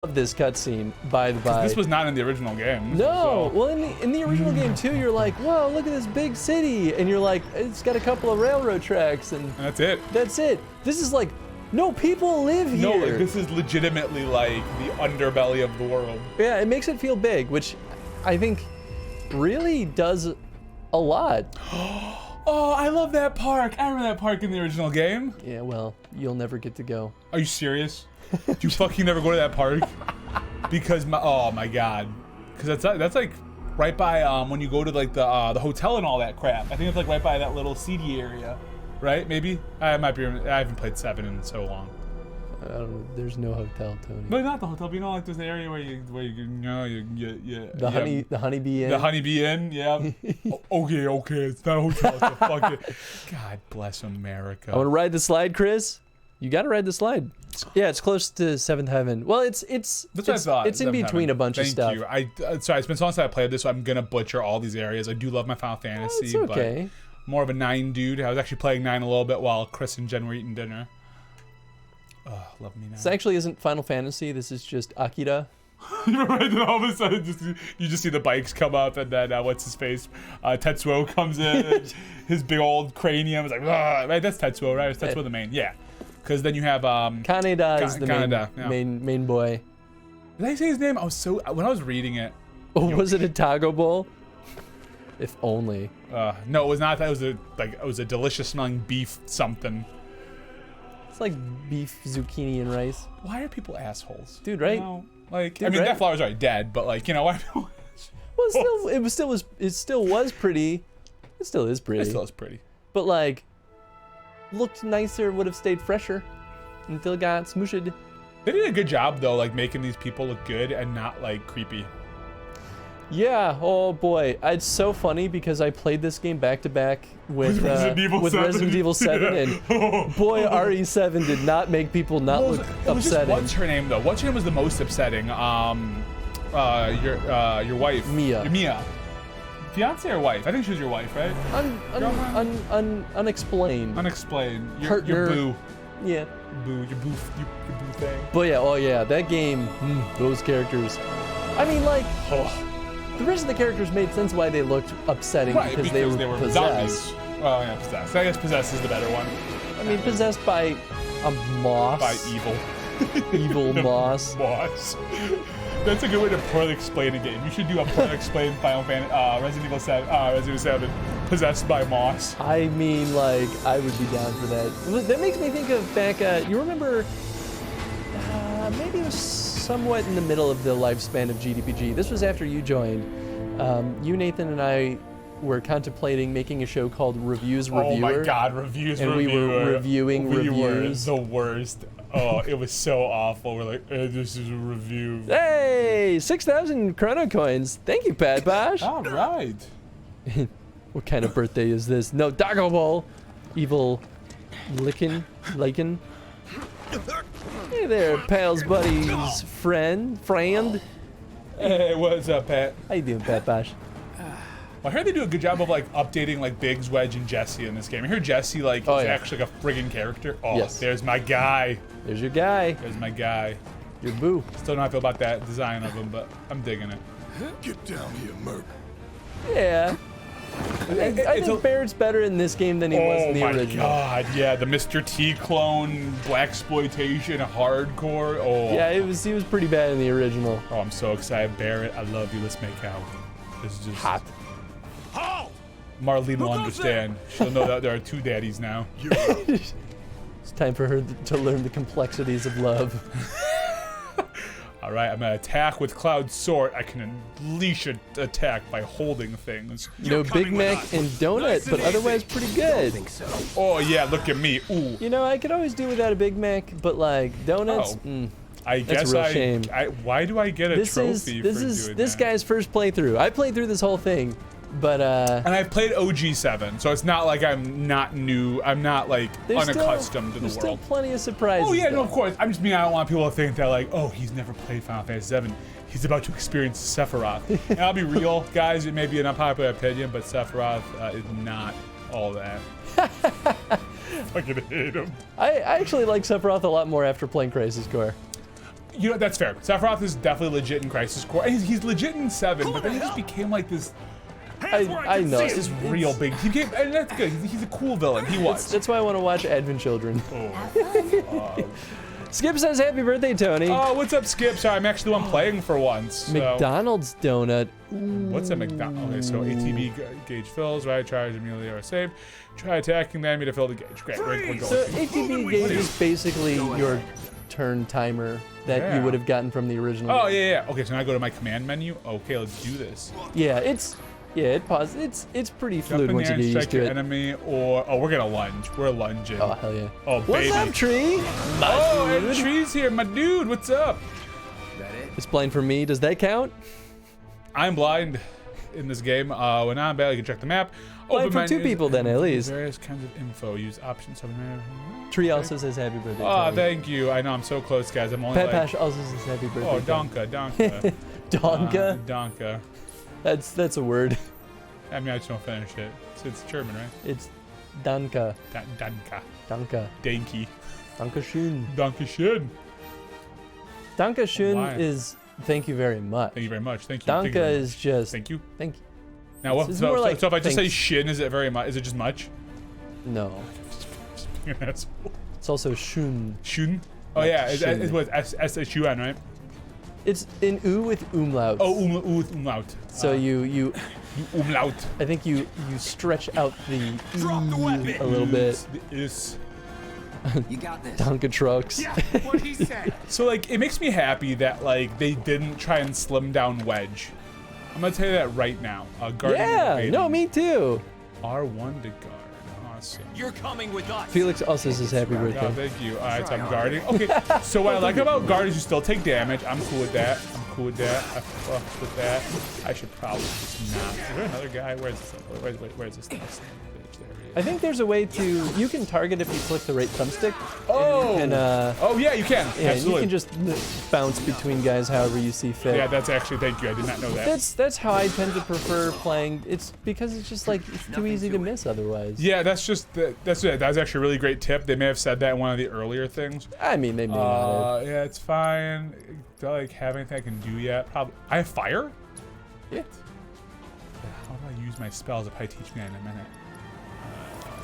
love this cutscene, by the by. This was not in the original game. No, so. well, in the original game too, you're like, whoa, look at this big city, and you're like, it's got a couple of railroad tracks, and that's it. That's it. This is like, no, people live here. No, like, this is legitimately like the underbelly of the world. Yeah, it makes it feel big, which I think really does a lot. Oh, I love that park. I remember that park in the original game. Yeah, well, you'll never get to go. Are you serious? Do you fucking never go to that park? Because oh my god, because that's like right by when you go to like the hotel and all that crap. I think it's like right by that little seedy area, right? Maybe I might be. I haven't played 7 in so long. I don't know. There's no hotel, Tony. No, not the hotel. But you know, like there's the area where you the honeybee inn. The honeybee inn, yeah. Okay, it's not a hotel. It's a fucking. God bless America. I want to ride the slide, Chris. You got to ride the slide. Yeah, it's close to 7th Heaven. Well, it's that's what I thought. It's in between a bunch of stuff. Thank you. Sorry, it's been so long since I played this, so I'm gonna butcher all these areas. I do love my Final Fantasy, it's okay. But more of a 9 dude. I was actually playing 9 a little bit while Chris and Jen were eating dinner. Oh, love me now. This actually isn't Final Fantasy. This is just Akira. You're right. Then all of a sudden, you just see the bikes come up, and then what's his face? Tetsuo comes in. And his big old cranium is like, right? That's Tetsuo, right? It's Tetsuo the main, yeah. Because then you have Kaneda is the Kaneda, main boy. Did I say his name? I was so when I was reading it. Oh, was it a taco bowl? If only. No, it was not. That was it was a delicious smelling beef something. It's like beef, zucchini, and rice. Why are people assholes, dude? Right? You know, like, dude, I mean, right? that flower's already dead, but like, you know, why? Well, it still was pretty. It still is pretty. It still is pretty. But like, looked nicer, would have stayed fresher until it got smooshed. They did a good job though, like making these people look good and not like creepy. Yeah, oh boy. It's so funny because I played this game back to back with Resident Evil 7 yeah. And boy, RE7 did not make people not look upsetting. What's her name though? What's her name was the most upsetting? Your wife. Mia. Mia. Fiance or wife? I think she was your wife, right? Unexplained. Unexplained. Your Partner. boo. Yeah. Your boo thing. But yeah, oh yeah, that game, those characters. I mean, like, the rest of the characters made sense why they looked upsetting, right, because they were possessed. Zombies. Well, yeah, possessed. I guess possessed is the better one. I mean, possessed by a moss. By evil. Evil moss. Moss. That's a good way to poorly explain a game. You should do a poorly explained Final Fantasy, Resident Evil 7, possessed by moss. I mean, like, I would be down for that. That makes me think of back, you remember, maybe it was somewhat in the middle of the lifespan of GDPG. This was after you joined. You, Nathan, and I were contemplating making a show called Reviews Reviewer. Oh my God, Reviews and Reviewer. And we were reviewing reviews. We were the worst. Oh, it was so awful. We're like, this is a review. Hey, 6,000 chrono coins. Thank you, Pat Bosch. All right. What kind of birthday is this? No, Doggo Bowl. Evil Lichen. Hey there, pals, buddies, friend. Hey, what's up, Pat? How you doing, Pat Bosch? I heard they do a good job of like updating like Biggs, Wedge, and Jesse in this game. I heard Jesse like is actually like a friggin' character. Oh, yes. There's my guy. There's your guy. There's my guy. Your boo. Still don't know how I feel about that design of him, but I'm digging it. Get down here, Merc. Yeah. I think Barrett's better in this game than he was in the original. Oh my God, yeah, the Mr. T clone, blaxploitation, hardcore. Oh. Yeah, he was pretty bad in the original. Oh, I'm so excited, Barrett. I love you. Let's make out. This is just hot. Marlene will understand. She'll know that there are 2 daddies now. It's time for her to learn the complexities of love. All right, I'm gonna attack with Cloud's sword. I can unleash an attack by holding things. No Big Mac and donut, but otherwise pretty good. Think so. Oh yeah, look at me. Ooh. You know, I could always do without a Big Mac, but like donuts. I guess that's a real shame. Why do I get a trophy for doing this guy's first playthrough. I played through this whole thing, but and I've played OG7, so it's not like I'm not new. I'm not like unaccustomed to the world. There's still plenty of surprises. Oh yeah, though. no, of course. I'm just mean I don't want people to think that like, oh, he's never played Final Fantasy 7. He's about to experience Sephiroth. And I'll be real, guys. It may be an unpopular opinion, but Sephiroth is not all that. Fucking hate him. I actually like Sephiroth a lot more after playing Crisis Core. You know, that's fair. Sephiroth is definitely legit in Crisis Core. And he's legit in 7, but then he just became like this. I know. This real big. He became, and that's good. He's a cool villain. He was. That's why I want to watch Advent Children. Oh. Skip says happy birthday, Tony. Oh, what's up, Skip? Sorry, I'm actually the one playing for once. So. McDonald's donut. What's a McDonald's? Okay, so ATB gauge fills, right? Charge immediately or save. Try attacking the enemy to fill the gauge. Great, we're going. So ATB gauge is basically your turn timer that you would have gotten from the original. Oh yeah. Okay, so now I go to my command menu. Okay, let's do this. Yeah, it pauses. It's pretty fluid once you get used to it. Enemy or we're gonna lunge. We're lunging. Oh hell yeah. Oh baby. What's up, Tree? And Tree's here, my dude. What's up? It's blind for me. Does that count? I'm blind in this game. When I'm bad, you can check the map. Blind for 2 people then at least. Various kinds of info. Use options. Tree also says happy birthday. Oh, thank you. I know I'm so close, guys. I'm only Pat Pash also says happy birthday. Oh, Donka. Donka. Donka. That's a word. I mean, I just don't finish it. It's German, right? It's Danka. Danka. Danka. Danky. Dankeschön. Dankeschön. Dankeschön is thank you very much. Thank you very much. Thank you. Danka is just thank you. Thank you. Now what? So if I just say shin, is it very much? Is it just much? No. It's also shun. Shun? Oh yeah, it's what S-H-U-N, right? It's an U with umlaut. Oh, U with umlaut. So you umlaut. I think you stretch out the Drop the weapon. a little bit. You got this. Donka trucks. Yeah, what he said. So like, it makes me happy that like they didn't try and slim down Wedge. I'm gonna tell you that right now. Yeah, no, me too. R1 to guard. Awesome. You're coming with us. Felix also says happy birthday. Oh, thank you. All right, so I'm guarding. Okay, so what I like about guard is you still take damage. I'm cool with that. I fucked with that. I should probably just not. Is there another guy? Where's this thing? I think there's a way to. You can target if you click the right thumbstick. Oh. And, oh yeah, you can. Yeah, absolutely. you can just bounce between guys however you see fit. Yeah, that's actually. Thank you. I did not know that. That's how I tend to prefer playing. It's because it's just like it's too easy to miss otherwise. Yeah, that's just that's it. That was actually a really great tip. They may have said that in one of the earlier things. I mean, they may not have. Yeah, it's fine. Do I like have anything I can do yet? Probably. I have fire. Yeah. How do I use my spells? If I teach me in a minute.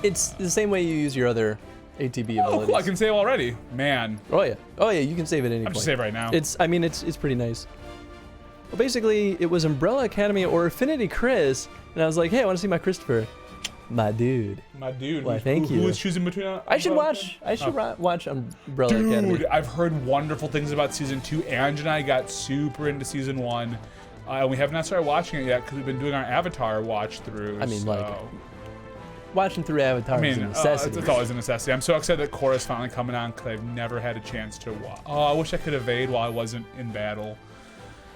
It's the same way you use your other ATB Oh, abilities. cool. I can save already. Man. Oh yeah, you can save at any point. I'm just save right now. I mean, it's pretty nice. Well, basically, it was Umbrella Academy or AffinityChris, and I was like, hey, I want to see my Christopher. My dude. My dude. Why, thank you. Who was choosing between? I should watch Umbrella Academy. Dude, I've heard wonderful things about season 2. Ange and I got super into season 1. And we have not started watching it yet because we've been doing our Avatar watch through. I mean, so. like, watching through Avatar is a necessity. It's always a necessity. I'm so excited that Korra's finally coming on because I've never had a chance to watch. Oh, I wish I could evade while I wasn't in battle.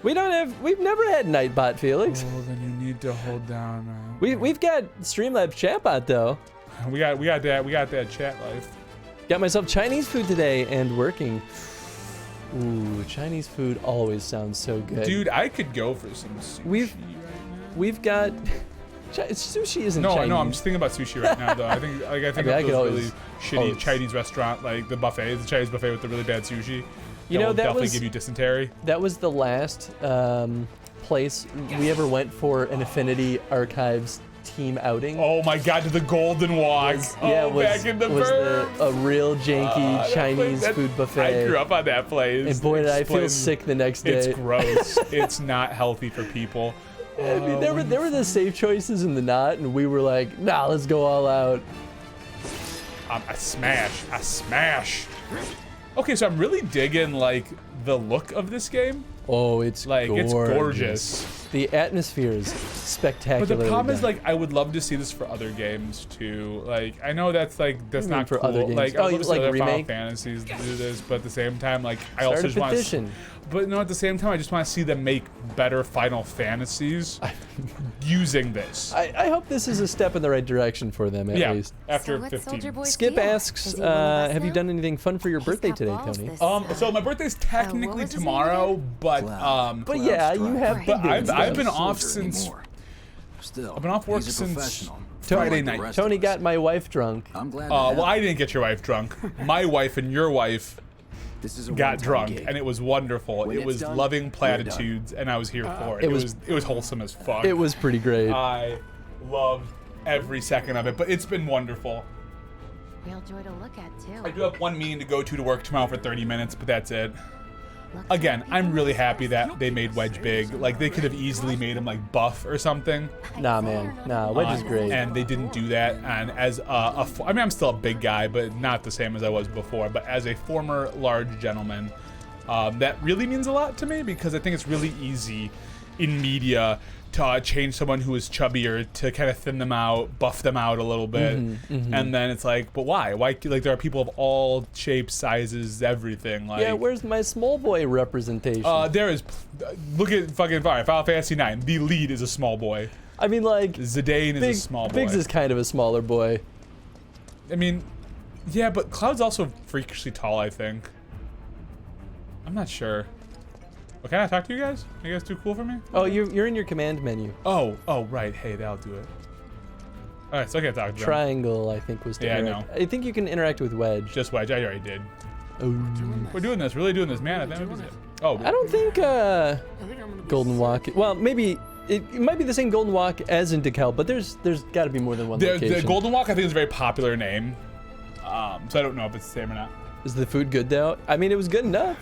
We've never had Nightbot, Felix. Oh, then you need to hold down. We've got Streamlabs chatbot though. We got that chat life. Got myself Chinese food today and working. Ooh, Chinese food always sounds so good. Dude, I could go for some sushi We've got sushi isn't Chinese. No, I'm just thinking about sushi right now though. I think I of those really shitty Chinese restaurant, like the buffet, the Chinese buffet with the really bad sushi. You know, that definitely was give you dysentery. That was the last place we ever went for an Affinity Archives team outing. Oh my God, to the Golden Walk. Back in the burbs. A real janky Chinese food buffet. I grew up on that place. And boy, did I feel sick the next day. It's gross. It's not healthy for people. I mean, there were the safe choices and the not, and we were like, nah, let's go all out. I smash. Okay, so I'm really digging like the look of this game. Oh, it's like gorgeous. It's gorgeous. The atmosphere is spectacular. But the problem is, like, I would love to see this for other games too. Like, I know that's not for cool. Other games? Like, I would love to see other Final remake? Fantasies do this, but at the same time, like, I Start also a just want petition. to. But no, at the same time, I just want to see them make better Final Fantasies using this. I hope this is a step in the right direction for them, at least. After So 15. Skip asks, have you done anything fun for your birthday today, Tony? So my birthay's technically tomorrow, but yeah, you have. But I've been off since. I've been off work since Friday night. Tony got my wife drunk. I'm glad. Well, I didn't get your wife drunk. My wife and your wife This is a got one-time drunk, gig. and it was wonderful. When it it's was done, loving we're platitudes, and I was here for it. It was wholesome as fuck. It was pretty great. I loved every second of it, but it's been wonderful. Real joy to look at, too. I do have one meeting to go to work tomorrow for 30 minutes, but that's it. Again, I'm really happy that they made Wedge big. Like, they could have easily made him, like, buff or something. Nah, man. Nah, Wedge is great. And they didn't do that. And as I mean, I'm still a big guy, but not the same as I was before. But as a former large gentleman, that really means a lot to me, because I think it's really easy in media to change someone who is chubbier to kind of thin them out, buff them out a little bit. And then it's like, but why? Why? Like, there are people of all shapes, sizes, everything. Like, Yeah, where's my small boy representation? there is. Look at fucking Final Fantasy 9. The lead is a small boy. I mean, like, Zidane is a small boy. Biggs is kind of a smaller boy. I mean, yeah, but Cloud's also freakishly tall, I think. I'm not sure. Well, can I talk to you guys? Are you guys too cool for me? Oh, you're in your command menu. Oh, right. Hey, that'll do it. All right, so I can't talk to them. Triangle, I think, was to Yeah, I interact. I think you can interact with Wedge. Just Wedge. I already did. Oh. We're doing this. Really doing this, man. I think we did. Oh, I don't think Golden Walk. Well, maybe it might be the same Golden Walk as in DeKalb, but there's got to be more than one location. the Golden Walk, I think, is a very popular name. So I don't know if it's the same or not. Is the food good though? I mean, it was good enough.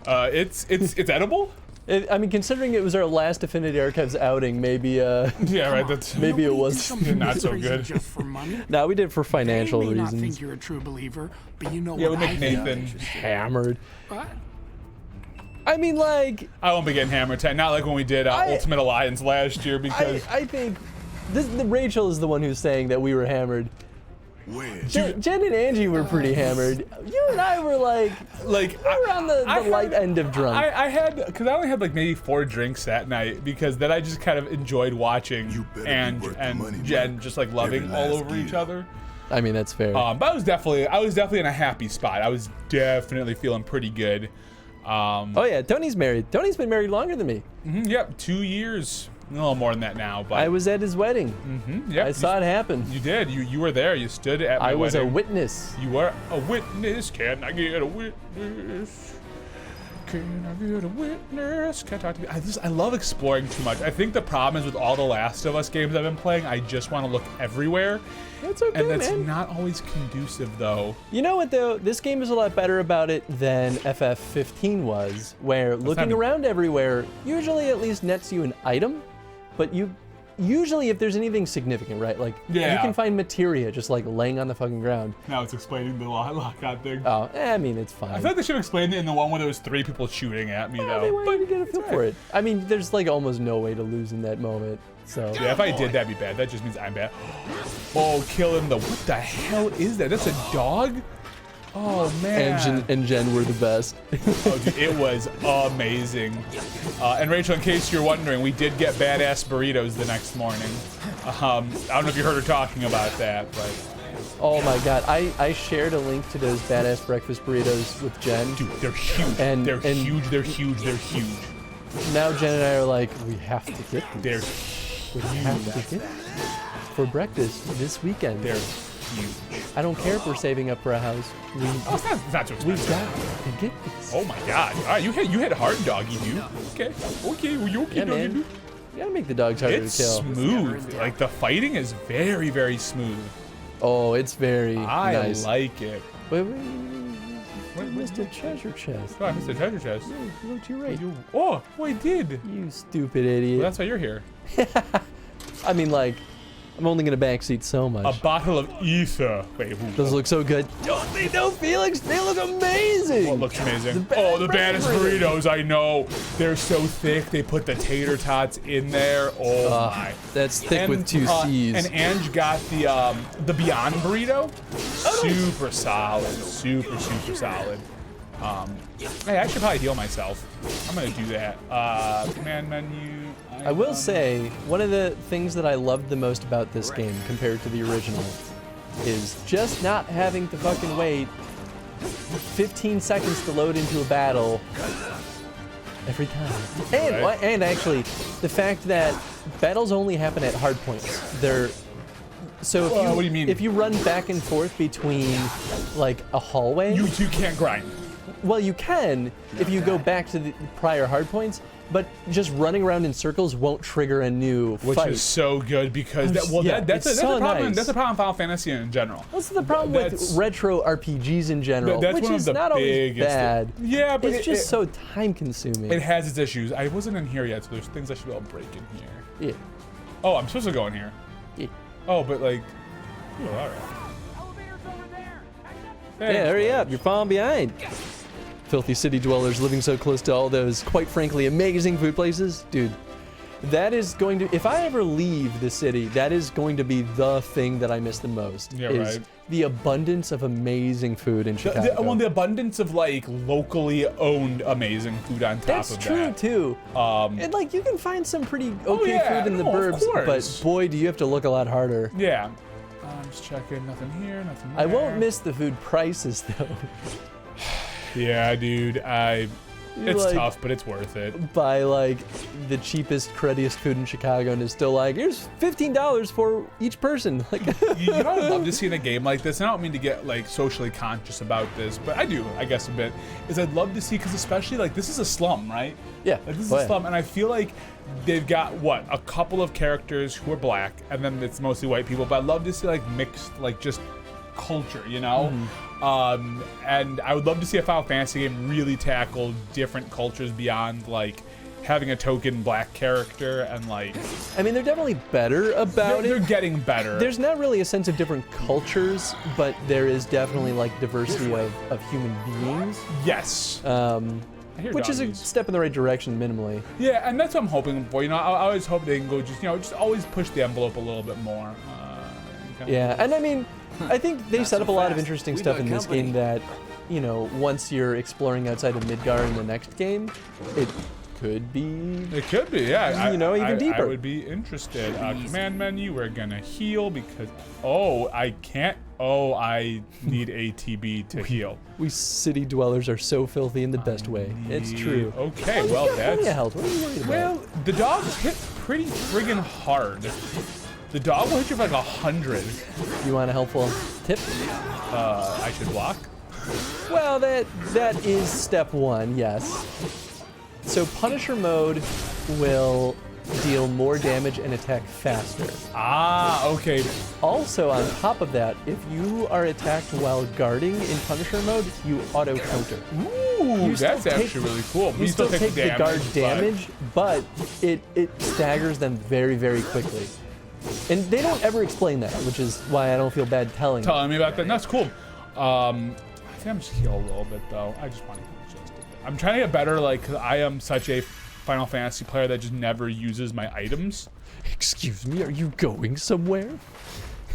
It's edible. I mean, considering it was our last Affinity Archives outing, maybe Yeah, right. That's maybe it was not so good. Just for money. No, we did it for financial They may not reasons. think you're a true believer, but you know Yeah, what we'll I make think. Nathan. Hammered. What? I mean, like, I won't be getting hammered tonight. Not like when we did Ultimate Alliance last year, because I think Rachel is the one who's saying that we were hammered. Jen and Angie were pretty hammered. You and I were like we were on the light end of drunk. I had, because I only had like maybe 4 drinks that night, because then I just kind of enjoyed watching and Jen just like loving all over each other. I mean, that's fair. But I was definitely in a happy spot. I was definitely feeling pretty good. Oh yeah, Tony's married. Tony's been married longer than me. Yep, 2 years. A little more than that now, but I was at his wedding. Yep, I saw it happen. You did. You were there. You stood at my I was wedding. a witness. You were a witness. Can I get a witness? Can I get a witness? Can I talk to me? I love exploring too much. I think the problem is with all the Last of Us games I've been playing, I just want to look everywhere. That's okay, And that's man. not always conducive, though. You know what though? This game is a lot better about it than FF15 was, where looking around everywhere usually at least nets you an item, but usually if there's anything significant, right? Like you can find materia just like laying on the fucking ground. Now it's explaining the lockout thing. Oh, I mean, it's fine. I thought they should have explained it in the one where there was 3 people shooting at me, They though. wanted to get a feel for it. I mean, there's like almost no way to lose in that moment. So Yeah, if I did, that'd be bad. That just means I'm bad. Oh, killing the... What the hell is that? That's a dog? Oh, man. and Jen were the best. Oh, dude, it was amazing. And Rachel, in case you're wondering, we did get badass burritos the next morning. I don't know if you heard her talking about that, but... Oh my god, I shared a link to those badass breakfast burritos with Jen. Dude, they're huge. And- they're and- huge. They're huge. They're huge. Now Jen and I are like, we have to get these. They're We have to get these for breakfast this weekend. They're huge. I don't care if we're saving up for a house. Oh, it's not too We've expensive. got to get these. Oh my god. All right, you hit hard, doggy dude. Okay. Okay, well, you okay, Yeah, doggy man. dude? You gotta make the dogs harder It's to kill. smooth. Like, the fighting is very, very smooth. Oh, it's very I nice. like it. Wait, you missed a treasure chest. Oh, I missed the treasure chest. You looked to your right. Oh, I did. You stupid idiot. Well, that's why you're here. I mean, like, I'm only gonna backseat so much. A bottle of ether. Wait, Those look so good. Don't they know, Felix? They look amazing. Oh, it looks amazing. The Oh, the baddest breakfast burritos, I know. They're so thick. They put the tater tots in there. Oh my. That's thick with 2 C's. And Ange got the Beyond burrito. Super solid. Super solid. Hey, I should probably heal myself. I'm gonna do that. Command menu. I will say, one of the things that I loved the most about this game compared to the original is just not having to fucking wait 15 seconds to load into a battle every time. And actually, the fact that battles only happen at hard points. So if what do you mean? If you run back and forth between like a hallway, You can't grind. Well, you can if you go back to the prior hardpoints, but just running around in circles won't trigger a new Which fight. is so good because that's it's so a problem. nice. That's a problem in Final Fantasy in general. What's the problem with retro RPGs in general? That's which one of is the not always biggest bad. Yeah, but it's just so time consuming. It has its issues. I wasn't in here yet, so there's things I should be able to break in here. Yeah. Oh, I'm supposed to go in here. Yeah. Oh, but like, oh, all right. Yeah, hurry up, you're falling behind. Filthy city dwellers living so close to all those, quite frankly, amazing food places. Dude, that is going to, if I ever leave the city, that is going to be the thing that I miss the most. Yeah, is right. The abundance of amazing food in Chicago. The abundance of like locally owned amazing food on top That's of true that. too. And like you can find some pretty okay yeah, food in the no, of burbs, but course. boy, do you have to look a lot harder. Yeah. I'm just checking. Nothing here. Nothing there. I won't miss the food prices though. Yeah, dude. It's like, tough, but it's worth it. Buy like the cheapest, cruddiest food in Chicago, and it's still like, here's $15 for each person. Like, You know what I'd love to see in a game like this, and I don't mean to get like socially conscious about this, but I do, I guess, a bit, is I'd love to see, because especially like this is a slum, right? Yeah. Like, this is Oh, a yeah. slum, and I feel like they've got, what, a couple of characters who are black, and then it's mostly white people, but I'd love to see like mixed, like just culture, you know? And I would love to see a Final Fantasy game really tackle different cultures beyond like having a token black character and like... I mean, they're definitely better about They're it. getting better. There's not really a sense of different cultures, but there is definitely like diversity of human beings, Yes. I hear which is a doggies. step in the right direction minimally. Yeah, and that's what I'm hoping for. You know, I always hope they can go just always push the envelope a little bit more. Yeah, and I mean, I think they Not set so up a lot of fast. interesting We stuff got in this company. game that, you know, once you're exploring outside of Midgar in the next game, it could be. It could be, yeah. You know, even I deeper. would be interested. Command menu, we're gonna heal because, I can't. Oh, I need ATB to heal. We city dwellers are so filthy in the best way. It's true. Okay, well, Plenty of that's... health. What are you worried about? Well, the dogs hit pretty friggin' hard. The dog will hit you for like 100. You want a helpful tip? I should block? Well, that is step one, yes. So Punisher mode will deal more damage and attack faster. Ah, okay. Also, on top of that, if you are attacked while guarding in Punisher mode, you auto counter. Ooh, You still that's take- actually really cool. But You still take the guard but- damage, but it staggers them very, very quickly. And they don't ever explain that, which is why I don't feel bad telling them. Telling me about that. That's cool. I think I'm just heal a little bit though. I just want to heal just a bit. I'm trying to get better, like, 'cause I am such a Final Fantasy player that just never uses my items. Excuse me, are you going somewhere?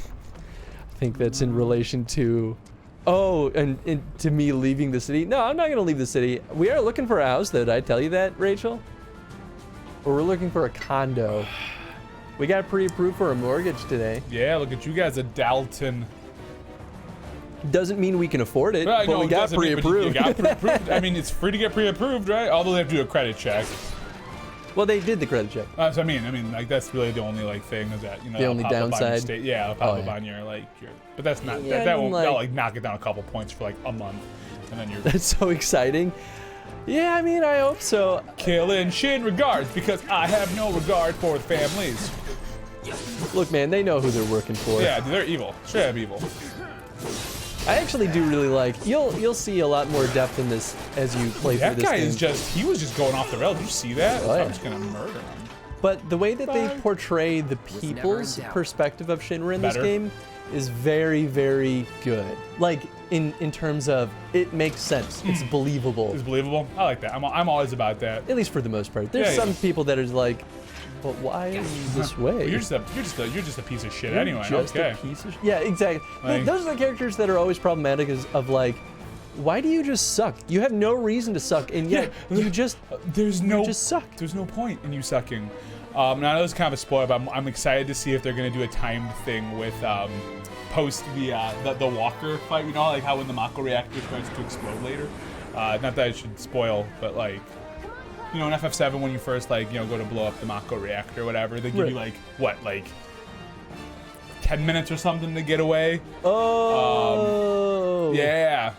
I think that's in relation to... Oh, and to me leaving the city? No, I'm not going to leave the city. We are looking for a house, though. Did I tell you that, Rachel? Or we're looking for a condo. We got pre-approved for a mortgage today. Yeah, look at you guys, a Dalton. Doesn't mean we can afford it, Well, but no, we it got doesn't mean, but pre-approved. You got pre-approved. I mean, it's free to get pre-approved, right? Although they have to do a credit check. Well, they did the credit check. So I mean, like that's really the only like thing is that, you know, The it'll only pop up on your downside? state. Yeah, it'll pop Oh, up yeah. on your like your. But that's not Yeah, that I mean, won't that'll like- like knock it down a couple points for like a month, and then you're That's so exciting. Yeah, I mean, I hope so. killing Shin regards because I have no regard for the families. Look, man, they know who they're working for. Yeah, dude, they're evil. Straight up evil. I actually do really like. You'll see a lot more depth in this as you play That through this guy game. is just—he was just going off the rails. Did you see that? Oh, yeah. I'm just gonna murder him. But the way that they portray the never in people's doubt. perspective of Shinra in this Better. game is very, very good. Like in terms of it makes sense. It's believable. It's believable. I like that. I'm always about that. At least for the most part. There's Yeah, some yeah. people that are like, but why are you this way? You're just a piece of shit You're anyway. just Okay. a piece of yeah, exactly. Like- Those are the characters that are always problematic of like, why do you just suck? You have no reason to suck, and yet you just There's no just suck. There's no point in you sucking. Now I know it's kind of a spoiler, but I'm excited to see if they're gonna do a timed thing with post the walker fight. You know, like how when the Mako reactor starts to explode later. Not that I should spoil, but like, you know, in FF7 when you first like, you know, go to blow up the Mako reactor or whatever, they give Right. you like what, like 10 minutes or something to get away. oh Yeah.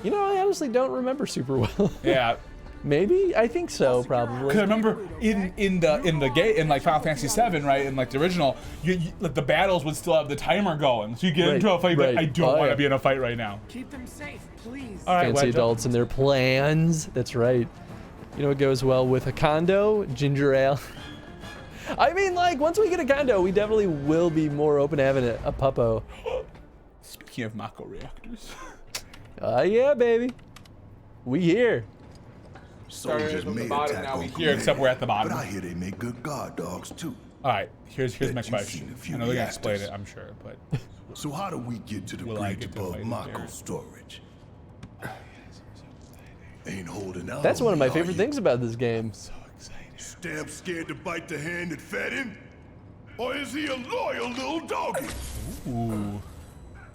You know, I honestly don't remember super well. Yeah. Maybe? I think so, probably. Because I remember in the game in like Final Fantasy VII, right, in like the original, like the battles would still have the timer going, so you get into a fight, but I don't want to be in a fight right now. Keep them safe, please. All right, Fancy adults and their plans. That's right. You know what goes well with a condo? Ginger ale. I mean, like, once we get a condo, we definitely will be more open to having a puppo. Speaking of Mako reactors. Yeah, baby. We here. Soldiers from the bottom, now we here, except we're at the bottom. But I hear they make good guard dogs too. All right, here's my question. I know they're gonna explain it, I'm sure, but so how do we get to the bridge above Mako's storage? Ain't holding out. That's one of my favorite things about this game. so excited. Stamp scared to bite the hand that fed him, or is he a loyal little doggy? Ooh.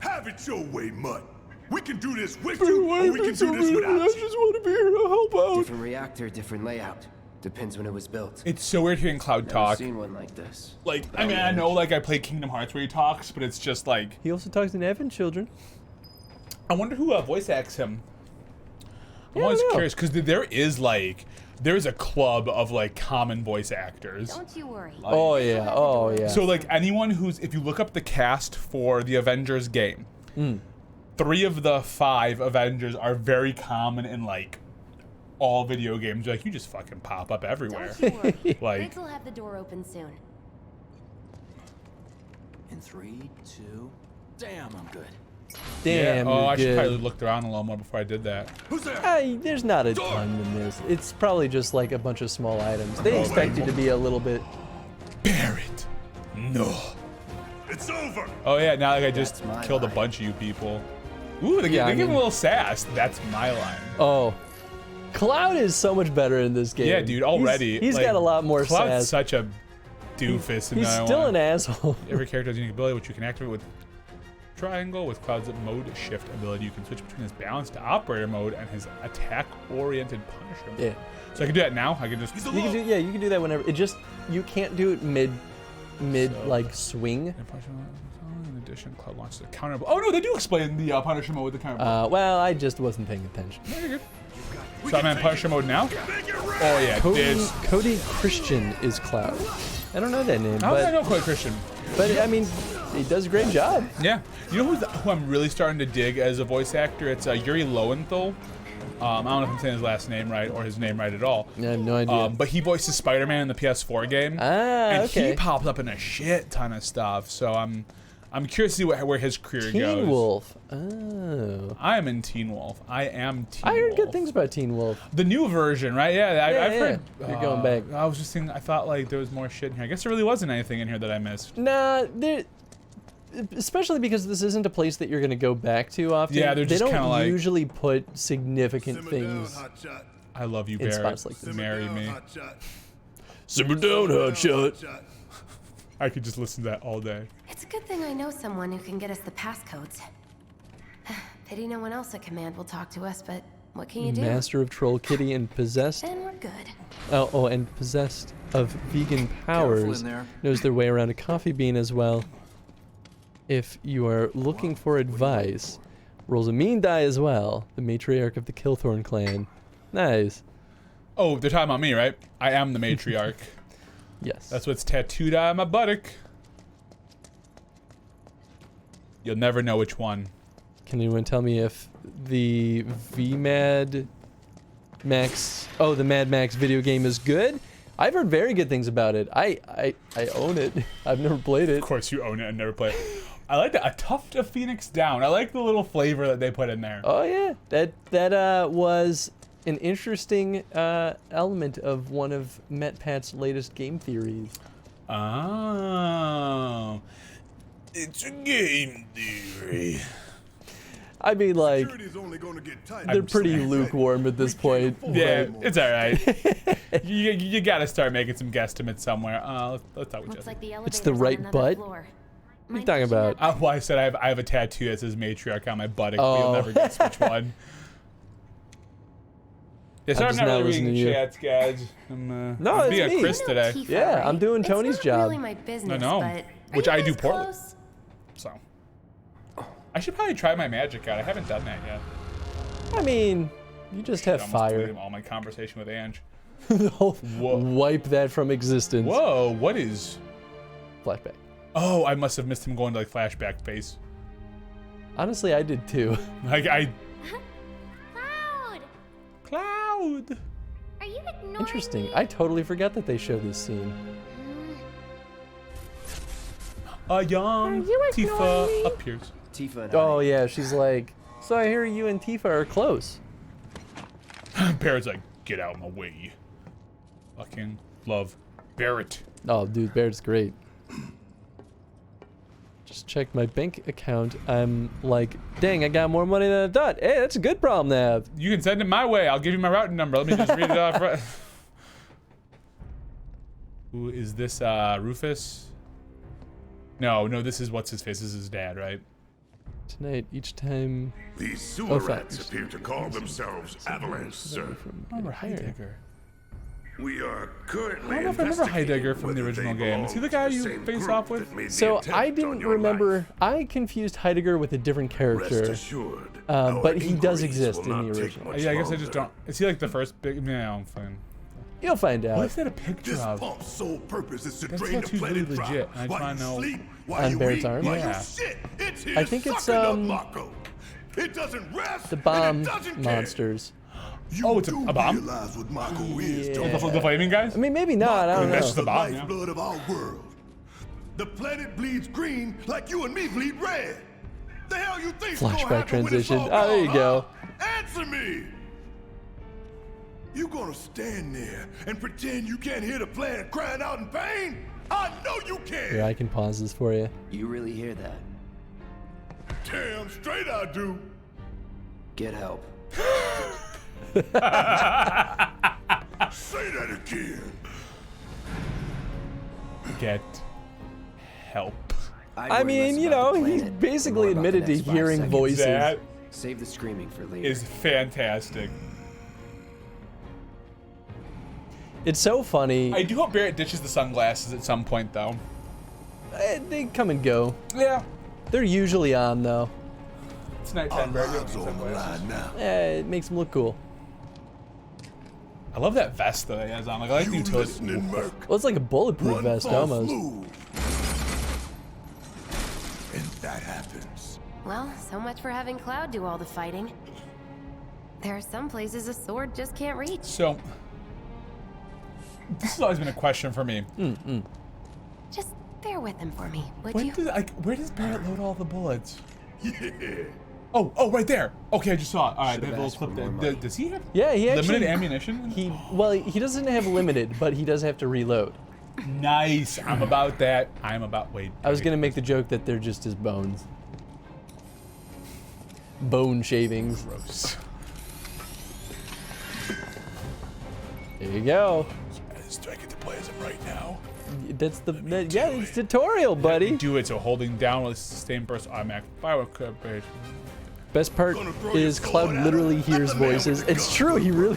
Have it your way, Mutt. We can do this with you, or we can do this without you. just want to be here to help out. Different reactor, different layout. Depends when it was built. It's so weird hearing Cloud Never talk. seen one like this. Like, I mean, I know like I play Kingdom Hearts where he talks, but it's just like He also talks in Evan children. I wonder who voice acts him. I'm Yeah, I always don't know. curious because there's a club of like common voice actors. Don't you worry. Oh yeah, oh yeah. So like anyone if you look up the cast for the Avengers game, 3 of the 5 Avengers are very common in like all video games. Like you just fucking pop up everywhere. Don't you worry. Like- Riggs will have the door open soon. In 3, 2, damn, I'm good. Damn. Yeah. Oh, you're I should good. probably looked around a little more before I did that. Who's there? There's not a ton in this. It's probably just like a bunch of small items. They Oh, expect you to be a little bit. Barrett. No. It's over. Oh yeah, now like I just That's my killed a line. bunch of you people. Ooh, they Yeah, I give him mean- a little sass. That's my line. Oh, Cloud is so much better in this game. Yeah, dude, already. He's like, got a lot more Cloud's sass. such a doofus. He's still an asshole. Every character has a unique ability, which you can activate with triangle. With Cloud's mode shift ability, you can switch between his balance to operator mode and his attack-oriented Punisher mode. Yeah. So I can do that now. I can just. You can do, yeah, you can do that whenever. It just, you can't do it mid So- like swing. In addition, Cloud launches a counter. Oh no, they do explain the Punisher mode with the counter. Well, I just wasn't paying attention. No, you're good. So I'm in Punisher mode now. Oh yeah, this. Cody Christian is Cloud. I don't know that name, How did I but know Cody Christian? I mean, he does a great job. Yeah. You know who I'm really starting to dig as a voice actor? It's Yuri Lowenthal. I don't know if I'm saying his last name right or his name right at all. I have no idea. But he voices Spider-Man in the PS4 game. And He pops up in a shit ton of stuff. So I'm curious to see where his career goes. Teen Wolf. Oh. I am in Teen Wolf. I am Teen I heard Wolf. good things about Teen Wolf. The new version, right? Yeah, I've heard. You're going back. I was just thinking. I thought like there was more shit in here. I guess there really wasn't anything in here that I missed. Nah, especially because this isn't a place that you're going to go back to often. Yeah, they're just they kinda don't like- usually put significant Simmer things. down, hotshot. I love you, In Barrett. spots like this. Simmer Marry down, me. hotshot. Simmer down, hotshot. I could just listen to that all day. It's a good thing I know someone who can get us the passcodes. Pity no one else at command will talk to us, but what can you do? Master of Troll Kitty and possessed. Then we're good. Oh, and possessed of vegan powers. in there. Knows their way around a coffee bean as well. If you are looking for advice, rolls a mean die as well. The matriarch of the Killthorn clan. Nice. Oh, they're talking about me, right? I am the matriarch. Yes. That's what's tattooed on my buttock. You'll never know which one. Can anyone tell me if the VMad Max, the Mad Max video game is good? I've heard very good things about it. I own it. I've never played it. Of course you own it and never play it. I like that. A tuft of Phoenix Down. I like the little flavor that they put in there. Oh yeah, that was an interesting element of one of MetPat's latest game theories. Oh. It's a game theory. I mean, like, Security's only gonna get tight. they're pretty lukewarm at this point. Yeah, but- it's all right. you got to start making some guesstimates somewhere. Let's talk with Looks Jesse. like the It's elevator's the on right another butt? floor. What are you Mind talking pushing about? that Well, I said I have a tattoo that says matriarch on my buttock, but you'll Oh. never guess which one. Yeah, sorry, I'm just not now really reading listening the to you. chats, guys. I'm No, I'm it's being me. a Chris You know today. Tifa, Yeah, right? I'm doing It's Tony's not job. Really my business, know, but which are I you do this poorly. close? So, I should probably try my magic out. I haven't done that yet. I mean, you just have I almost fire. deleted all my conversation with Ange. Whoa. Wipe that from existence. Whoa, what is? Flashback. Oh, I must have missed him going to like flashback phase. Honestly, I did too. Like Cloud! Cloud. Are you ignoring Interesting. me? I totally forgot that they showed this scene. A young you ignoring Tifa me? appears. Tifa and Oh I, yeah, she's like, so I hear you and Tifa are close. Barrett's like, get out of my way. Fucking love Barrett. Oh, dude, Barrett's great. Just checked my bank account. I'm like, dang, I got more money than I thought. Hey, that's a good problem to have. You can send it my way. I'll give you my routing number. Let me just read it off. Right. Who is this? Rufus? No, this is what's his face. This is his dad, right? Tonight, each time. These sewer fuck. rats appear to call themselves Avalanche, sir. I remember Heidegger. We are currently I don't know if I remember investigating Heidegger from the whether original they game. Is he the guy belong you to the same face group off with? that made the So attempt I on didn't your remember. life. I confused Heidegger with a different Rest character. assured, but he does our inquiries exist will in the not take original. much Yeah, I guess I just longer. don't. Is he like the first big? No, I'm fine. You'll find What out. is that a picture This of? pump's sole purpose is to That drain the tattoo's planet really dry. legit, and I just While wanna you know- sleep, while On you Barrett's eat, arm? while Yeah. you shit, it's here I think it's, sucking up um, Mako. It doesn't rest. The and bomb it doesn't care. monsters. You Oh, it's a do bomb? realize what Mako is, don't Yeah. you? The flaming guys? I mean, maybe not. I don't That's know. just the bomb, yeah. lifeblood of our world. The planet bleeds green like you and me bleed red. The hell you think's gonna Flashback happen when it's transition. all Oh, there you gone, go. huh? Answer me. You gonna stand there and pretend you can't hear the planet crying out in pain? I know you can. Here, I can pause this for you. You really hear that? Damn straight I do. Get help. Say that again. Get help. I mean, you know, he's basically admitted to hearing voices. That Save the screaming for later. is fantastic. It's so funny. I do hope Barrett ditches the sunglasses at some point, though. They come and go. Yeah. They're usually on though. It's Our nighttime, Barrett. You don't lives need are on the sunglasses. line now. It makes them look cool. I love that vest that he has on. Like, I like the You utility. listening, Merc? Well, it's like a bulletproof One vest false almost. move, and that happens. Well, so much for having Cloud do all the fighting. There are some places a sword just can't reach. So, this has always been a question for me. Just bear with him for me, would When you? does, like, where does Barrett load all the bullets? Yeah. Oh, right there. Okay, I just saw it. All right, Should've that little asked for clip more there. money. Does he have Yeah, he actually. limited ammunition? He doesn't have limited, but he does have to reload. Nice. I'm about that. Wait. I was gonna make the joke that they're just his bones. Bone shavings. Gross. There you go. Do I get to play as him right now? That's yeah, it's tutorial, buddy. Do it. So holding down with sustained burst automatic firework. Best part is Cloud literally hears voices. It's true, he really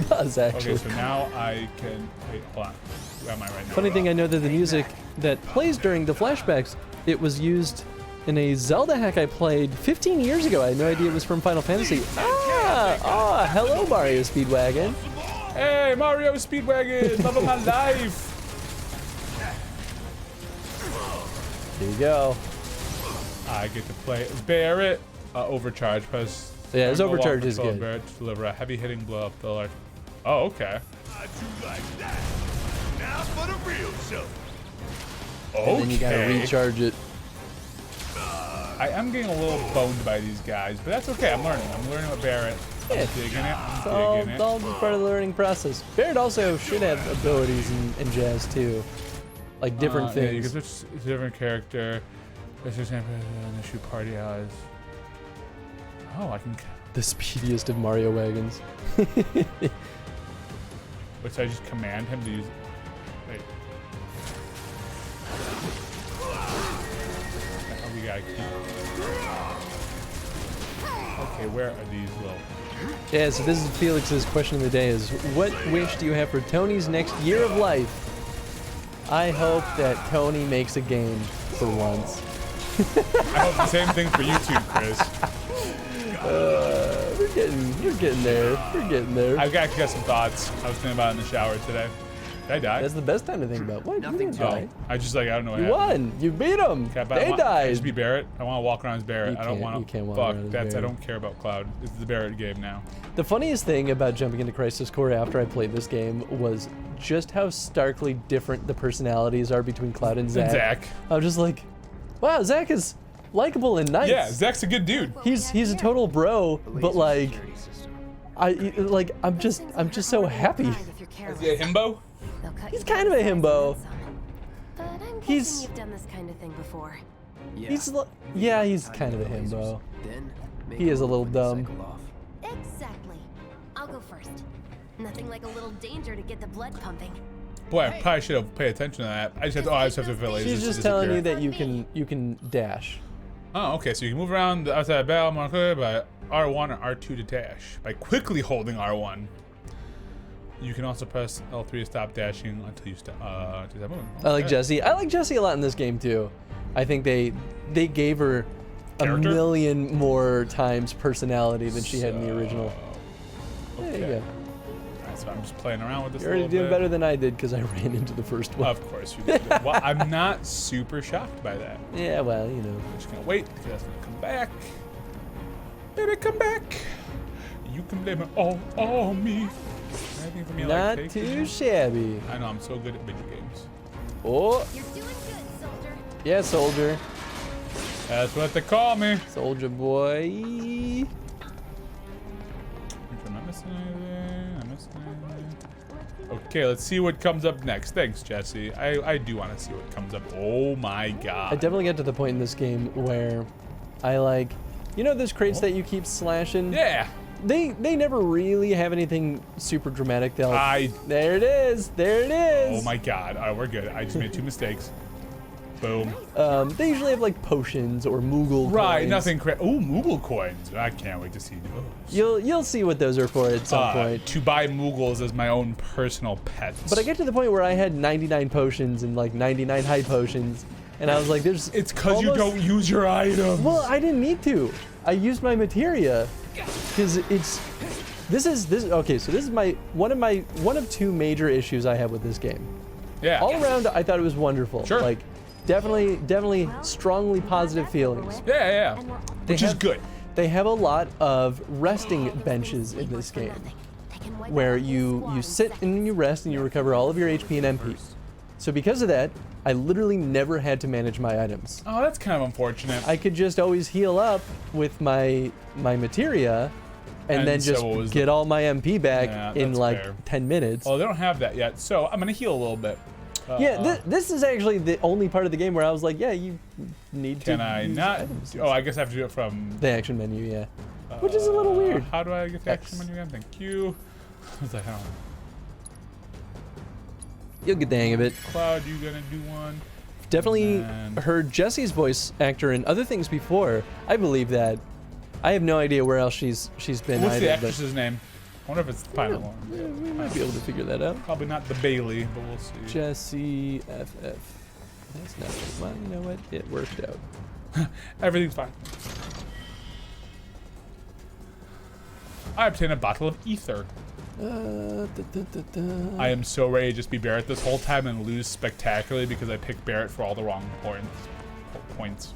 does actually. Okay, so now I can wait. Hold on. Where am I right now? Funny thing, I know that the music that plays during the flashbacks, it was used in a Zelda hack I played 15 years ago. I had no idea it was from Final Fantasy. Hello Mario Speedwagon. Hey, Mario Speedwagon, love of my life. There you go. I get to play as Barrett. Overcharge. Press. Yeah, his triangle overcharge walk is control good. Barrett to deliver a heavy hitting blow up the large. Oh, okay. How'd you like that? Now for the real show. Okay. And then you gotta recharge it. I am getting a little boned by these guys, but that's okay. I'm learning. I'm learning with Barrett. I'm Yeah. digging it. It's I'm all, digging it's it. all just part of the learning process. Barrett also should have abilities in jazz too. Like different Yeah, you things. can switch to a different character. This is an issue party hours. Oh, I can. The speediest of Mario wagons. Wait, so I just command him to use. Wait. Oh, we gotta keep. Okay, where are these little? Yeah, so this is Felix's question of the day is, what wish do you have for Tony's next year of life? I hope that Tony makes a game for once. I hope the same thing for you too, Chris. We're getting there. We're getting there. I've actually got some thoughts. I was thinking about it in the shower today. Did I die? That's the best time to think about. What? You didn't die. I just like I don't know what You happened. won. You beat them. Okay, but They Can I died. just be Barrett? I want to walk around as Barrett. You I don't can't- want to. you can't walk Fuck, around as that's I Barrett. don't care about Cloud. It's the Barrett game now. The funniest thing about jumping into Crisis Core after I played this game was just how starkly different the personalities are between Cloud and Zack. Zach. I was just like, wow, Zack is likable and nice. Yeah, Zach's a good dude. He's a total bro, but like, I'm just so happy. Is he a himbo? He's kind of a himbo. But I'm He's- guessing you've done this kind of thing before. Yeah, he's kind of a himbo. Then make He is a little when dumb. cycle off. Exactly. I'll go first. Nothing like a little danger to get the blood pumping. Boy, I probably should have paid attention to that. I just have to fill it. She's just telling you that you can dash. Oh, okay. So you can move around the outside battle marker by R1 or R2 to dash. By quickly holding R1. You can also press L3 to stop dashing until you stop moving. I like Okay. Jessie. I like Jessie a lot in this game too. I think they gave her a Character? million more times personality than she had in the original. Okay. There you go. That's why I'm just playing around with this. You're already a little doing bit. better than I did because I ran into the first one. Of course you did. Well, I'm not super shocked by that. Yeah, well, you know. I'm just gonna wait because that's gonna come back. Baby, come back. You can blame it all on me. Anything for me Not like too shabby. I know I'm so good at video games. Oh, You're doing good, soldier. yeah, soldier. That's what they call me. Soldier boy. I'm not missing anything. I'm missing anything. Okay, let's see what comes up next. Thanks, Jesse. I do want to see what comes up. Oh my god. I definitely get to the point in this game where I like, you know those crates that you keep slashing? Yeah. They never really have anything super dramatic. They'll. I- There it is. There it is. Oh my god. All right, we're good. I just made 2 mistakes. Boom. They usually have like potions or Moogle Right, coins. nothing Ooh, Moogle coins. I can't wait to see those. You'll see what those are for at some point. To buy Moogles as my own personal pets. But I get to the point where I had 99 potions and like 99 high potions, and I was like, "There's." It's because you almost- don't use your items. Well, I didn't need to. I used my materia because it's. This is okay. So this is one of 2 major issues I have with this game. Yeah. All around, I thought it was wonderful. Sure. Like, definitely strongly positive feelings. Yeah. They Which is have- good. They have a lot of resting benches in this game, where you sit and you rest and you recover all of your HP and MP. So because of that, I literally never had to manage my items. Oh, that's kind of unfortunate. I could just always heal up with my materia, and And then so just what was get all my MP back Yeah, in that's like fair. 10 minutes. Oh, they don't have that yet. So I'm gonna heal a little bit. Yeah, this is actually the only part of the game where I was like, yeah, you need to. Can I use not? items. Oh, I guess I have to do it from. The action menu, yeah. Which is a little weird. How do I get the X. action menu again? Thank you. I was like, I don't know. You'll get the hang of it. Cloud, you gonna do one? Definitely And- heard Jessie's voice actor in other things before. I believe that. I have no idea where else she's been What's the either, but actress's name? I wonder if it's the final one. we might be able to figure that out. Probably not the Bailey, but we'll see. Jessie FF. That's not it. Well, you know what? It worked out. Everything's fine. I obtained a bottle of ether. I am so ready to just be Barrett this whole time and lose spectacularly because I picked Barrett for all the wrong points.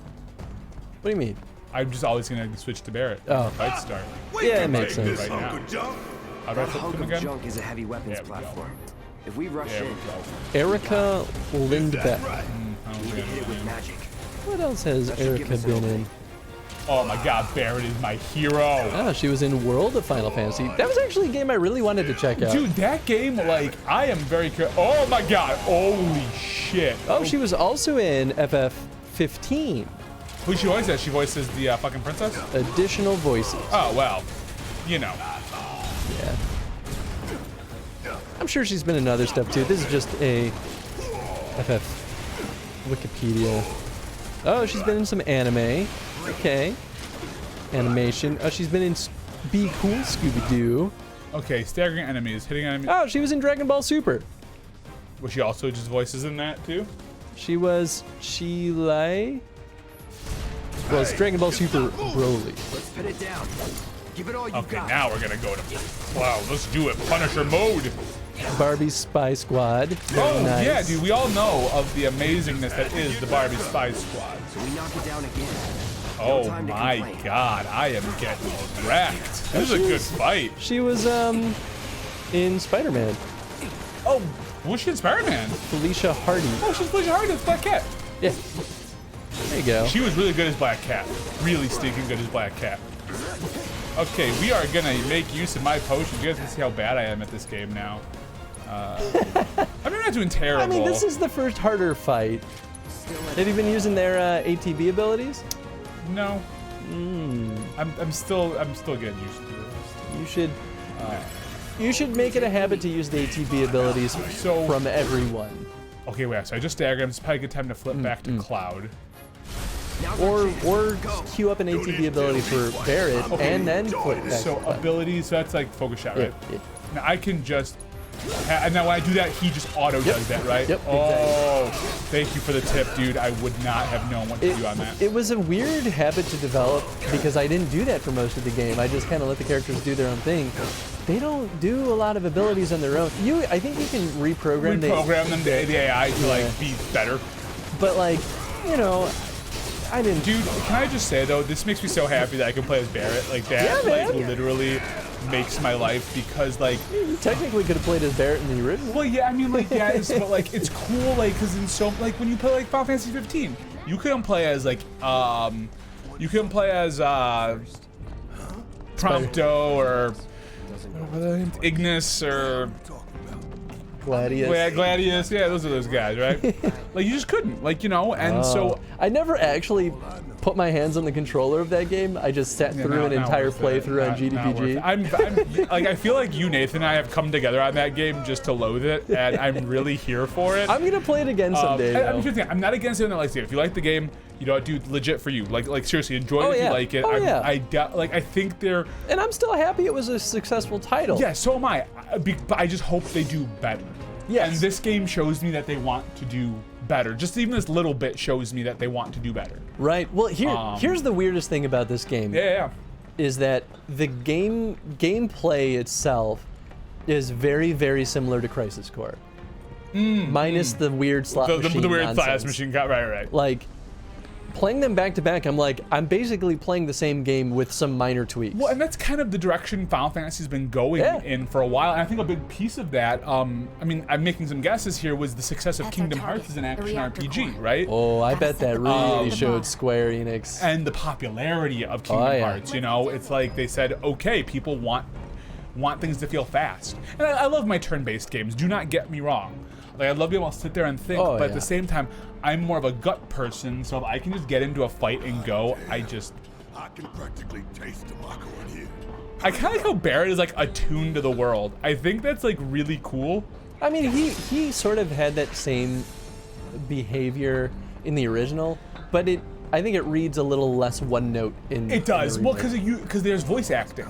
What do you mean? I'm just always gonna switch to Barrett. Oh. When the fights start. We Yeah, can it makes take sense. this Right hunk now. of junk. How do I That flip hunk them of again? junk is a heavy weapons There we go. platform. If we rush There in, we go. Erica Lindbeck. Right. I don't we think get I hit know with the name. magic. What else has That should give Erica us an been in? opening. Oh my god, Barrett is my hero. Oh, she was in World of Final Fantasy. That was actually a game I really wanted to check out. Dude, that game, like, I am very curious. Oh my god, holy shit. Oh, she was also in FF15. Who she voices? She voices the fucking princess? Additional voices. Oh, well, you know. Yeah. I'm sure she's been in other stuff too. This is just a FF Wikipedia. Oh, she's been in some anime. Okay. Animation. Oh, she's been in Be Cool Scooby-Doo. Okay, staggering enemies, hitting enemies. Oh, she was in Dragon Ball Super. Was she also just voices in that too? She was Chile. Well, it's Dragon Ball Super Broly. Let's pin it down. Give it all you Okay, got. now we're gonna go to wow. Let's do it. Punisher mode. Barbie Spy Squad. Oh Nice. yeah, dude. We all know of the amazingness that is the Barbie Spy Squad. So we knock it down again. Oh time to my complain. God, I am getting wrecked. This is a good fight. She was in Spider-Man. Oh, was she in Spider-Man? Felicia Hardy. Oh, she's Felicia Hardy as Black Cat. Yeah. There you go. She was really good as Black Cat. Really stinking good as Black Cat. Okay, we are gonna make use of my potions. You guys can see how bad I am at this game now. I'm not doing terrible. I mean, this is the first harder fight. Have you been using their ATB abilities? No. I'm still getting used to this. You should make it a habit to use the ATB abilities from everyone. Okay, wait. So I just staggered. It's probably a good time to flip back to Cloud. Or queue up an ATB ability for Barrett and then flip back So to Cloud. abilities. So that's like focus shot, right? Yeah. Now I can just. And now when I do that, he just auto does that, right? Yep, Oh, thank you for the tip, dude. I would not have known what to do on that. It was a weird habit to develop because I didn't do that for most of the game. I just kind of let the characters do their own thing. They don't do a lot of abilities on their own. I think you can reprogram them, the AI to like be better. But like, you know, I didn't. Dude, can I just say though, this makes me so happy that I can play as Barrett. Like that, Yeah, like man. literally makes my life because like. You technically could have played as Barrett in the original. Well, yeah, I mean, like, yes, but like, it's cool, like, cause in so, like, when you play like Final Fantasy 15, you couldn't play as like, you couldn't play as Prompto or Ignis or. Gladius. Yeah, Gladius, yeah, those are those guys, right? Like, you just couldn't, like, you know, and so. I never actually put my hands on the controller of that game. I just sat through an entire playthrough on GDPG. I'm like, I feel like you, Nathan, and I have come together on that game just to loathe it, and I'm really here for it. I'm gonna play it again someday. I'm not against anyone that likes it. If you like the game, you know, dude, legit for you. Like seriously, enjoy it if you like it. I think they're. And I'm still happy it was a successful title. Yeah, so am I. But I just hope they do better. Yes. And this game shows me that they want to do better. Just even this little bit shows me that they want to do better. Right. Well, here's the weirdest thing about this game. Yeah. Is that the gameplay itself is very, very similar to Crisis Core. Minus the weird slot machine The weird nonsense. slot machine. Right. Like, playing them back to back, I'm basically playing the same game with some minor tweaks. Well, and that's kind of the direction Final Fantasy's been going in for a while. And I think a big piece of that, I mean, I'm making some guesses here, was the success of That's Kingdom our Hearts target, as an the action reactor RPG, core. right? Oh, I bet that really the showed boss. Square Enix. And the popularity of Kingdom yeah. Hearts, you know, it's like they said, okay, people want things to feel fast. And I love my turn-based games, do not get me wrong. Like, I'd love to be able to sit there and think, but at the same time, I'm more of a gut person, so if I can just get into a fight and go, I can practically taste the Mako in here. I kind of like how Barrett is like attuned to the world. I think that's like really cool. I mean, he sort of had that same behavior in the original, but I think it reads a little less one note in. It does. in the Well, remake. because there's voice acting.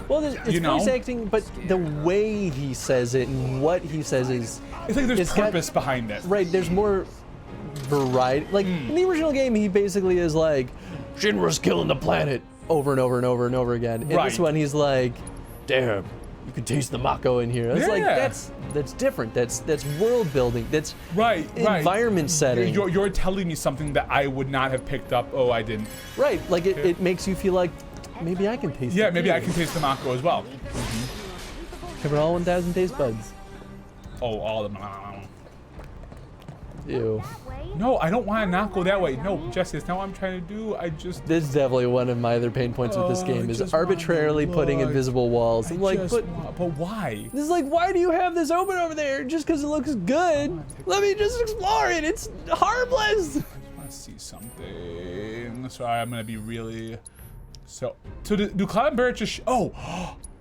Well, it's voice acting, but the way he says it and what he says is. It's like there's it's got- purpose behind it. Right, there's more variety. Like, in the original game, he basically is like, Shinra's killing the planet over and over and over and over again. In this one, he's like, damn, you can taste the Mako in here. It's like, that's different. That's world building. That's environment setting. You're telling me something that I would not have picked up. Oh, I didn't. Right, like it makes you feel like, maybe I can taste it. Yeah, maybe too. I can taste the Mako as well. Cover all 1,000 taste buds. Oh, all of them. Ew. No, I don't want to not go that way. No, Jesse, that's not what I'm trying to do. This is definitely one of my other pain points with this game, is arbitrarily putting invisible walls. I'm like, but why? This is like, why do you have this open over there? Just because it looks good? Let me just explore it. It's harmless. I just want to see something. Sorry, I'm gonna be really. So do Cloud and Barrett just?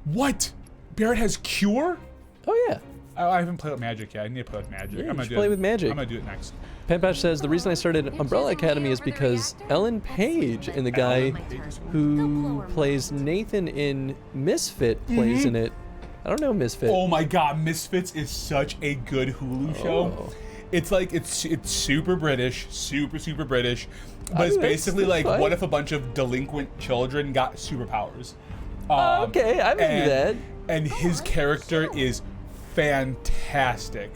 What? Barrett has Cure? Oh yeah. I haven't played with Magic yet. I need to play with Magic. Yeah, I'm gonna play with Magic. I'm gonna do it next. Penpatch says, the reason I started Umbrella Academy is because Ellen Page and the guy who plays Nathan in Misfit plays in it. I don't know Misfit. Oh my God, Misfits is such a good Hulu show. It's like it's super British, super British, but it's mean, basically that's like fine. what if a bunch of delinquent children got superpowers? Okay, I believe that. And his character is fantastic.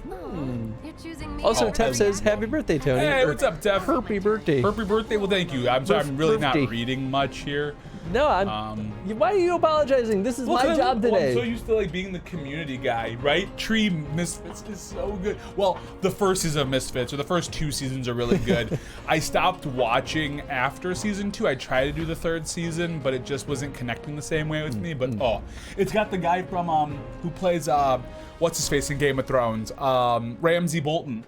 You're choosing me. Also, Oh, Tef says, "Happy birthday, Tony." Hey, Or what's up, Tef? Happy birthday. Happy birthday. Well, thank you. I'm sorry, I'm really not Birthday. reading much here. No, why are you apologizing? This is my job today. I'm so used to like being the community guy, right? Tree Misfits is so good. Well, the first season of Misfits, or the first 2 seasons, are really good. I stopped watching after season 2. I tried to do the 3rd season, but it just wasn't connecting the same way with me. But it's got the guy from who plays what's his face in Game of Thrones, Ramsay Bolton.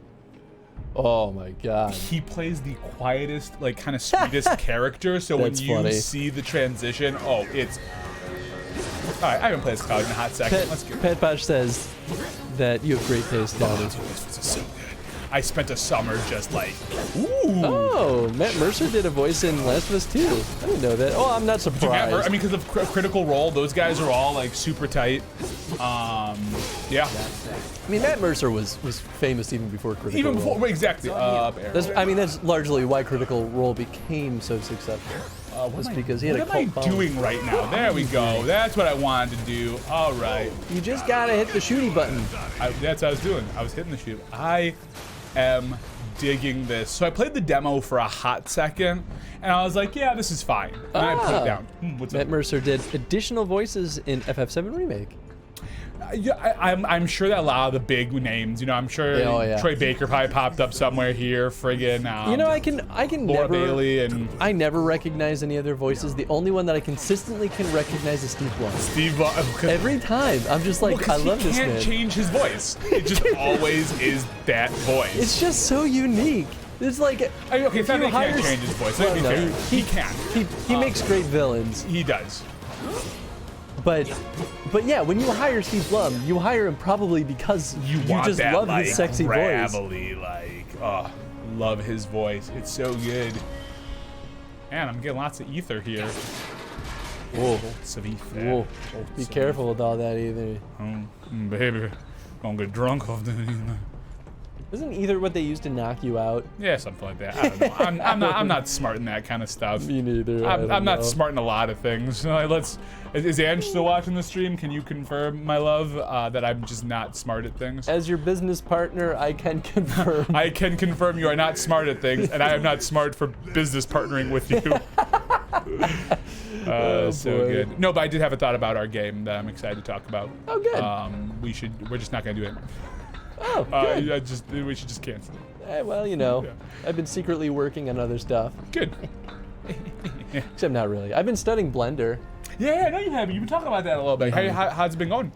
Oh my God. He plays the quietest, like kind of sweetest character. So when That's you funny. see the transition, it's. All right, I haven't played this cloud in a hot second. Let's get. Pet Posh says that you have great taste, Tony. This is so good. I spent a summer just like, ooh. Oh, Matt Mercer did a voice in Last of Us 2. I didn't know that. Oh, I'm not surprised. I mean, because of Critical Role, those guys are all like super tight. Yeah. I mean, Matt Mercer was famous even before Critical Even Role. before, exactly. That's largely why Critical Role became so successful. Was because he had a what am I cult following. doing right now? There we go. That's what I wanted to do. All right. You just gotta hit the shooty button. That's what I was doing. I was hitting the shoot. I am digging this. So I played the demo for a hot second, and I was like, yeah, this is fine. And I put it down. What's Matt up? Mercer did additional voices in FF7 Remake. Yeah, I'm sure that a lot of the big names, I'm sure Troy Baker probably popped up somewhere here. Friggin', I can Laura never. Bailey and I never recognize any other voices. The only one that I consistently can recognize is Steve Blum. Steve. Every time, I'm just like, I love this He man. can't change his voice. It just always is that voice. It's just so unique. It's like, I mean, okay, it's not that he can't change his voice. Let's be fair. He can. He makes great villains. He does. But yeah, when you hire Steve Blum, you hire him probably because you want just that, love like, his sexy voice. gravelly, love his voice. It's so good. Man, I'm getting lots of ether here. Whoa. Lots of ether. Whoa. Be careful with all that either. Baby, gonna get drunk off the ether. Isn't either what they use to knock you out? Yeah, something like that. I don't know. I'm not smart in that kind of stuff. Me neither. I'm not smart in a lot of things. Is Ange still watching the stream? Can you confirm, my love, that I'm just not smart at things? As your business partner, I can confirm. I can confirm you are not smart at things, and I am not smart for business partnering with you. So boy. good. No, but I did have a thought about our game that I'm excited to talk about. Oh, good. We're just not gonna do it. Oh, good. We should just cancel it. Well, Yeah. I've been secretly working on other stuff. Good. Except not really. I've been studying Blender. Yeah, I know you have. You've been talking about that a little bit. How's it been going?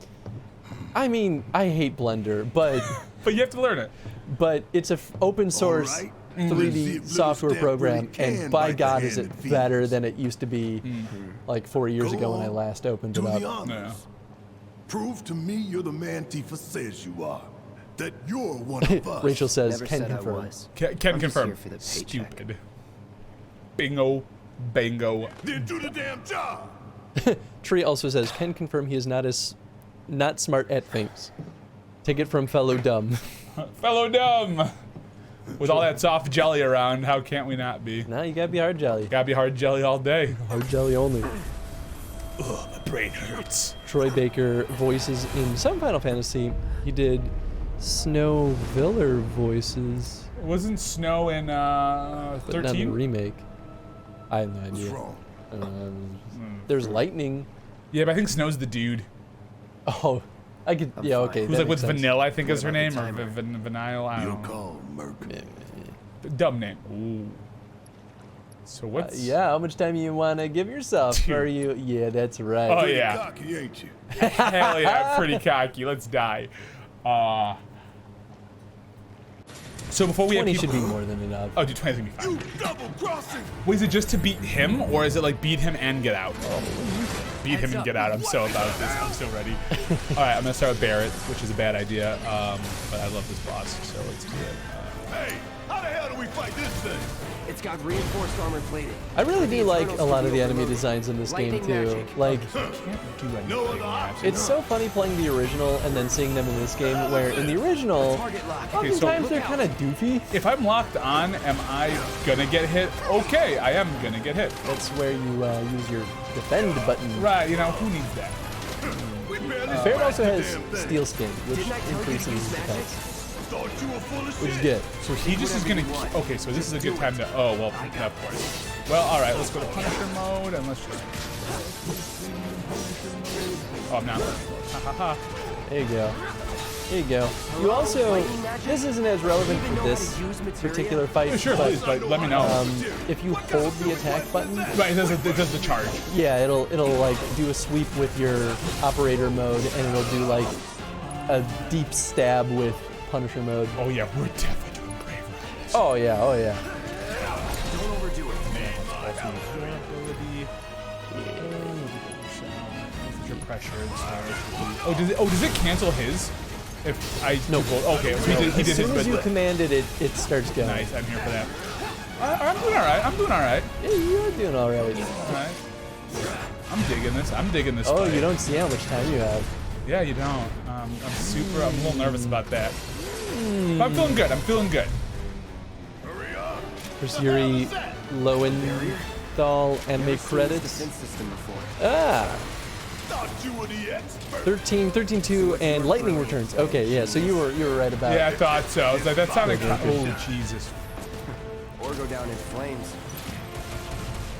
I mean, I hate Blender, but But you have to learn it. but it's a open source right. 3D software program, and by God, is it better than it used to be like 4 years ago when I last opened Do it the up. honors. Yeah. Prove to me you're the man Tifa says you are. That you're one of us. Rachel says, Never can said confirm. I was. Can I'm just confirm. here for the paycheck. Stupid. Bingo. Bango. Then do the damn job. Tree also says, can confirm he is not smart at things. Take it from fellow dumb. Fellow dumb. With all that soft jelly around, how can't we not be? Nah, you gotta be hard jelly. Gotta be hard jelly all day. Hard jelly only. Ugh, my brain hurts. Troy Baker voices in some Final Fantasy. He did Snow Viller voices, Wasn't Snow in but not in the 13? remake. I have no What's idea. wrong? There's lightning. Yeah, but I think Snow's the dude. Oh, I could. Yeah, fine. okay. Who's that like with makes sense. Vanilla, I think is her about the name, or timer? Vanille. I You're don't know. called Merc. Dumb name. Ooh. So what's? Yeah, how much time you want to give yourself? Dude. Are you? Yeah, that's right. Oh Pretty yeah. cocky, ain't you? Hell yeah, pretty cocky. Let's die. So before we have 20 people, should be more than enough. Oh, dude, 20's gonna be fine. You double crossing. Wait, is it just to beat him, or is it like beat him and get out? Beat him and get out. I'm so about this. I'm so ready. All right, I'm gonna start with Barrett, which is a bad idea, but I love this boss, so let's do it. Hey, how the hell do we fight this thing? It's got reinforced armor plating. I really do like a lot of the enemy Overloaded. designs in this game Lightning too. magic. Like, No other option. it's so funny playing the original and then seeing them in this game, where in the original, Target lock. Okay, so oftentimes they're look kind of doofy. if I'm locked on, am I gonna get hit? Okay, I am gonna get hit. That's where you use your defend button. Right, you know, who needs that? We barely Barret also scratched has the damn thing. steel skin, which Didn't I tell you to increases use magic? defense, Thought you were full of which is shit. good. So he just is gonna. Okay, so this is a good time to. Oh well, of course. Well, all right, let's go to Punisher mode and let's just. Oh, I'm not. Ha ha ha. There you go. There you go. You also, this isn't as relevant for this particular fight, Yeah, sure, but please, but let me know. if you hold the attack button, Right, it does the charge. yeah, it'll like do a sweep with your operator mode, and it'll do like a deep stab with Punisher mode. Oh yeah, we're definitely doing braver on this. Oh yeah, oh yeah. Don't overdo it. Your pressure. Oh, does it cancel his? If I No. Okay, so he As did his. soon as you but- commanded it, it starts going. Nice, I'm here for that. I'm doing all right. I'm doing all right. Yeah, you are doing all right. All right. I'm digging this. I'm digging this. Oh, fight. you don't see how much time you have. Yeah, you don't. I'm a little nervous about that. But I'm feeling good. I'm feeling good. There's Yuri Lowenthal anime credits. Defense system before. Ah, Thought you were the expert. 13-2, and lightning returns. Okay, yeah. So you were right about. Yeah, I thought so. I was like, that sounded. Oh Jesus. Or go down in flames.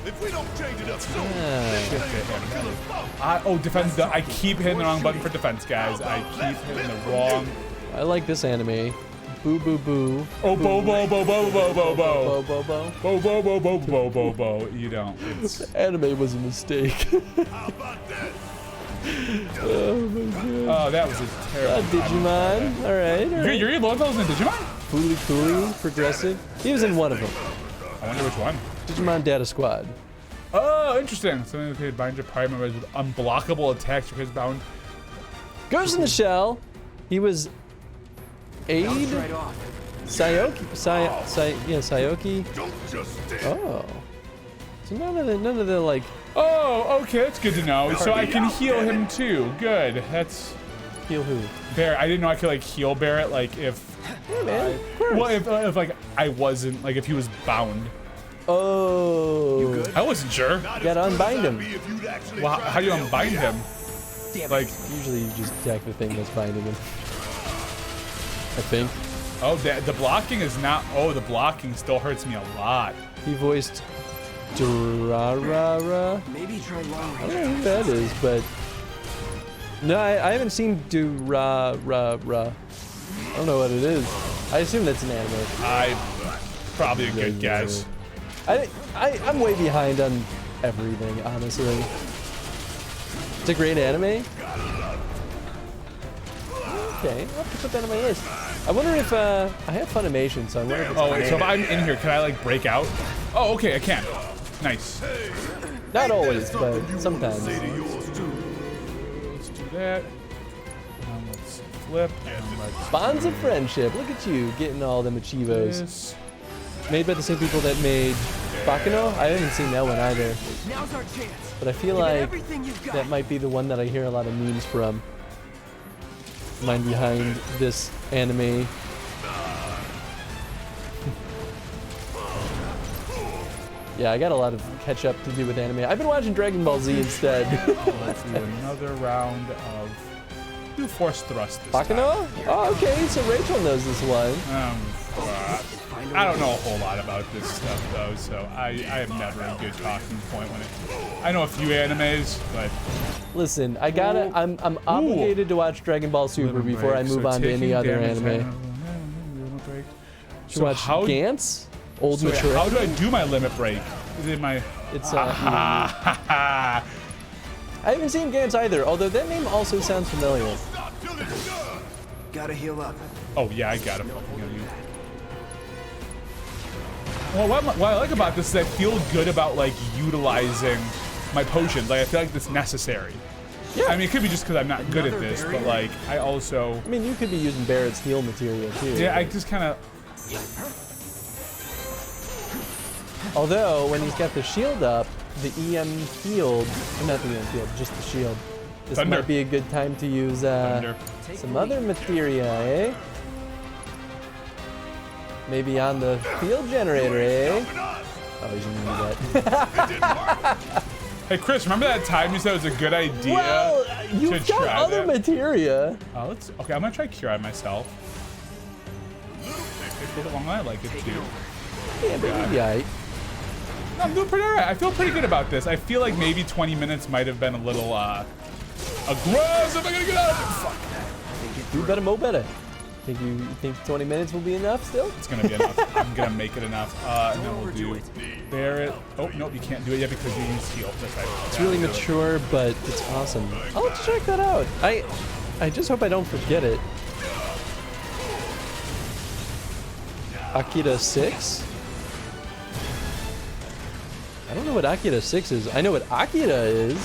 If we don't change it up soon, Ah. this thing is gonna kill us both. Defense. I keep hitting the wrong button for defense, guys. I keep hitting the wrong. I like this anime. Boo boo boo. Oh, bo bo bo bo bo bo Bo bo. bo bo. Bo bo bo bo bo bo bo. You don't. It's. Anime was a mistake. How about that? Oh, that was a terrible. Digimon. All right. Yuri Lowenthal was in Digimon? Fooly Cooly, Progressive. He was in one of them. I wonder which one. Digimon Data Squad. Oh, interesting. Something that could bind your party members with unblockable attacks because bound. Ghost in the Shell. He was Aid. Bounce right off. Sayoki. Sayoki. Don't just stand. Oh. So none of the like Oh, okay, that's good to know. So I can heal him too. Good. That's heal who. Barret. I didn't know I could like heal Barret. Like if. Yeah, man. Of course. Well, if like I wasn't like if he was bound. Oh. I wasn't sure. Gotta unbind him. If you'd actually Well, tried how do you to unbind help me him? Like, Usually you just attack the thing that's binding him. I think. oh, the blocking is not. Oh, the blocking still hurts me a lot. He voiced Durarara. Maybe try long I range. don't know who that is, but no, I haven't seen Durarara. I don't know what it is. I assume that's an anime. I probably a good guess. I'm way behind on everything, honestly. It's a great anime. Okay, I'll have to put that on my list. I wonder if I have Funimation, so I wonder if it's Oh wait, so if I'm in here, can I like break out? Oh, okay, I can. Nice. not always, but sometimes. Let's do that. Let's flip. And let's Bonds of Friendship. Look at you getting all them do achievos. this. Made by the same people that made Bakano. I haven't seen that one either, Now's our chance. but I feel Give it like everything you've got. that might be the one that I hear a lot of memes from. Mind behind this anime. Yeah, I got a lot of catch up to do with anime. I've been watching Dragon Ball Z instead. Let's do another round of. Do force thrust this Bakano? Oh, okay, so Rachel knows this one. time. I don't know a whole lot about this stuff though, so I am never a good talking point when it. I know a few animes, but Listen, I'm obligated to watch Dragon Ball Super before I move on to any other anime. Should So watch how- Gantz? Old So Mature. how do I do my limit break? Is it my? It's Ah, I haven't seen Gantz either, although that name also sounds familiar. stop till it's done. Gotta heal up. oh yeah, I got him. Well, what I like about this is I feel good about like utilizing my potions. Like I feel like it's necessary. Yeah. I mean, it could be just because I'm not good at this, but like I also. I mean, you could be using Barrett's heal material too. Yeah, I just kind of. Although, when he's got the shield up, the EM field, not the EM field, just the shield. This Thunder. might be a good time to use some other materia, eh? Maybe on the field generator, eh? Oh, he's gonna do that. Hey, Chris, remember that time you said it was a good idea Well, to you've got try other that? materia. Okay, I'm gonna try Cure Eye myself. I like it too. Yeah, but yeah. No, I'm doing pretty alright. I feel pretty good about this. I feel like maybe 20 minutes might have been a little aggressive. I gotta get out of it. Fuck. Do better, mo better. You think 20 minutes will be enough still? It's gonna be enough. I'm gonna make it enough. And then we'll do Barret. Oh, nope, you can't do it yet because you use heal. That's right. It's really mature, but it's awesome. I'll have to check that out. I just hope I don't forget it. Akira 6? I don't know what Akira 6 is. I know what Akira is.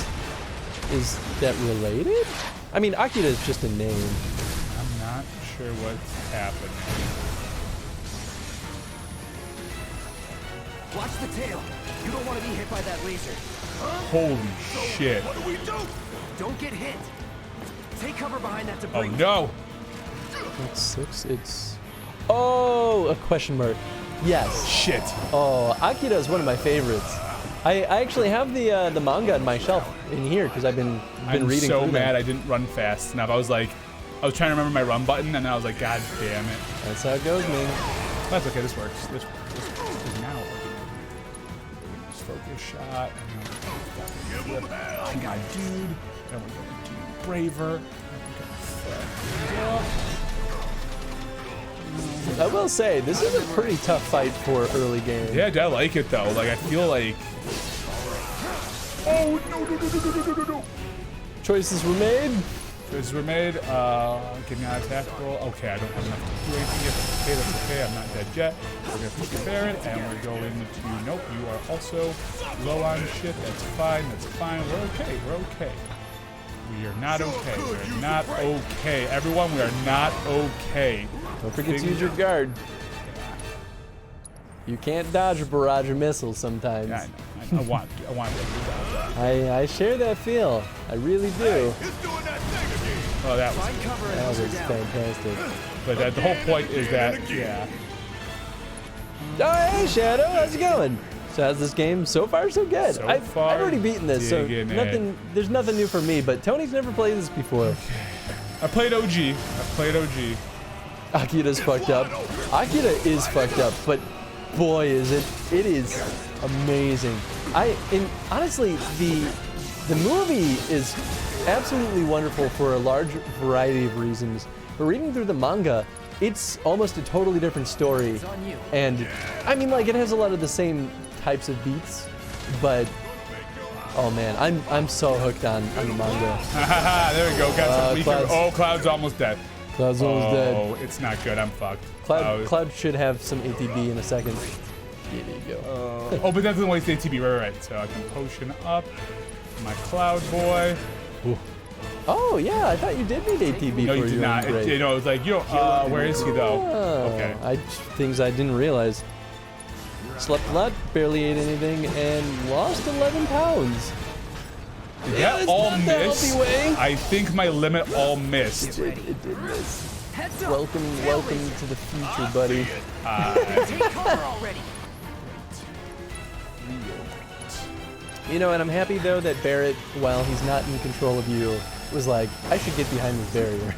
Is that related? I mean, Akira is just a name. I'm not sure what's happening. Watch the tail. You don't want to be hit by that laser. Holy shit. What do we do? Don't get hit. Take cover behind that Oh debris. no. What's 6? It's... Oh, a question mark. Yes. Shit. Oh, Akira is one of my favorites. I actually have the manga on my shelf in here because I've been I'm reading so through mad them. I didn't run fast enough. I was trying to remember my run button, and I was like, God damn it. That's how it goes, man. That's okay. This works. This is now working. Just focus shot. And then oh my dude. And we're going to do braver. I will say, this is a pretty tough fight for early game. Yeah, I like it though. Like I feel like. Oh no! Choices were made. Choices were made. Getting out of tactical. Okay, I don't have enough to do anything yet. That's okay. That's okay. I'm not dead yet. We're gonna push the Barret, and we're going to. Nope, you are also low on shit. That's fine. That's fine. We're okay. We're okay. We are not okay. We're not okay. Everyone, we are not okay. Don't forget to use your guard. You can't dodge a barrage of missiles sometimes. Yeah, I know. I want to do that. I share that feel. I really do. It's doing that thing again. Oh, that was. Find cover and That was laser down. fantastic. But the whole point is that, yeah. Oh, hey, Shadow, how's it going? So how's this game? So far, so good. So I've far, already beaten this, so digging nothing. There's nothing new for me. But Tony's never played this before. I played OG. Akira's fucked up. Akira is fucked up, but boy, is it! It is amazing. Honestly, the movie is absolutely wonderful for a large variety of reasons. But reading through the manga, it's almost a totally different story. And I mean, like, it has a lot of the same types of beats, but oh man, I'm so hooked on the manga. There we go. Got some Cloud's- oh, Cloud's almost dead. Cloud's almost dead. Oh, it's not good. I'm fucked. Cloud should have some ATB in a second. Yeah, there you go. Oh, but that doesn't waste ATB. Right. So I can potion up my Cloud boy. Ooh. Oh yeah, I thought you did need ATB No, for you did your not. upgrade. It was like, where is he though? Oh, Okay. Things I didn't realize. Slept a lot, barely ate anything, and lost 11 pounds. Did Yeah, that it's all not the miss? healthy way. I think my limit all missed. It did miss. Heads up. Welcome to the future, buddy. Take cover already. You know, and I'm happy though that Barret, while he's not in control of you, was like, I should get behind this barrier.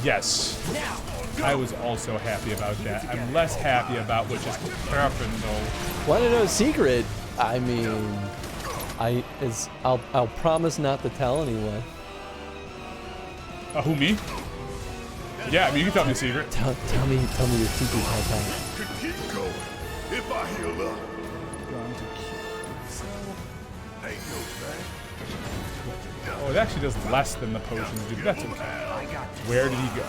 Yes. Now. I was also happy about that. I'm less happy about what just happened though. Want to know a secret? I mean, I'll promise not to tell anyone. Who, me? Yeah, I mean, you can tell me a secret. Tell me your secret, Ty. Could keep going if I heal up. Ain't no thing. Oh, it actually does less than the potions do. That's okay. Where did he go?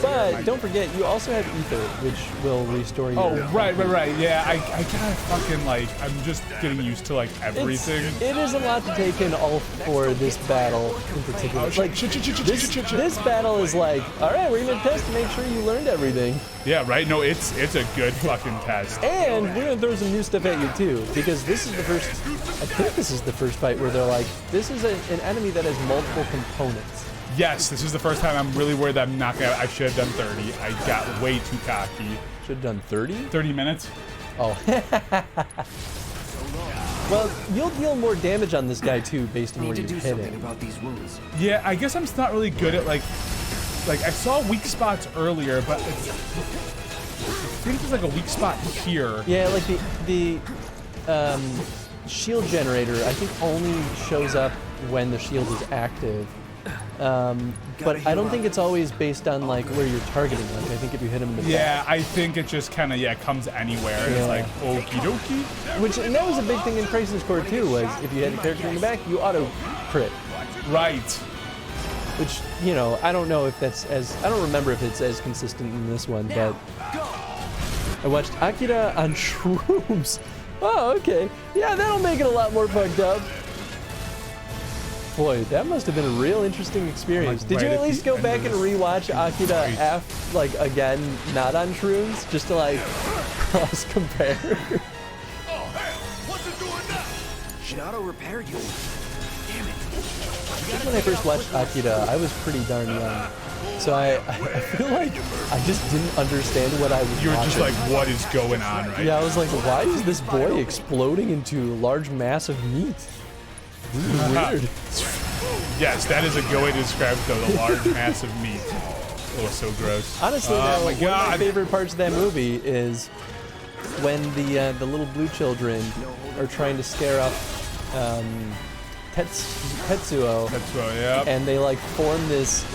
But don't forget, you also have ether, which will restore your... Oh, right. Yeah, I gotta fucking, like, I'm just getting used to, like, everything. It is a lot to take in all for this battle in particular. Like, this battle is like, all right, we're gonna test to make sure you learned everything. Yeah, right? No, it's a good fucking test. And we're gonna throw some new stuff at you too, because this is the first, I think this is the first fight where they're like, this is an enemy that has multiple components. Yes, this is the first time I'm really worried that I'm not gonna. I should have done 30. I got way too cocky. Should have done 30? 30 minutes. Oh. Well, you'll deal more damage on this guy too, based on where you hit it. About these wounds. Yeah, I guess I'm just not really good at like I saw weak spots earlier, but it's, I think there's like a weak spot here. Yeah, like the shield generator, I think only shows up when the shield is active. But I don't think it's always based on like where you're targeting. Like I think if you hit him in the back. I think it just kind of comes anywhere. And it's like okie dokie. And that was a big thing in Crisis Core too. Was if you had a character in the back, you auto crit. Right. Which I don't know if that's I don't remember if it's as consistent in this one, but I watched Akira on shrooms. Oh, okay. Yeah, that'll make it a lot more fucked up. Boy, that must have been a real interesting experience. Did you at least go back and rewatch Akira F again, not on shrooms, just to like cross compare? Oh hell, what's it doing now? Should auto repair you. Damn it. When I first watched Akira, I was pretty darn young. So I feel like I just didn't understand what I was You were watching. just like, what is going on, right? Yeah, I was like, why is this boy exploding into a large mass of meat? This is weird. Yes, that is a good way to describe it, though. The large mass of meat. Oh, so gross. Honestly, though, one of my favorite parts of that movie is when the little blue children are trying to scare up Tetsuo, yeah. and they like form this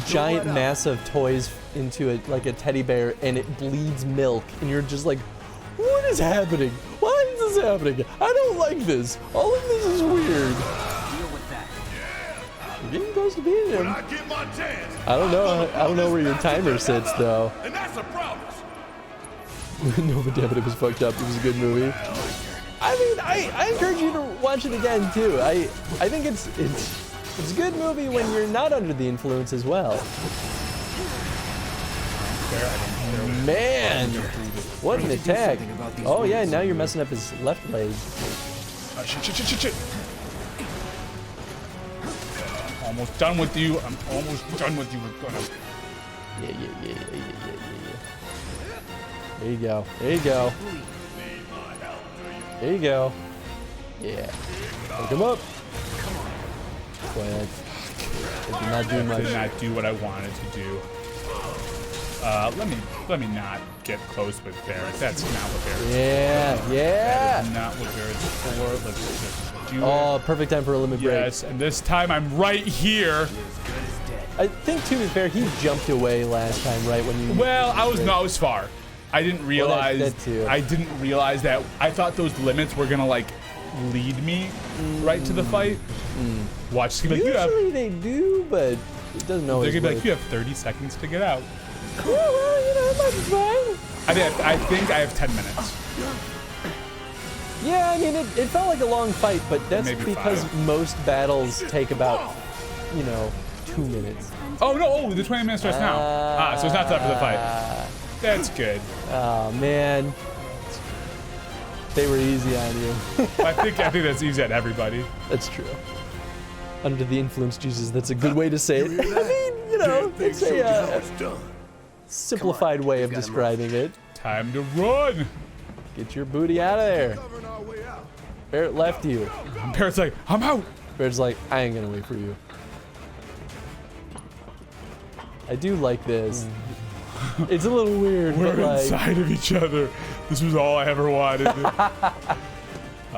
giant mass of toys into a teddy bear, and it bleeds milk, and you're just like, what is happening? Why is this happening? I don't like this. All of this is weird. Deal with that. You're getting close to beating him. I get my chance. I don't know where your timer sits though. And that's a promise. No, but damn it, it was fucked up. It was a good movie. I mean, I encourage you to watch it again too. I think it's a good movie when you're not under the influence as well. Man, what an attack! Oh yeah, now you're messing up his left leg. Shit. Almost done with you. I'm almost done with you. We're gonna. Yeah. There you go. There you go. Yeah. Pick him up. Boy, I did not do much. Did not do what I wanted to do. Let me not get close with Barrett. That's not what Barrett's for. Yeah. That is not what Barrett's for. Let's just do Oh, perfect time for a limit break. Yes, and this time I'm right here. I think, to be fair, he jumped away last time, right? When you. Well, I was far. I didn't realize. Well, that too. I didn't realize that. I thought those limits were gonna like lead me right to the fight. Watch. Like, Usually they do, but it doesn't always. They're gonna be work. like, you have 30 seconds to get out. Yeah, well, it might be fine. I think I have 10 minutes. Yeah, I mean, it felt like a long fight, but that's Maybe because 5. most battles take about, 2 minutes. Oh no! Oh, the 20 minutes starts now. So it's not time for the fight. That's good. Oh man, they were easy on you. I think that's easy on everybody. That's true. Under the influence, Jesus. That's a good way to say it. I mean, it's a simplified way of describing it. Time to run. Get your booty out of there. Barrett left you. Barrett's like, I'm out. Barrett's like, I ain't gonna wait for you. I do like this. It's a little weird, We're but like, inside of each other. This was all I ever wanted.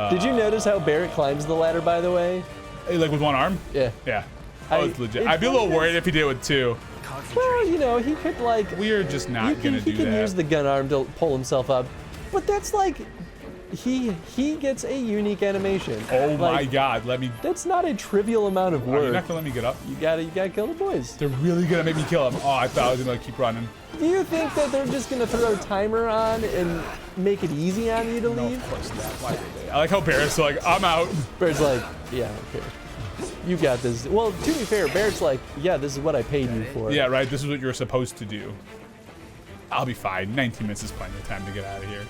did you notice how Barrett climbs the ladder, by the way? Hey, like with one arm? Yeah. Yeah. Oh, it's legit. it's I'd be a little one of worried if he did it with 2. Well, he could like. We're just not he gonna can do that. use the gun arm to pull himself up, but that's like, he gets a unique animation. Oh my Like, God, let me. That's not a trivial amount of Oh, you're work. not gonna let me get up. You gotta kill the boys. They're really gonna make me kill him. Oh, I thought I was gonna keep running. Do you think that they're just gonna throw a timer on and make it easy on you to No, leave? of course not. Why did they? I like how Barrett's like, I'm out. Barrett's like, yeah, okay. You got this. Well, to be fair, Barrett's like, yeah, this is what I paid you for. Yeah, right. This is what you're supposed to do. I'll be fine. 19 minutes is plenty of time to get out of here.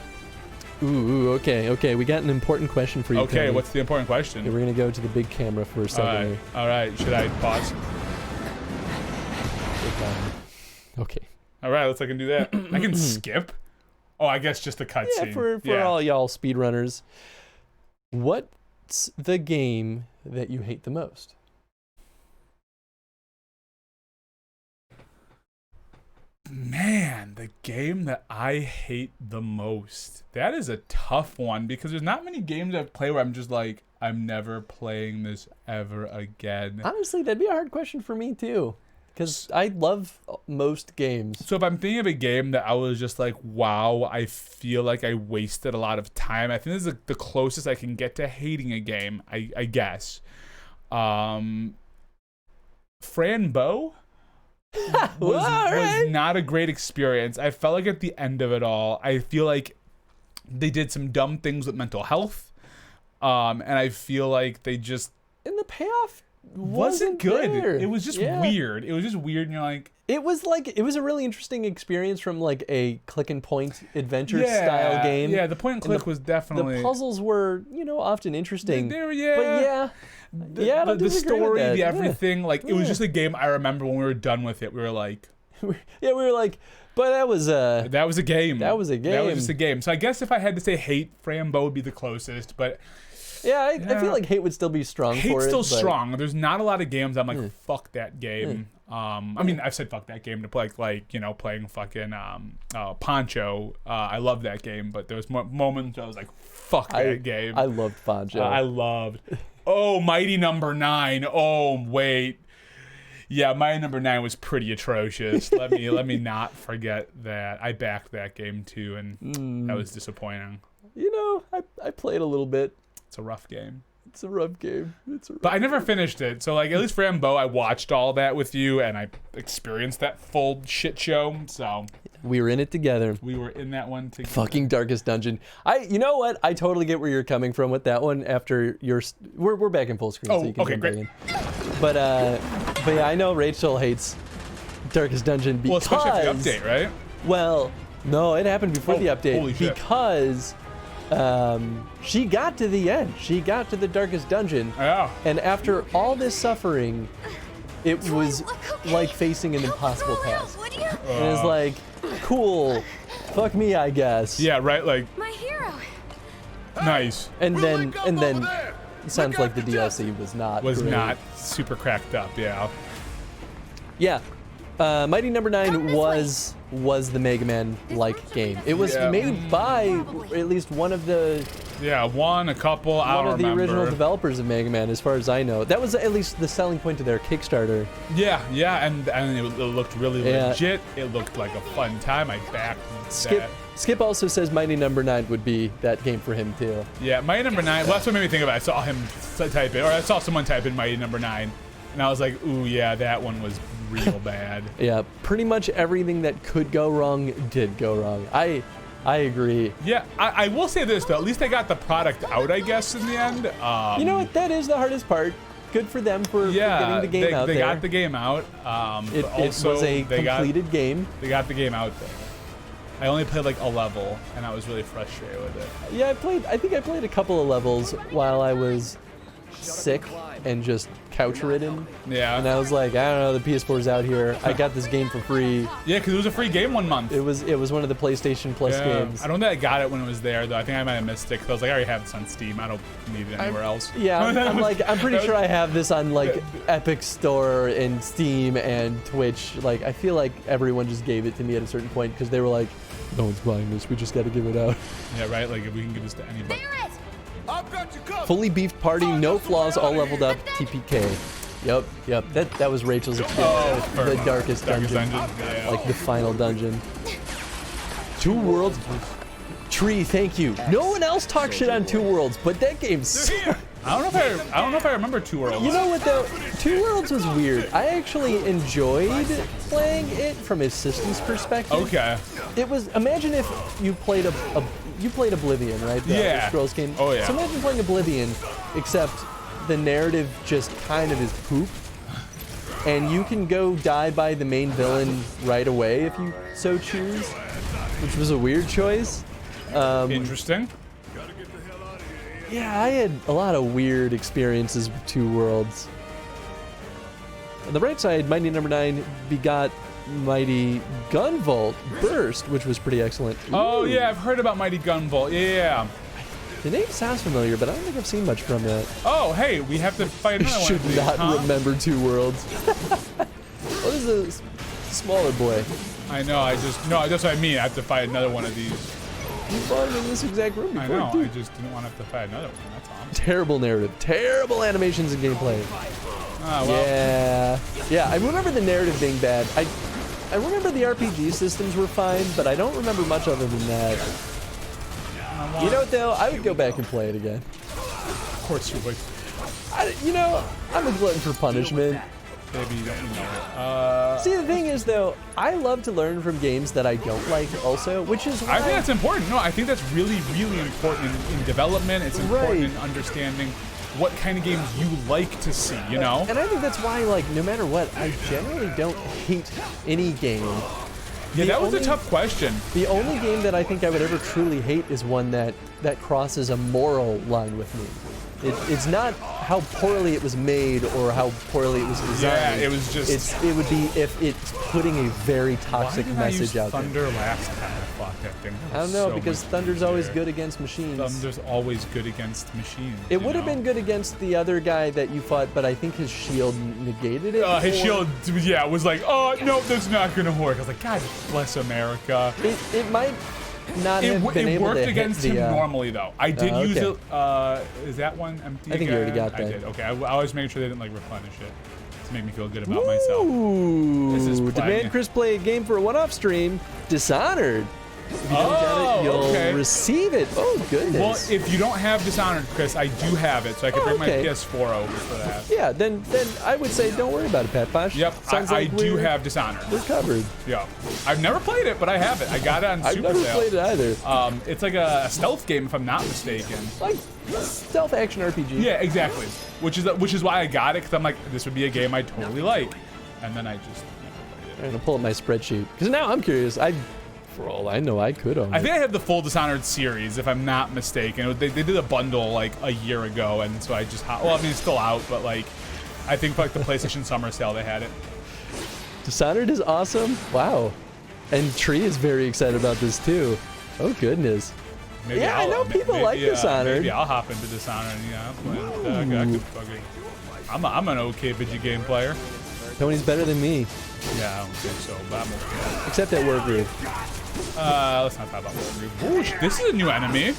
Ooh, okay. We got an important question for you. Okay, Cody. what's the important question? Okay, we're gonna go to the big camera for a All second. right. All right. Should I pause? Okay. All right. Let's. I can do that. I can skip. Oh, I guess just the cutscene. Yeah, for all y'all speedrunners. What's the game that you hate the most? Man, the game that I hate the most. That is a tough one because there's not many games I've played where I'm just like, I'm never playing this ever again. Honestly, that'd be a hard question for me too, because I love most games. So if I'm thinking of a game that I was just like, wow, I feel like I wasted a lot of time. I think this is the closest I can get to hating a game, I guess. Frambo was not a great experience. I felt like at the end of it all, I feel like they did some dumb things with mental health. And I feel like they just... And the payoff wasn't good. there. It was just weird. It was just weird, and you're like... It was a really interesting experience from like a click and point adventure style game. Yeah, the point and click was definitely... The puzzles were, often interesting. They were, But yeah, the story, that. the everything, like it was just a game. I remember when we were done with it, we were like, we were like, but that was a that was a game. That was a game. That was just a game. So I guess if I had to say hate, Frambo would be the closest, but I feel like hate would still be strong. Hate's for still it, strong. There's not a lot of games I'm like, fuck that game. I mean, I've said fuck that game to play, like playing fucking Poncho. I love that game, but there was moments where I was like, fuck that game. I loved Poncho. I loved. Oh, Mighty Number 9. Oh, wait. Yeah, Mighty Number 9 was pretty atrocious. Let me not forget that. I backed that game too, and that was disappointing. I played a little bit. It's a rough game. It's a rough game. But I never finished it. So, like, at least Frambo, I watched all that with you, and I experienced that full shit show. So we were in it together. We were in that one together. Fucking Darkest Dungeon. You know what? I totally get where you're coming from with that one. After we're back in full screen. Oh, so you can okay, come great. back in. But yeah, I know Rachel hates Darkest Dungeon because. Well, especially after the update, right? Well, no, it happened before the update. Holy shit. Because she got to the end. She got to the Darkest Dungeon. Yeah. And after all this suffering, it was like facing an impossible task. And it's like, cool, fuck me, I guess. Yeah, right. Like My hero. nice. And then it sounds like the DLC was not great. Super cracked up. Yeah. Yeah. Mighty Number 9 was the Mega Man like game. It was made by at least one of the a couple. I don't one of the remember. original developers of Mega Man, as far as I know. That was at least the selling point to their Kickstarter. Yeah, and it looked really legit. It looked like a fun time. I backed that. Skip also says Mighty Number 9 would be that game for him too. Yeah, Mighty Number 9. Well, that's what made me think of it. I saw him type it, or I saw someone type in Mighty Number 9, and I was like, ooh, yeah, that one was real bad. Yeah, pretty much everything that could go wrong did go wrong. I agree. Yeah, I will say this though. At least they got the product out, I guess, in the end. You know what? That is the hardest part. Good for them for getting the game out there. They got the game out. It was a completed game. They got the game out there. I only played like a level, and I was really frustrated with it. Yeah, I think I played a couple of levels while I was sick and just couch ridden. Yeah. And I was like, I don't know, the PS4's out here. I got this game for free. Yeah, because it was a free game 1 month. It was one of the PlayStation Plus games. I don't think I got it when it was there though. I think I might have missed it because I was like, I already have this on Steam. I don't need it anywhere else. Yeah, I'm pretty sure I have this on like Epic Store and Steam and Twitch. Like, I feel like everyone just gave it to me at a certain point because they were like, no one's buying this. We just got to give it out. Yeah, right. Like if we can give this to anybody. I've got you covered. Fully beefed party, no flaws, all leveled up, TPK. Yep. That was Rachel's experience. The Darkest Dungeon. Yeah. Like the final dungeon. Two worlds Tree, thank you. No one else talks shit on Two Worlds, but that game's. I don't know if I remember Two Worlds. You know what though? Two Worlds was weird. I actually enjoyed playing it from a systems perspective. Okay. It was. Imagine if you played you played Oblivion, right? The Yeah. Scrolls game. Oh yeah. So imagine playing Oblivion, except the narrative just kind of is poop, and you can go die by the main villain right away if you so choose, which was a weird choice. Interesting. Yeah, I had a lot of weird experiences with Two Worlds. On the right side, Mighty Number 9 begot Mighty Gunvolt Burst, which was pretty excellent. Oh Ooh. yeah, I've heard about Mighty Gunvolt. Yeah. The name sounds familiar, but I don't think I've seen much from that. Oh hey, we have to fight I another one. should of these, not huh? remember Two Worlds. What is a smaller boy? I know. That's what I mean. I have to fight another one of these. You fought him in this exact room before, I know. too. I just didn't want to have to fight another one. That's all. Terrible narrative, terrible animations and gameplay. Ah, well. Yeah, I remember the narrative being bad. I remember the RPG systems were fine, but I don't remember much other than that. You know what though? I would go back and play it again. Of course you would. I'm a glutton for punishment. Baby, you don't know it. See, the thing is though, I love to learn from games that I don't like also, which is why I think that's important. No, I think that's really, really important in development. It's important Right. in understanding what kind of games you like to see, you know? And I think that's why, like, no matter what, I generally don't hate any game. Yeah, that was a only- tough question. The only game that I think I would ever truly hate is one that crosses a moral line with me. It's not how poorly it was made or how poorly it was designed. Yeah, it was just. It would be if it's putting a very toxic Why did I use message out Thunder there. last time I fought that thing? I don't know, So because much Thunder's always easier. good against machines. Thunder's always good against machines. It you would have know? been good against the other guy that you fought, but I think his shield negated it. His or- shield, yeah, was like, oh, no, that's not gonna work. I was like, God bless America. It might not have been It able worked to against hit him the, normally, though. I did Oh, use okay. it. Is that one empty I think you already again? got that. I did. Okay, I always make sure they didn't like replenish it to make me feel good about myself. Ooh, This is playing. Demand Chris play a game for a one-off stream. Dishonored. If you don't get it, you'll okay. receive it. Oh goodness. Well, if you don't have Dishonored, Chris, I do have it, so I can bring okay. my PS4 over for that. yeah, then I would say don't worry about it, Pat Bosh. Yep, Sounds I like do we're- have Dishonored. We're covered. Yeah, I've never played it, but I have it. I got it on I've Super never Sale. played it either. It's like a stealth game, if I'm not mistaken. Like stealth action RPG. Yeah, exactly. Which is why I got it, because I'm like, this would be a game I totally like, and then I just never played it. I'm gonna pull up my spreadsheet because now I'm curious. For all I know, I could own I it. think I have the full Dishonored series, if I'm not mistaken. They did a bundle like a year ago, and so I just well, I mean it's still out, but like I think for like the PlayStation Summer Sale they had it. Dishonored is awesome. Wow. And Tree is very excited about this too. Oh goodness. Maybe Yeah, I know people like Dishonored. Maybe I'll hop into Dishonored. Yeah, I could fucking. I'm an okay video game player. Tony's better than me, Yeah, I don't think so, but I'm okay. except at Wargroove. Let's not talk about Wargroove. Ooh, this is a new enemy.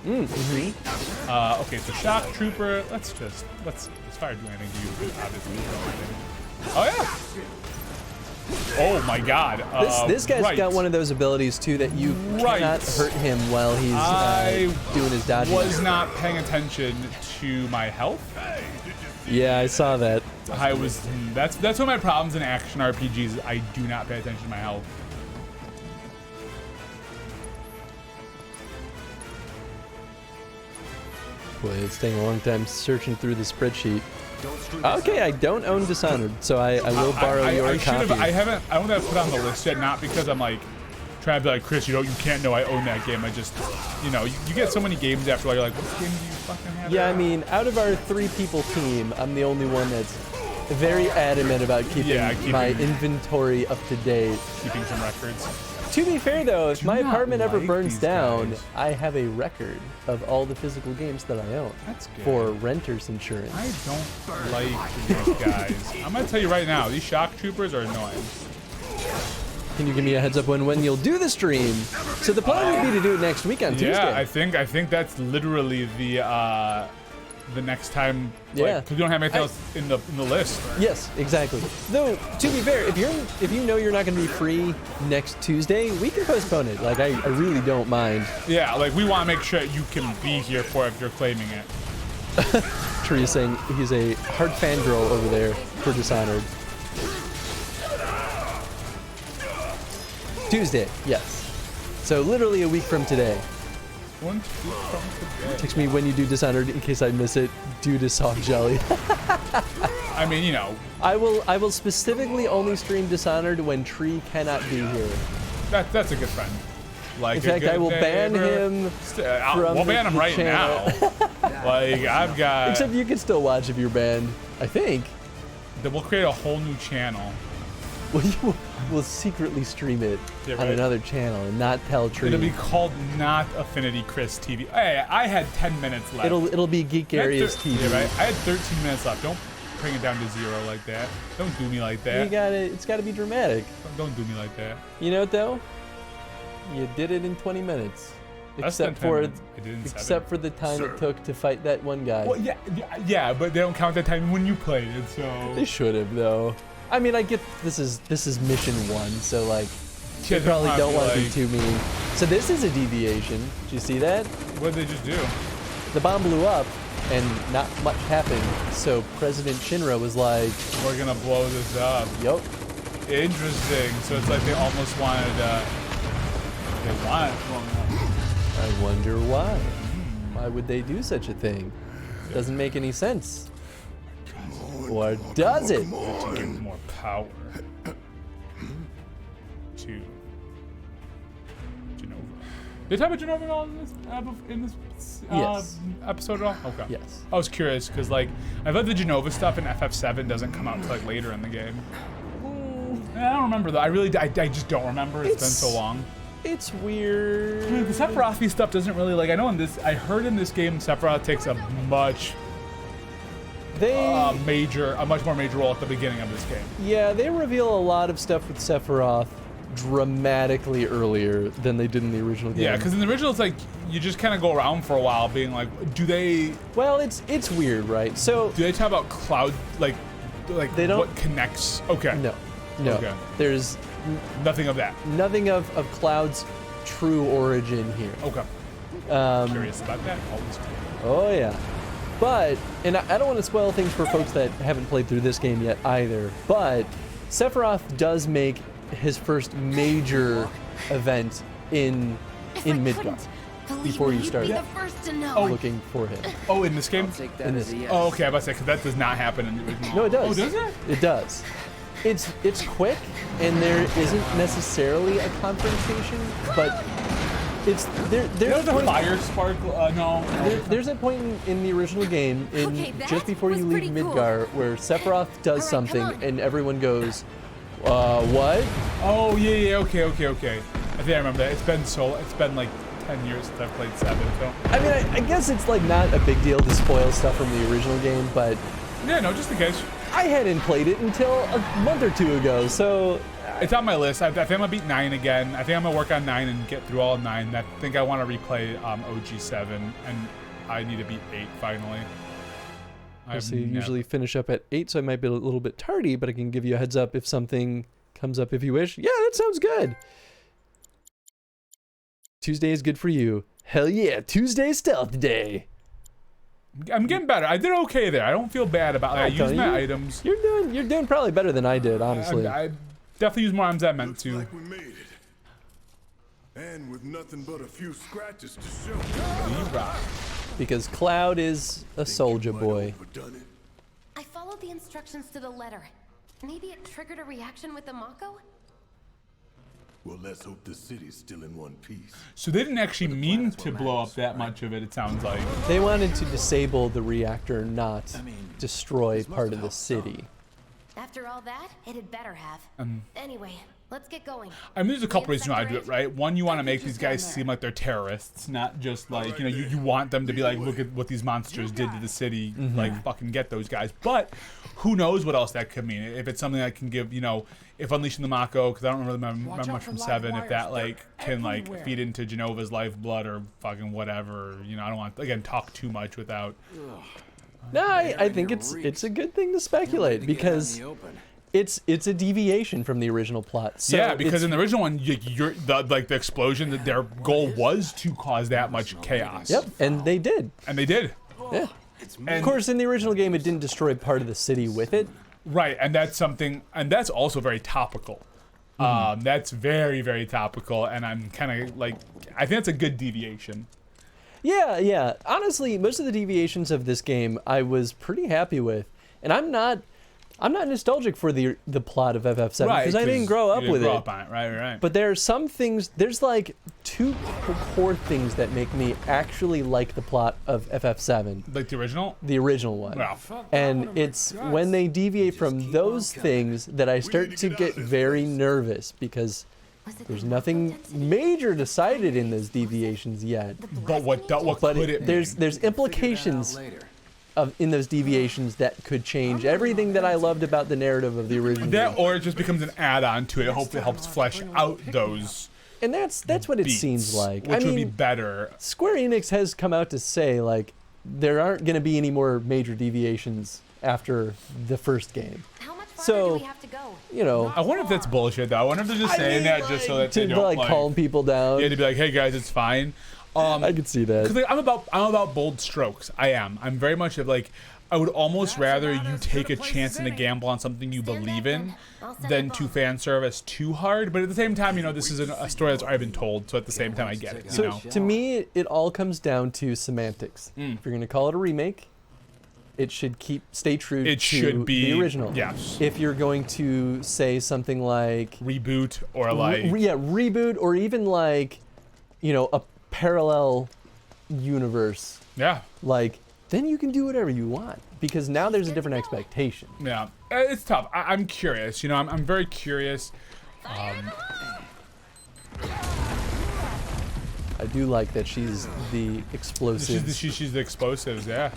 Okay, so Shock Trooper. Let's fire do anything to you, because obviously you know anything. Oh yeah. Oh my God. This guy's right. got one of those abilities too that you Right. cannot hurt him while he's I doing his dodging. was not paying attention to my health. Yeah, I saw that. I was. That's one of my problems in action RPGs. I do not pay attention to my health. Boy, it's taking a long time searching through the spreadsheet. Okay, I don't own Dishonored, so I will borrow your I should copy. have. I don't have that put on the list yet. Not because I'm like trying to be like, Chris, you can't know I own that game. I just, you get so many games after a while, you're like, what game do you fucking have? Yeah, I mean, out of our 3-people team, I'm the only one that's very adamant about keeping my inventory up to date. Keeping some records. To be fair, though, if Do my not apartment ever like burns these down, guys. I have a record of all the physical games that I own That's good. for renter's insurance. I don't like these guys. I'm gonna tell you right now, these shock troopers are annoying. Can you give me a heads up when you'll do the stream? So the plan would be to do it next week on Tuesday. Yeah, I think that's literally the the next time. Yeah. Because we don't have anything else in the list. Yes, exactly. Though, to be fair, if you know you're not going to be free next Tuesday, we can postpone it. Like, I really don't mind. Yeah, like we want to make sure you can be here for it if you're claiming it. Tree is saying he's a hard fangirl over there for Dishonored. Tuesday, yes. So literally a week from today. 1 week from today. Text me when you do Dishonored in case I miss it due to soft jelly. I mean, you know. I will specifically only stream Dishonored when Tree cannot be here. That's a good friend. Like In fact, I will ban him from we'll ban him the right channel. now. Like, I've got... Except you can still watch if you're banned, I think. Then we'll create a whole new channel. We'll secretly stream it Yeah, on right. another channel and not tell Tree. It'll be called not AffinityChris TV. Hey, I had 10 minutes left. It'll be Geek Areas TV. Yeah, right? I had 13 minutes left. Don't bring it down to 0 like that. Don't do me like that. It's gotta be dramatic. Don't do me like that. You know what though? You did it in 20 minutes. Less than Except 10 for minutes. I did it in 7. except for the time it took to fight that one guy. Well, yeah, but they don't count that time when you played it, so... They should have though. I mean, I get this is mission 1, so like Yeah, they probably don't want to be like- too mean. So this is a deviation. Did you see that? What did they just do? The bomb blew up and not much happened. So President Shinra was like, We're gonna blow this up. "Yup." Interesting. So it's like they almost wanted, they want it blown up. I wonder why. Why would they do such a thing? Doesn't make any sense. Or does it? To give more power to Genova. Did they talk about Genova at all in this Yes. episode at all? Okay. Yes. I was curious because like I thought the Genova stuff in FF7 doesn't come out until like later in the game. I don't remember though. I just don't remember. It's been so long. It's weird. The Sephiroth stuff doesn't really like. I know in this. I heard in this game Sephiroth takes a much much more major role at the beginning of this game. Yeah, they reveal a lot of stuff with Sephiroth dramatically earlier than they did in the original game. Yeah, because in the original, it's like you just kind of go around for a while, being like, do they? Well, it's weird, right? So Do they talk about Cloud, like They don't- what connects? Okay. no. Okay. There's Nothing of that. nothing of Cloud's true origin here. Okay. Curious about that. Always. Oh yeah. But, and I don't want to spoil things for folks that haven't played through this game yet either, but Sephiroth does make his first major event in Midgar before you start You'd be the first to know. looking for him. Oh, in this game? Take that In as this- a yes. Oh, okay. I was about to say because that does not happen in the original. No, it does. Oh, does it? It does. It's quick, and there isn't necessarily a confrontation, but it's there. There's There's a a fire spark. No. there's a point in the original game, Okay, that just before you was leave pretty cool. Midgar, where Sephiroth does All right, something, come on. and everyone goes, what? Oh yeah. Okay. I think I remember that. It's been like 10 years since I've played 7. So. I mean, I guess it's like not a big deal to spoil stuff from the original game, but Yeah. No. Just in case. I hadn't played it until a month or 2 ago, so It's on my list. I think I'm gonna beat 9 again. I think I'm gonna work on 9 and get through all of 9. I think I want to replay OG7, and I need to beat 8 finally. I usually finish up at 8, so I might be a little bit tardy, but I can give you a heads up if something comes up if you wish. Yeah, that sounds good. Tuesday is good for you. Hell yeah, Tuesday stealth day. I'm getting better. I did okay there. I don't feel bad about it. I used my items. You're doing probably better than I did, honestly. I definitely used more items than I meant to. Like we made it. And with nothing but a few scratches to show. Because Cloud is a soldier boy. Overdone it. I followed the instructions to the letter. Maybe it triggered a reaction with the Mako? Well, let's hope the city's still in one piece. So they didn't actually mean to blow up that much of it, it sounds like. They wanted to disable the reactor, not destroy part of the city. After all that, it had better have. Anyway, let's get going. I mean, there's a couple reasons why I do it, right? One, you want to make these guys seem like they're terrorists, not just like, you know, you want them to be like, look at what these monsters did to the city, like fucking get those guys. But who knows what else that could mean? If it's something I can give, you know, if Unleashing the Mako, because I don't really remember much from 7, if that like can like feed into Genova's lifeblood or fucking whatever, you know, I don't want, again, talk too much without No, I think it's a good thing to speculate because it's a deviation from the original plot. So yeah, because in the original one, the explosion, that their goal was to cause that much chaos. Yep, and they did. And they did. Yeah. And of course, in the original game, it didn't destroy part of the city with it. Right, and that's something, and that's also very topical. That's very, very topical, and I'm kind of like, I think that's a good deviation. Yeah. Honestly, most of the deviations of this game I was pretty happy with, and I'm not nostalgic for the plot of FF7 because I didn't grow up with it. Right. But there are some things. There's like two core things that make me actually like the plot of FF7. Like the original? The original one. Wow. And it's when they deviate from those things that I start to get very nervous because there's nothing major decided in those deviations yet. But what could it mean? There's implications in those deviations that could change everything that I loved about the narrative of the original. That, or it just becomes an add-on to it. Hopefully, it helps flesh out those. And that's what it seems like. Which would be better. Square Enix has come out to say like there aren't going to be any more major deviations after the first game. How much farther do we have to go? You know, I wonder if that's bullshit though. I wonder if they're just saying that just so that they don't like calm people down. Yeah, to be like, hey guys, it's fine. I could see that. Because like, I'm about bold strokes. I am. I'm very much of like, I would almost rather you take a chance and a gamble on something you believe in than to fan service too hard. But at the same time, you know, this is a story that's already been told. So at the same time, I get it. You know? To me, it all comes down to semantics. If you're going to call it a remake, it should stay true to the original. Yes. If you're going to say something like reboot or like reboot or even like, you know, a parallel universe. Yeah. Like, then you can do whatever you want because now there's a different expectation. Yeah, it's tough. I'm curious. You know, I'm very curious. I do like that she's the explosives. She's the explosives. Yeah.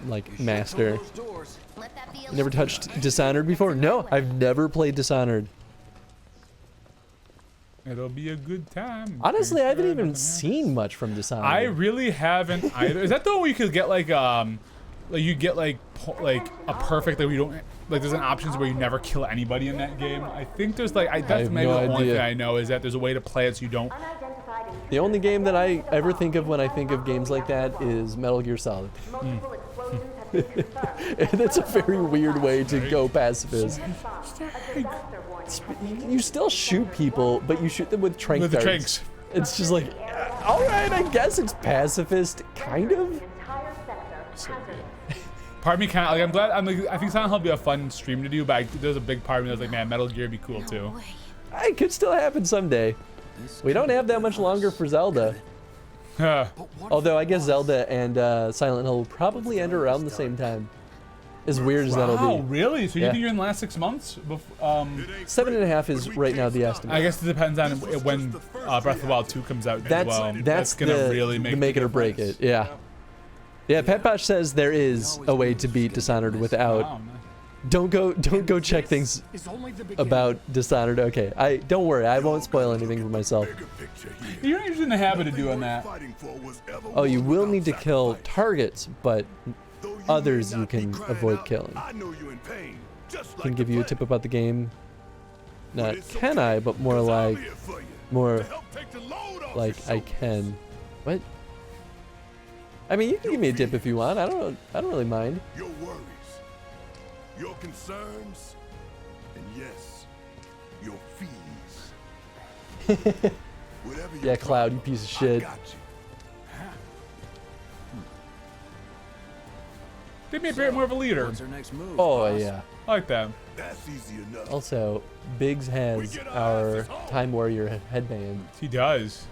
Like master. You never touched Dishonored before? No, I've never played Dishonored. It'll be a good time. Honestly, I haven't even seen much from Dishonored. I really haven't either. Is that the one where you could get like you get like a perfect like we don't like there's an options where you never kill anybody in that game. I think there's like that's maybe the only thing I know is that there's a way to play it so you don't. The only game that I ever think of when I think of games like that is Metal Gear Solid. That's a very weird way to go pacifist. You still shoot people, but you shoot them with tranq darts. With the tranks. It's just like, all right, I guess it's pacifist, kind of. Part of me kind of like I'm glad. I think Silent Hill would be a fun stream to do, but there's a big part of me that's like, man, Metal Gear would be cool too. It could still happen someday. We don't have that much longer for Zelda. Although I guess Zelda and Silent Hill will probably end around the same time. As weird as that'll be. Oh, really? So you think you're in the last 6 months? 7.5 is right now the estimate. I guess it depends on when Breath of the Wild 2 comes out as well. That's gonna really make it or break it. Yeah. Yeah, Pat Posh says there is a way to beat Dishonored without. Wow, Don't go check things about Dishonored. Okay, don't worry, I won't spoil anything for myself. You're not usually in the habit of doing that. Oh, you will need to kill targets, but others you can avoid killing. Can give you a tip about the game. Not can I, but more like I can. What? I mean, you can give me a tip if you want. I don't really mind. Your worries, your concerns, and yes, your fees. Yeah, Cloud, you piece of shit. They made Barrett more of a leader. What's our next move? Oh yeah. I like that. That's easy enough. Also, Biggs has our Time Warrior headband. He does.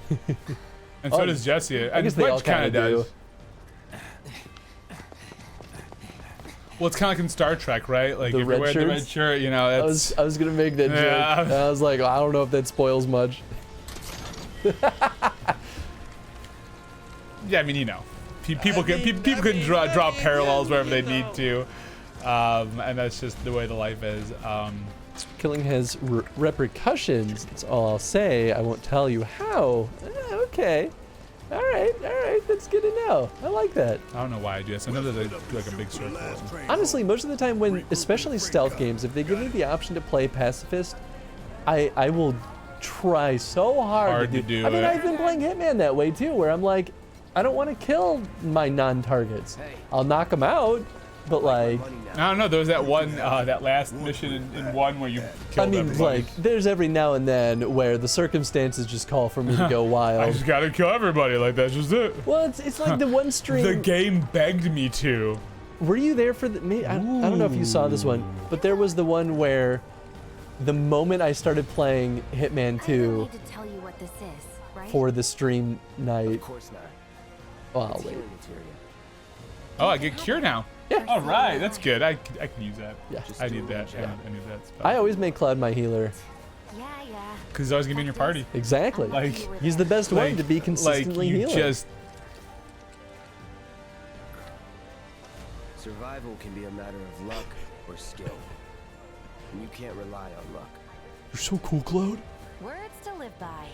And so does Jesse. I guess they all kind of do. Well, it's kind of like in Star Trek, right? Like The if red you're wearing the red shirts? shirt, you know, that's... I was gonna make that joke. And I was like, I don't know if that spoils much. Yeah, I mean, you know, people can draw parallels wherever they need to, and that's just the way the life is. Killing has repercussions. That's all I'll say. I won't tell you how. Okay. All right, that's good to know. I like that. I don't know why I do this. I know that I do like a big circle. Honestly, most of the time when, especially stealth games, if they give me the option to play pacifist, I will try so hard to do I mean, it. I've been playing Hitman that way too, where I'm like, I don't want to kill my non-targets. I'll knock them out, but like, I don't know. There was that one, that last mission in one where you killed everybody. like, there's every now and then where the circumstances just call for me to go I wild. just gotta kill everybody. Like that's just it. Well, it's like the one stream. The game begged me to. Were you there for the? I don't know if you saw this one, but there was the one where, the moment I started playing Hitman 2 I don't need to tell you what this is, right? for the stream night. Of course not. Oh, I'll wait. Healing materia. Oh, I get cure now. Yeah. All right, that's good. I can use that. Yeah. I need that. I need that. I always make Cloud my healer. Yeah. Because he's always gonna be in your party. Exactly. Like, He's the best one to be consistently like you healing. just. Survival can be a matter of luck or skill. And you can't rely on luck. You're so cool, Cloud. Words to live by.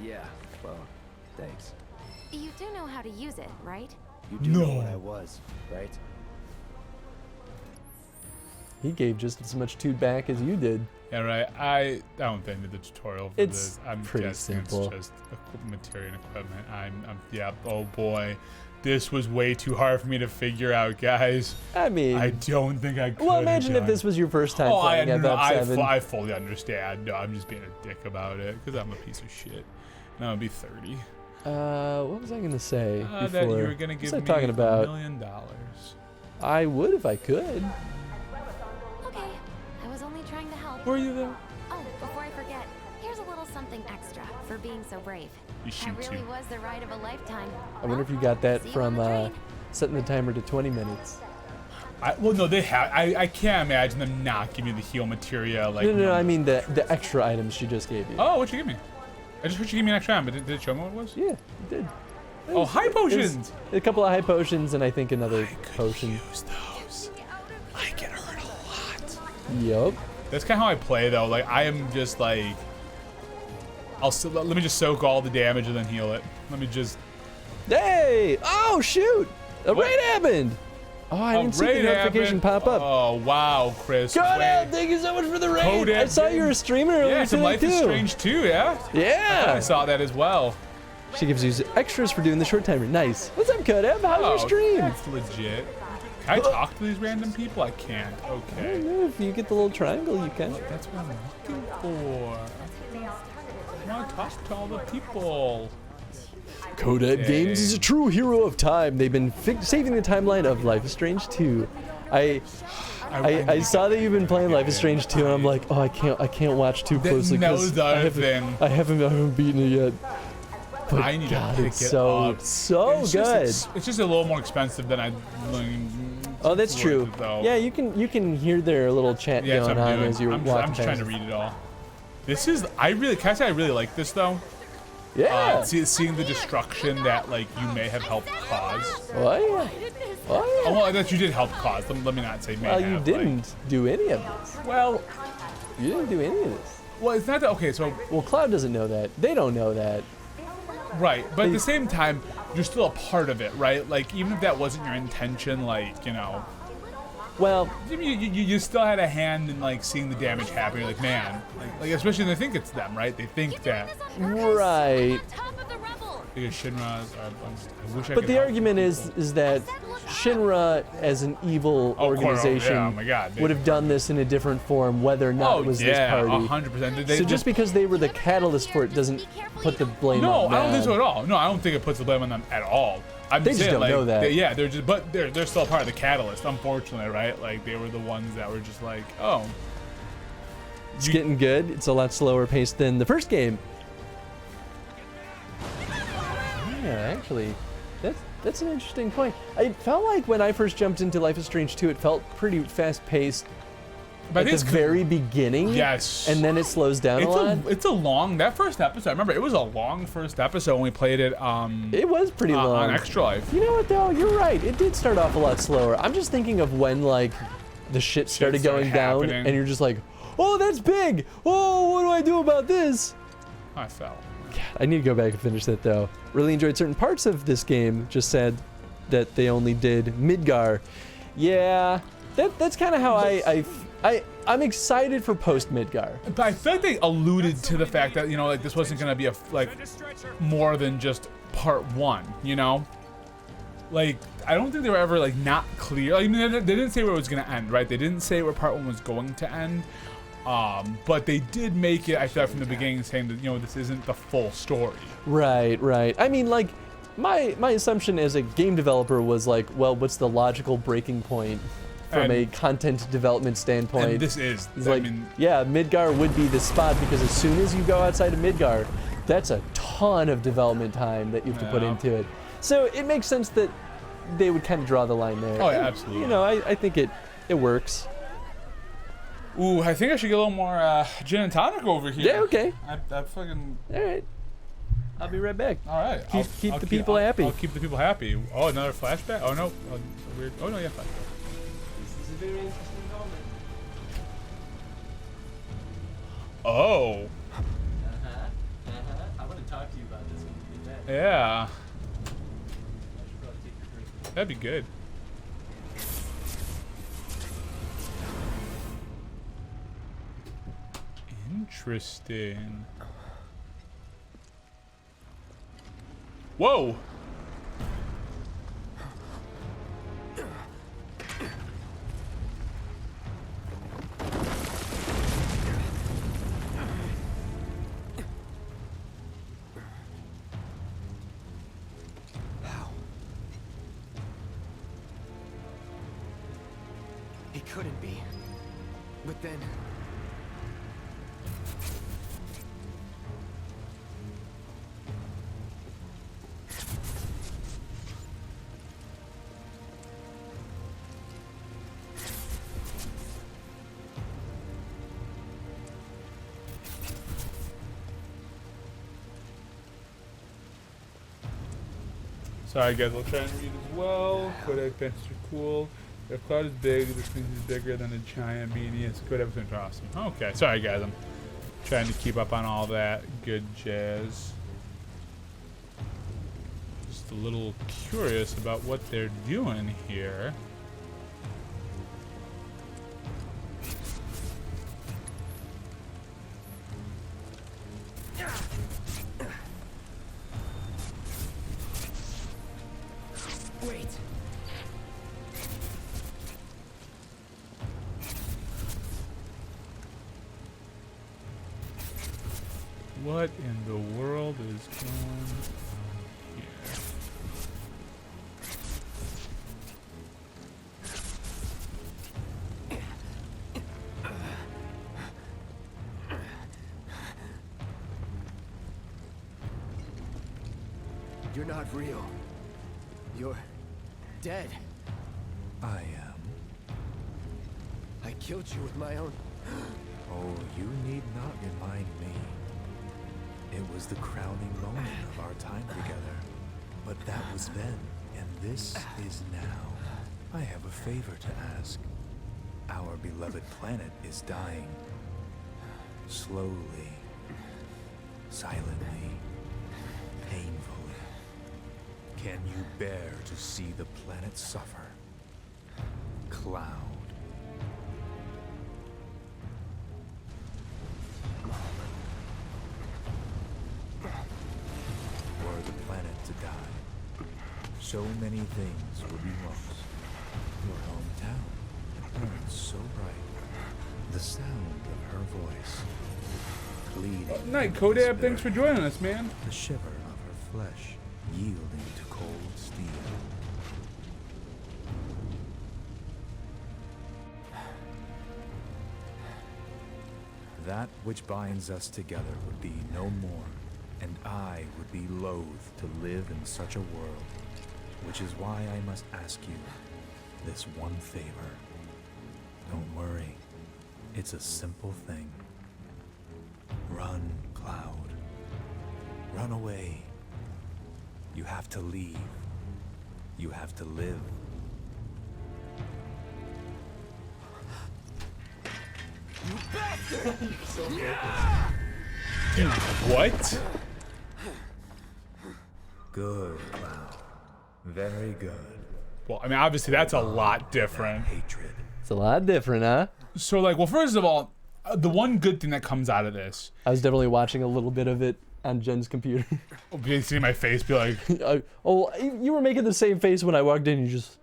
Yeah, well, thanks. You do know how to use it, right? You do know No. what I was, right? He gave just as much toot back as you did. Yeah, right. I don't think that the tutorial for It's this. I'm pretty guessing simple. It's just materia and equipment. Yeah. Oh boy, this was way too hard for me to figure out, guys. I mean, I don't think I could. well, imagine if this was your first time Oh, playing FF7. I fully understand. No, I'm just being a dick about it because I'm a piece of shit. No, it'd be 30. What was I gonna say before? That you were gonna give What's me I talking about? $1 million. I would if I could. Okay. I was only trying to help. Were you there? Oh, before I forget, here's a little something extra for being so brave. You That shoot really too. was the ride of a lifetime. I wonder if you got that See you from on the train. setting the timer to 20 minutes. Well, no, they have. I can't imagine them not giving you the heal materia. Like No, I mean the extra items she just gave you. Oh, what'd you give me? I just heard you give me an extra item, but did it show me what it was? Yeah, you did. Oh, high It was potions! a couple of high potions and I think another potion. Use those. I get hurt a lot. Yup. That's kind of how I play, though. Like, I am just like, let me just soak all the damage and then heal it. Let me just. Hey! Oh shoot! A What? raid happened. Oh, I didn't see the raid notification happened. pop up. Oh wow, Chris. God, Wait. thank you so much for the raid. Code I saw you were Games. streaming earlier Yeah, some today Life too. is Strange too. Yeah. I Yeah. saw that as well. She gives you extras for doing the short timer. Nice. What's up, Kodev? How's your stream? That's legit. Can I talk to these random people? I can't. I Okay. don't know, if you get the little triangle, you can. That's what I'm looking for. I want to talk to all the people. Kodev Games is a true hero of time. They've been saving the timeline of Life is Strange 2. I saw that you've been playing Life is Strange 2, and I'm like, oh, I can't watch too closely knows the other thing. I haven't beaten it yet. But I need God, to pick it's it so up. It's good. Just, it's just a little more expensive than I. Oh, that's worth true. it, though. Yeah, you can hear their little chat Yeah, that's going what I'm on doing. as you're I'm walking just trying past. to read it all. This is. Can I say I really like this though? Yeah. Seeing the destruction that like you may have helped cause. Oh yeah. Oh Oh, yeah. well, that you did help cause. Let me not say may Well, have. you like- didn't do any of this. well, You didn't do any of this. it's not that. Okay, so Well, Cloud doesn't know that. They don't know that. right, but at the same time, you're still a part of it, right? Like even if that wasn't your intention, like you know, Well, you still had a hand in like seeing the damage happen. You're like, man, like especially when they think it's them, right? They think that. right. Because Shinra's are. I wish I But could the help argument people. is that Shinra, as an evil Oh, of course, organization, yeah, oh my God, they- would have done this in a different form, whether or not Oh it was yeah, this party. 100%. So just because they were the catalyst for it doesn't put the blame No, on I don't think so them. at all. No, I don't think it puts the blame on them at all. I'm They just saying, don't like, know that. they're just, but they're still part of the catalyst, unfortunately, right? Like they were the ones that were just like, oh, It's getting good. It's a lot slower paced than the first game. Yeah, actually, that's an interesting point. I felt like when I first jumped into Life is Strange 2, it felt pretty fast paced but at the very beginning. yes, And then it slows down a lot. it's a long that first episode. I remember it was a long first episode when we played it. It was pretty long. on Extra Life. You know what though? You're right. It did start off a lot slower. I'm just thinking of when like the shit started going down, happening. and you're just like, oh, that's big. Oh, what do I do about this? I fell. I need to go back and finish that though. Really enjoyed certain parts of this game. Just sad that they only did Midgar. Yeah, that's kind of how I'm excited for post Midgar. But I feel like they alluded to the fact that, you know, like this wasn't gonna be more than just part 1, you know? Like, I don't think they were ever like not clear. Like, I mean, they didn't say where it was gonna end, right? They didn't say where part 1 was going to end. But they did make it, I feel like, from the beginning, saying that, you know, this isn't the full story. Right. I mean, like, my assumption as a game developer was like, well, what's the logical breaking point from a content development standpoint? And this is, like, yeah, Midgar would be the spot, because as soon as you go outside of Midgar, that's a ton of development time that you have to put into it. So it makes sense that they would kind of draw the line there. Oh, yeah, absolutely. You know, I think it works. Ooh, I think I should get a little more gin and tonic over here. Yeah, okay. I fucking... All right. I'll be right back. All right. Keep the people happy. I'll keep the people happy. Oh, another flashback? Oh, no. Weird. Oh, no, yeah, flashback. This is a very interesting moment. Oh. I want to talk to you about this when you get back. Yeah. I should probably take your first. That'd be good. Interesting. Whoa! How? He couldn't be. But then... Sorry guys, I'll try and read as well. Kodak pencils are cool. If cloud is big, this means it's bigger than a giant beanie. It's good episode awesome. Okay, sorry guys, I'm trying to keep up on all that good jazz. Just a little curious about what they're doing here. Wait. What in the world is going on here? You're not real. You're dead. I am. I killed you with my own... Oh, you need not remind me. It was the crowning moment of our time together. But that was then, and this is now. I have a favor to ask. Our beloved planet is dying. Slowly. Silently. Painfully. Can you bear to see the planet suffer? Cloud. Were the planet to die, so many things would be lost. Your hometown burned so bright. The sound of her voice. Pleading. Night, Kodak, thanks for joining us, man. The shiver of her flesh yielding to cold steel. That which binds us together would be no more, and I would be loath to live in such a world, which is why I must ask you this one favor. Don't worry, it's a simple thing. Run, Cloud. Run away. You have to leave. You have to live. What? Good, Cloud. Very good. Well, I mean, obviously that's a lot different. Hatred. It's a lot different, huh? So, like, well, first of all, the one good thing that comes out of this, I was definitely watching a little bit of it on Jen's computer. you see my face be like, Oh, you were making the same face when I walked in. You just...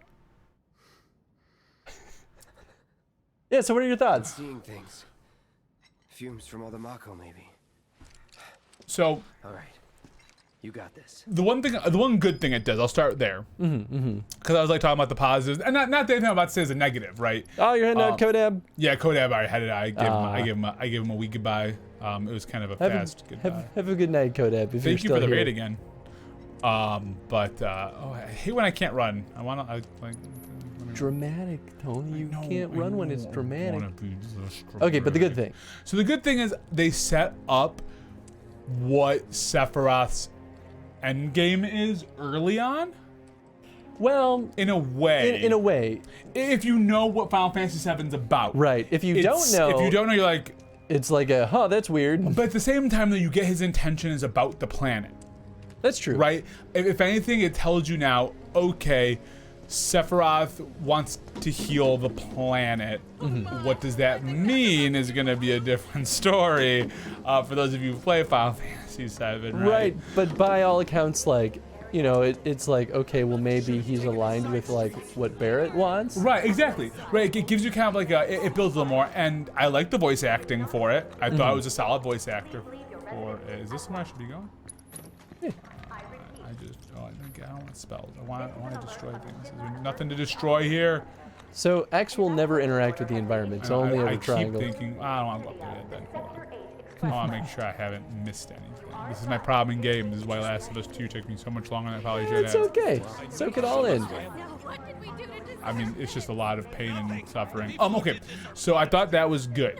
Yeah, so what are your thoughts? Seeing things. Fumes from all the Mako, maybe. so All right. You got this. the one good thing it does, I'll start there. Because I was like talking about the positives, and not that anything I'm about to say is a negative, right? Oh, you're heading out Kodab? Yeah, Kodab already had it. I gave him a week goodbye. It was kind of a fast goodbye. Have a good night, Kodab. If Thank you you're for still the here. raid again. I hate when I can't run. Dramatic, Tony. You can't run when it's dramatic. Okay, Okay, but the good thing. So the good thing is they set up what Sephiroth's endgame is early on. Well, In a way. in a way, If you know what Final Fantasy VII's about. right. If you don't know, If you don't know, you're like. it's like a, huh, that's weird. But at the same time, though, you get his intention is about the planet. That's true. Right? If anything, it tells you now, okay, Sephiroth wants to heal the planet. What does that mean is going to be a different story for those of you who play Final Fantasy VII, right? Right, but by all accounts, like, you know, it's like, okay, well, maybe he's aligned with, like, what Barrett wants. Right, exactly. Right, it gives you kind of like it builds a little more, and I like the voice acting for it. I thought it was a solid voice actor. Is this where I should be going? Yeah. I don't want spells. I want to destroy things. There's nothing to destroy here. So X will never interact with the environment. It's only over I keep triangle. thinking, I don't want to go up there yet then. Hold on. I want to make sure I haven't missed anything. This is my problem in game. This is why Last of Us 2 took me so much longer than I probably should It's have. okay. Soak it all in. I mean, it's just a lot of pain and suffering. Okay, so I thought that was good.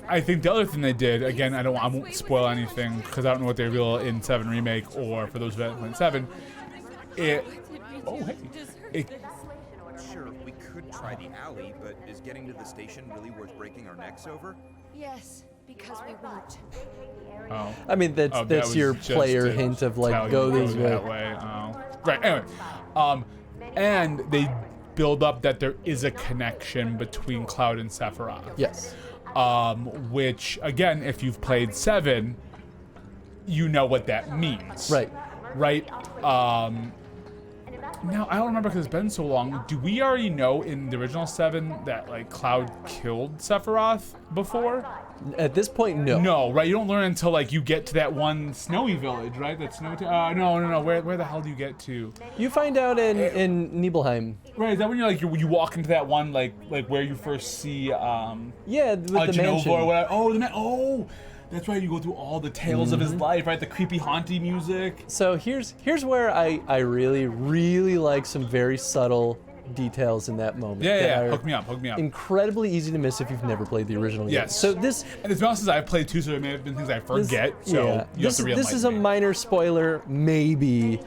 I think the other thing they did, again, I won't spoil anything because I don't know what they reveal in 7 Remake or for those who haven't played 7. Sure, we could try the alley, but is getting to the station really worth breaking our necks over? Yes, because we won't. Oh. I mean, That that's was your just player to hint of, tell like, you go to this way. that way. Oh. Right, anyway. And they build up that there is a connection between Cloud and Sephiroth. Yes. Which, again, if you've played 7, you know what that means. Right. Right? Now, I don't remember because it's been so long. Do we already know in the original 7 that, like, Cloud killed Sephiroth before? At this point, no. No, right? You don't learn until, like, you get to that one snowy village, right? That snow no. Where the hell do you get to? You find out in Nibelheim. Right, is that when you're like, you walk into that one, like where you first see, Yeah, with the Genova mansion. or whatever. Oh, that's right. You go through all the tales of his life, right? The creepy, haunty music. So here's where I really, really like some very subtle details in that moment. that Yeah. are Hook me up. Incredibly easy to miss if you've never played the original game. Yes. So this, And it's honest as I've played too, so there may have been things I forget. So yeah, you have to re-enlighten this is a me. minor spoiler, maybe,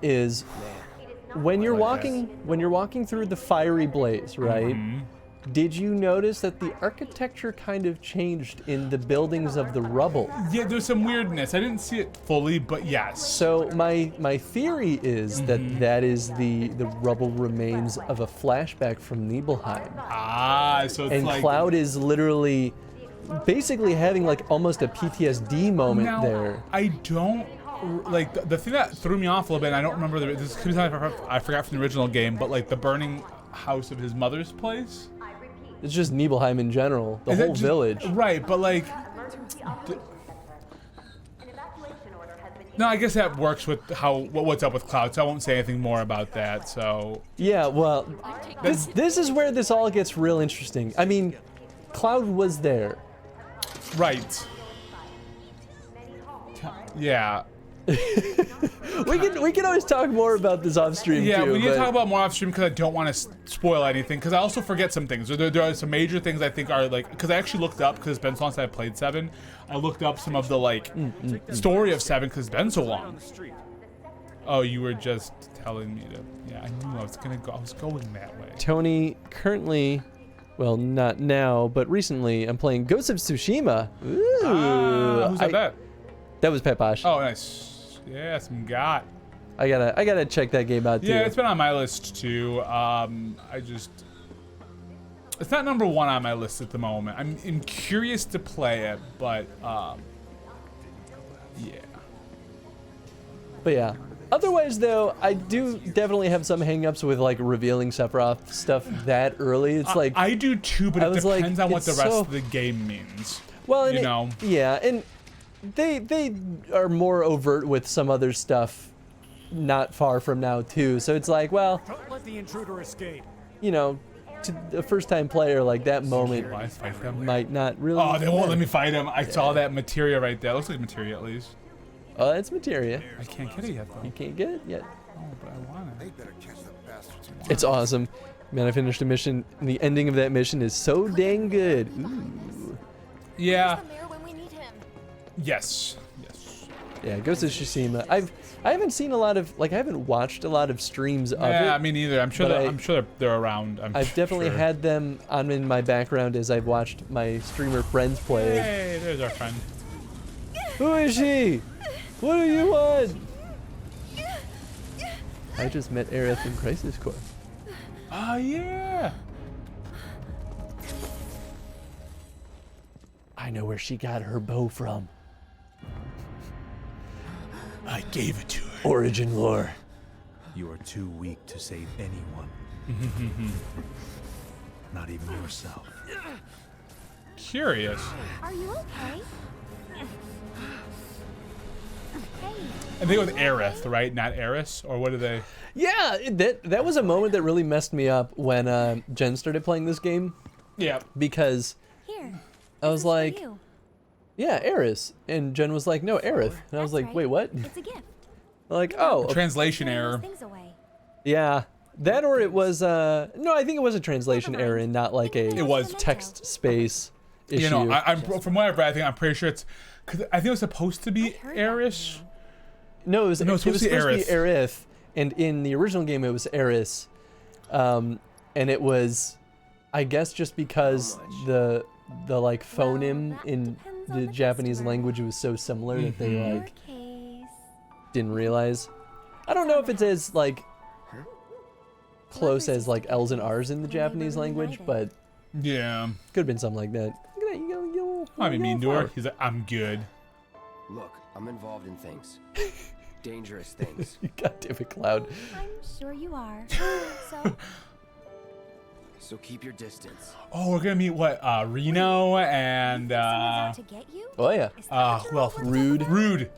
is when you're walking through the fiery blaze, right? Did you notice that the architecture kind of changed in the buildings of the rubble? Yeah, there's some weirdness. I didn't see it fully, but yes. So my theory is that is the rubble remains of a flashback from Nibelheim. So it's And like Cloud is literally basically having like almost a PTSD moment now, there. I don't like the thing that threw me off a little bit. And I don't remember this could be something I forgot from the original game, but like the burning house of his mother's place. It's just Nibelheim in general, the Is that whole just- village. Right, but like. No, I guess that works with what's up with Cloud, so I won't say anything more about that. So Yeah, well, this is where this all gets real interesting. I mean, Cloud was there. right, yeah. We can always talk more about this off stream Yeah, too. we need to but- talk about more off stream because I don't want to spoil anything. Because I also forget some things. There are some major things I think are like. Because I actually looked up because it's been so long since I played 7. I looked up some of the like story of 7 because it's been so long. Oh, you were just telling me to. Yeah, I knew I was gonna go. I was going that way. Tony, currently, well, not now, but recently, I'm playing Ghost of Tsushima. Ooh, Who said that? That was Pet Bosh. Oh, nice. Yeah, some got. I gotta check that game out too. Yeah, it's been on my list too. It's not number 1 on my list at the moment. I'm curious to play it, but yeah. But yeah. Otherwise, though, I do definitely have some hang-ups with like revealing Sephiroth stuff that early. It's like I do too, but it depends on what the it's rest so- of the game means. Well, and you know. yeah, and they are more overt with some other stuff not far from now too. So it's like, well, Don't let the intruder escape. you know, to a first-time player, like that moment Why fight them? might not really. Oh, they won't matter. let me fight him. I saw that materia right there. It looks like materia at least. Oh, it's materia. I can't get it yet though. You can't get it yet. Oh, but I want it. It's awesome. Man, I finished a mission, and the ending of that mission is so dang good. Ooh. Yeah. Where's the mayor when we need him? Yes. Yes. Yeah, Ghost of Tsushima. I haven't seen a lot of, like, I haven't watched a lot of streams of it. Yeah, me neither. I'm sure. but I'm sure they're around. I've definitely sure. had them on in my background as I've watched my streamer friends play. Hey, there's our friend. Who is she? What do you want? I just met Aerith in Crisis Core. Oh yeah. I know where she got her bow from. I gave it to her. Origin lore. You are too weak to save anyone. Not even yourself. Curious. Are you okay? And they go with Aerith, right? Not Eris, or what do they? Yeah, that was a moment that really messed me up when Jen started playing this game. Yeah. Because Here. I was like, You. yeah, Eris. And Jen was like, no, Aerith. And I was like, wait, what? It's a gift. Like, oh, Translation error. Things away. yeah. That or it was, no, I think it was a translation error and not like a It was. text space issue. You know, I'm from what I've read. I'm pretty sure it's because I think it was supposed to be Eris. No, it was supposed to be Aerith. Aerith, and in the original game it was Eris, and it was, I guess, just because the like phoneme in the Japanese language was so similar that they like didn't realize. I don't know if it's as like close as like L's and R's in the Japanese language, but Yeah. could have been something like that. Look at that, you I mean, mean to her. He's like, I'm good. Look, I'm involved in things. Dangerous things. God damn it, Cloud. I'm sure you are. So keep your distance. Oh, we're gonna meet what? Reno and Someone's out to get you? Oh yeah. who else? Rude. Rude.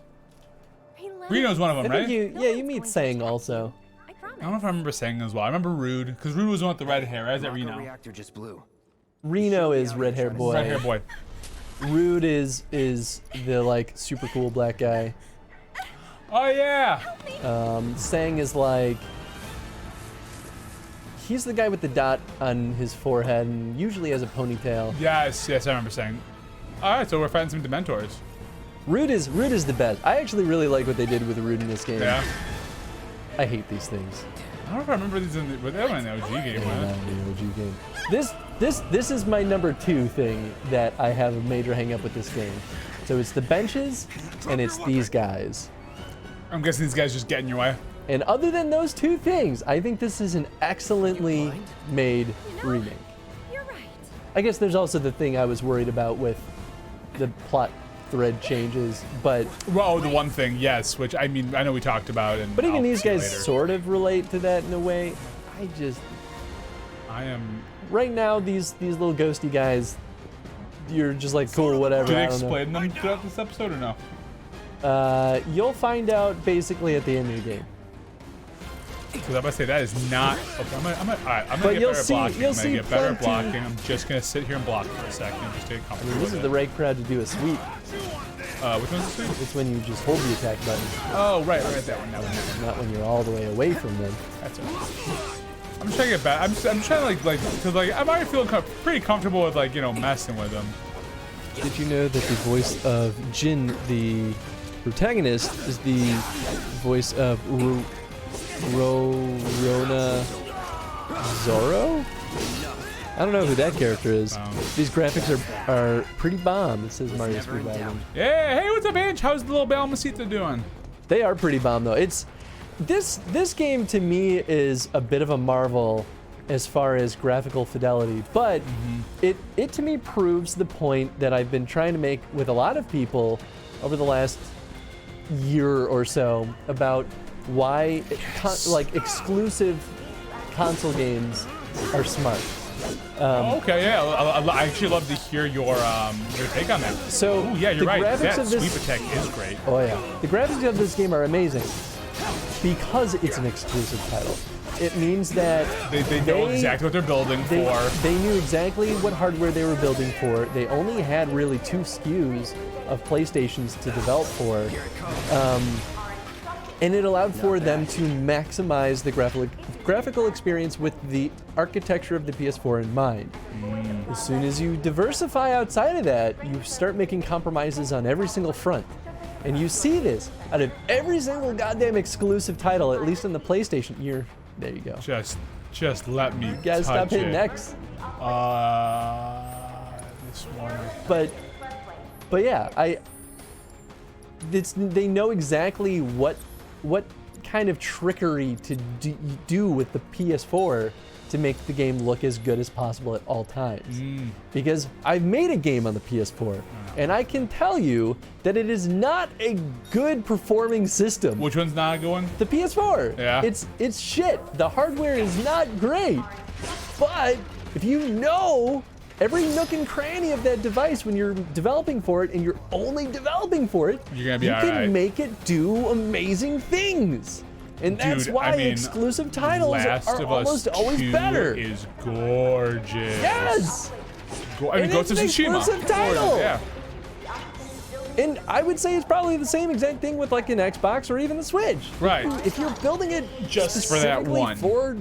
Relax. Reno's one of I them, think right? you meet Sang also. I promise. I don't know if I remember saying as well. I remember Rude, because Rude was the one with the red hair. Is that Mako Reno? reactor just blew. Reno is red hair boy. Red hair boy. Rude is the like super cool black guy. Oh yeah. Sang is like, he's the guy with the dot on his forehead and usually has a ponytail. Yes, I remember saying. All right, so we're fighting some Dementors. Rude is the best. I actually really like what they did with Rude in this game. Yeah. I hate these things. I don't know if I remember these in the, they were in the OG game, Yeah, right? the OG game. This is my number 2 thing that I have a major hang up with this game. So it's the benches and it's these guys. I'm guessing these guys just get in your way. And other than those 2 things, I think this is an excellently made remake. You're right. I guess there's also the thing I was worried about with the plot thread changes, but Well, the one thing, yes, which I mean, I know we talked about, and but even I'll these see guys later. sort of relate to that in a way. I am. Right now these little ghosty guys, you're just like cool, whatever. Did they I don't know. explain them throughout this episode or no? You'll find out basically at the end of the game. Because I'm gonna say that is not. Okay, I'm But gonna get you'll better see- blocking. you'll I'm see gonna get better plenty- blocking. I'm just gonna sit here and block for a second, just to get I comfortable mean, this with is the right crowd to do a sweep. Which one's this? It's when you just hold the attack button, Oh, right, that one. That one. not when you're all the way away from them. That's it. I'm just trying to get back. I'm trying to like, cause like I'm already feeling pretty comfortable with like messing with them. Did you know that the voice of Jin, the protagonist, is the voice of Rona Zoro? I don't know who that character is. These graphics are pretty bomb. It says Mario Speedwagon. Yeah, hey, what's up, Ange? How's the little Balmacita doing? They are pretty bomb though. It's this game to me is a bit of a marvel as far as graphical fidelity, but it to me proves the point that I've been trying to make with a lot of people over the last year or so about why like exclusive console games are smart. Okay, yeah, I actually love to hear your take on that. So ooh, yeah, you're the right. graphics That of this, sweep attack is great. Oh yeah, the graphics of this game are amazing because it's an exclusive title. It means that they know exactly what they're building for. They knew exactly what hardware they were building for. They only had really 2 SKUs of PlayStations to develop for. And it allowed for them to maximize the graphical experience with the architecture of the PS4 in mind. As soon as you diversify outside of that, you start making compromises on every single front. And you see this out of every single goddamn exclusive title, at least on the PlayStation. There you go. Just let me. You guys stop hitting X. This one. But yeah, they know exactly what kind of trickery to do with the PS4 to make the game look as good as possible at all times. Because I've made a game on the PS4, and I can tell you that it is not a good performing system. Which one's not going? The PS4. Yeah. It's shit. The hardware is not great. But if you know every nook and cranny of that device when you're developing for it, and you're only developing for it, you're gonna be you all can right. make it do amazing things. And that's Dude, why I mean, exclusive titles Last are of almost Us always 2 better. is gorgeous. Yes! I mean, And Ghost of it's an Tsushima. exclusive title. Yeah. And I would say it's probably the same exact thing with like an Xbox or even the Switch. Right. If you're building it Just for that specifically one. for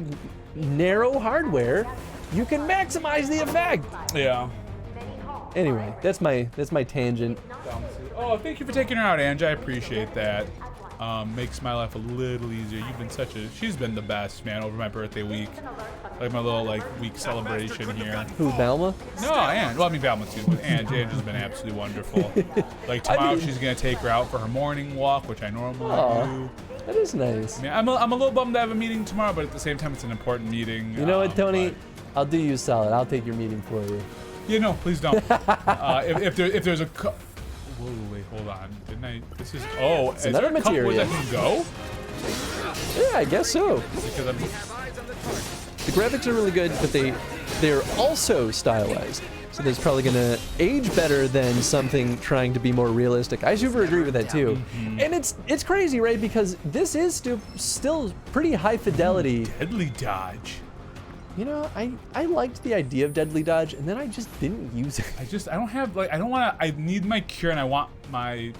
narrow hardware, you can maximize the effect. Yeah. Anyway, that's my tangent. Oh, thank you for taking her out, Angie. I appreciate that. Makes my life a little easier. You've been she's been the best, man, over my birthday week. Like my little week celebration here. Who, Balma? No, Ange. Well, I mean Balma too, but Angie's been absolutely wonderful. Like tomorrow, she's gonna take her out for her morning walk, which I normally do. That is nice. I mean, I'm a little bummed to have a meeting tomorrow, but at the same time, it's an important meeting. You know what, Tony? I'll do you solid. I'll take your meeting for you. Yeah, no, please don't. If there's a whoa, wait, hold on. Didn't I? This is It's is another there a couple material. where that can go? Yeah, I guess so. Because I'm. The graphics are really good, but they're also stylized. So that's probably gonna age better than something trying to be more realistic. I super agree with that too. And it's crazy, right? Because this is still pretty high fidelity. Deadly dodge. You know, I liked the idea of deadly dodge, and then I just didn't use it. I don't have I need my cure and I want my.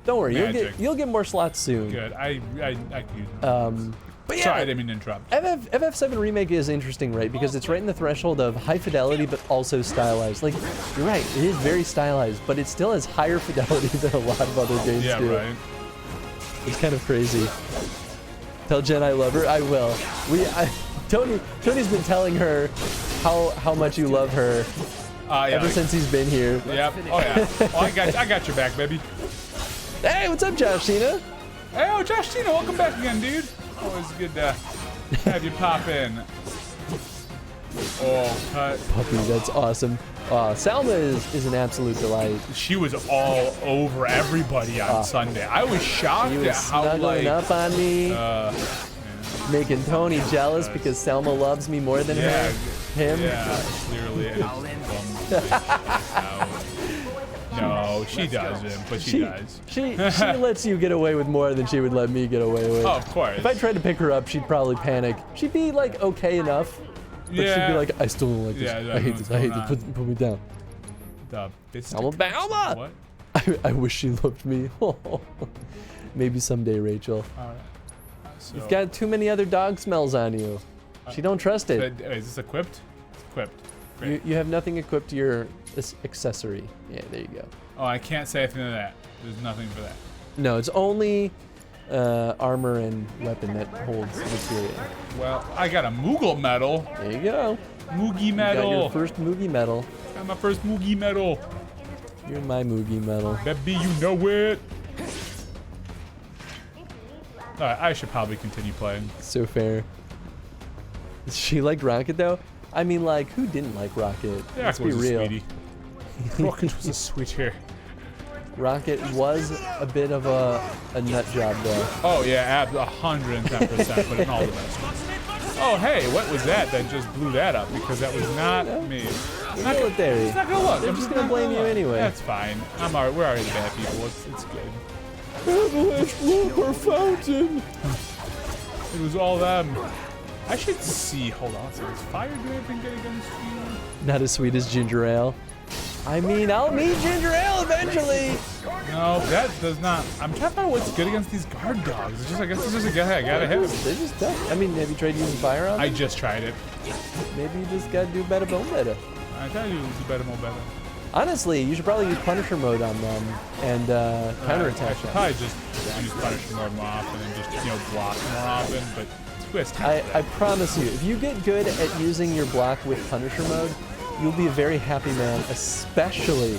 Don't worry, magic. you'll get more slots soon. Good. I can use them. But yeah, Sorry, I didn't mean to interrupt. FF7 Remake is interesting, right? Because it's right in the threshold of high fidelity, but also stylized. Like, you're right, it is very stylized, but it still has higher fidelity than a lot of other games Yeah, do. right. It's kind of crazy. Tell Jen I love her. I will. Tony's been telling her how much you love her ever since he's been here. Yep. Oh yeah. Oh, I got your back, baby. Hey, what's up, Josh Cena? Hey, oh, Josh Tina, welcome back again, dude. Always good to have you pop in. Oh, cut. Puppy, that's awesome. Salma is an absolute delight. She was all over everybody on Sunday. I was shocked She was at how snuggling up on me, making Tony jealous because Selma loves me more than him. Yeah, clearly. No, she doesn't, but she does. She lets you get away with more than she would let me get away with. Oh, of course. If I tried to pick her up, she'd probably panic. She'd be like okay enough, but she'd be like, I still don't like this. Yeah, I hate this. I hate this. Put me down. Alma. What? I wish she loved me. Maybe someday, Rachel. All right. So, You've got too many other dog smells on you. She don't trust it. Is this equipped? It's equipped. Great. You have nothing equipped to your accessory. Yeah, there you go. Oh, I can't say anything to that. There's nothing for that. No, it's only armor and weapon that holds material. Well, I got a Moogle medal. There you go. Moogie You medal. got your first Moogie medal. Got my first Moogie medal. You're my Moogie medal. Baby, you know it. Alright, I should probably continue playing. So fair. She liked Rocket though? I mean, like, who didn't like Rocket? Yeah, Let's be was real. a sweetie. Rocket was a sweetie. Rocket was a bit of a nut job though. Oh yeah, 110%, but in all the best. Oh hey, what was that just blew that up? Because that was not me. Military. It's not gonna look. They're I'm just gonna blame you anyway. That's fine. We're already bad people. It's good. Our fountain. It was all them. I should see. Hold on. So is fire do anything good against you? Not as sweet as ginger ale. I mean, I'll need ginger ale eventually. No, that does not. I'm trying to find what's good against these guard dogs. It's just, I guess it's just a guy. I gotta hit them. They're just tough. I mean, have you tried using fire on them? I just tried it. Maybe you just gotta do better, better. I tell you, do better, more better. Honestly, you should probably use Punisher mode on them and counterattack I should them. probably just use Punisher mode more often and just, block more often, but twist. I promise you, if you get good at using your block with Punisher mode, you'll be a very happy man, especially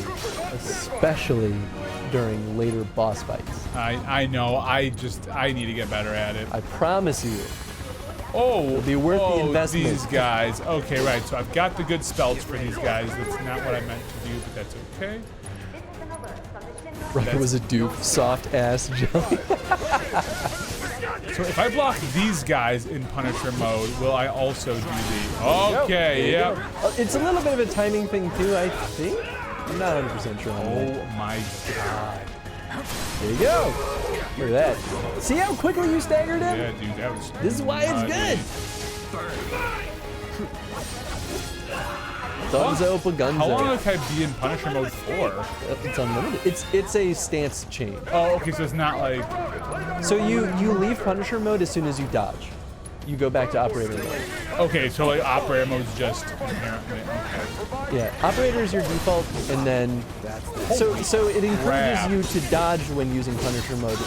during later boss fights. I know. I need to get better at it. I promise you. Oh, It'll be worth the investment. These guys. Okay, right. So I've got the good spells for these guys. That's not what I meant to do, but that's okay. Rocket was a dupe, soft ass jelly. So if I block these guys in Punisher mode, will I also do the? Okay, yep. It's a little bit of a timing thing too, I think. I'm not 100% sure on that. Oh my god. There you go. Look at that. See how quickly you staggered him? Yeah, dude, that was. This is why it's good. Thumbs open, guns How long out. can I be in Punisher mode for? It's unlimited. It's a stance change. Oh, okay, so it's not like. So you leave Punisher mode as soon as you dodge. You go back to operator mode. Okay, so like operator mode's just inherently okay. Yeah, operator is your default, and then so it encourages you to dodge when using Punisher mode,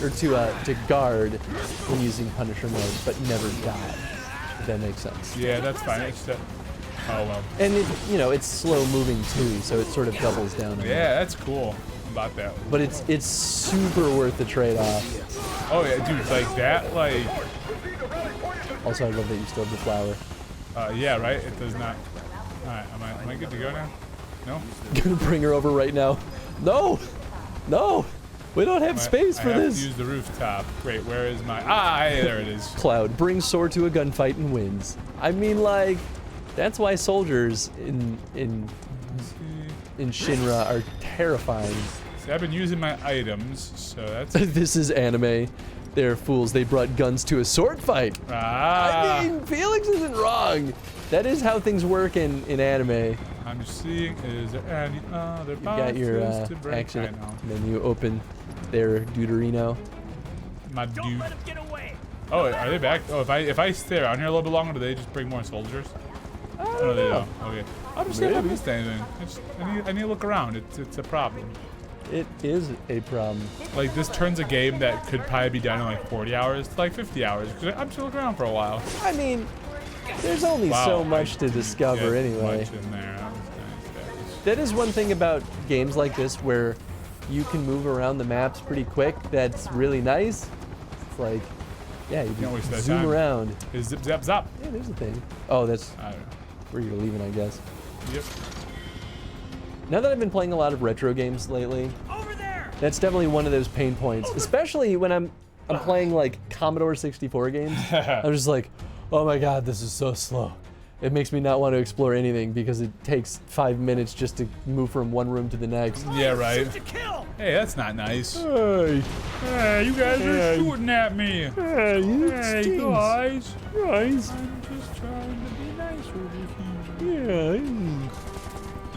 or to guard when using Punisher mode, but never dodge. If that makes sense. Yeah, that's fine. It's just, oh well. And it's slow moving too, so it sort of doubles down. On Yeah, that's cool about that. But it's super worth the trade-off. Oh yeah, dude, like that, like. Also, I love that you still have the flower. Yeah, right. It does not. All right, am I good to go now? No. Gonna bring her over right now. No, we don't have space for I have this. to use the rooftop. Great. Where is my? Hey, there it is. Cloud brings sword to a gunfight and wins. I mean, like, that's why soldiers in Shinra are terrifying. See, I've been using my items, so that's. This is anime. They're fools. They brought guns to a sword fight. I mean, Felix isn't wrong. That is how things work in anime. I'm just seeing, is there any other You got your action menu open there, Deuterino. My dude. Oh, are they back? Oh, if I stay around here a little bit longer, do they just bring more soldiers? Oh, they don't. Okay. I'll just see if I missed anything. I need to look around. It's a problem. It is a problem. Like, this turns a game that could probably be done in like 40 hours to like 50 hours. Because I'm just looking around for a while. I mean, there's only so much to discover anyway. Much in there. That is one thing about games like this where you can move around the maps pretty quick. That's really nice. It's like, yeah, you can zoom around. Is zip zap zap? Yeah, there's a thing. Oh, that's I don't know. where you're leaving, I guess. Yep. Now that I've been playing a lot of retro games lately, that's definitely one of those pain points. Especially when I'm playing like Commodore 64 games. I'm just like, oh my god, this is so slow. It makes me not want to explore anything because it takes 5 minutes just to move from one room to the next. Yeah, right. Hey, that's not nice. Hey, you guys are shooting at me. Hey, guys. Guys. I'm just trying to be nice over here. Yeah.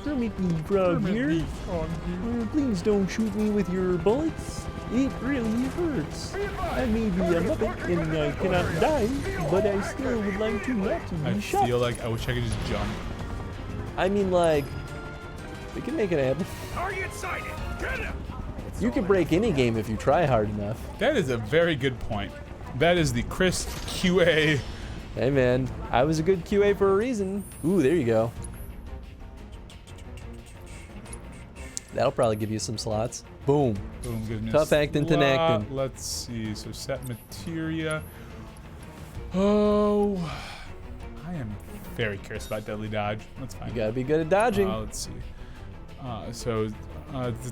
Kermit the Frog here. Please don't shoot me with your bullets. It really hurts. I may be a Muppet and I cannot die, but I still would like to not to be shot. I feel like I wish I could just jump. I mean, like, we can make it happen. Target sighted. Get him. You can break any game if you try hard enough. That is a very good point. That is the Chris QA. Hey man, I was a good QA for a reason. Ooh, there you go. That'll probably give you some slots. Boom. Boom, gives me a Tough acting to slot. acting. Let's see. So set materia. Oh, I am very curious about deadly dodge. Let's find You gotta out. be good at dodging. Let's see.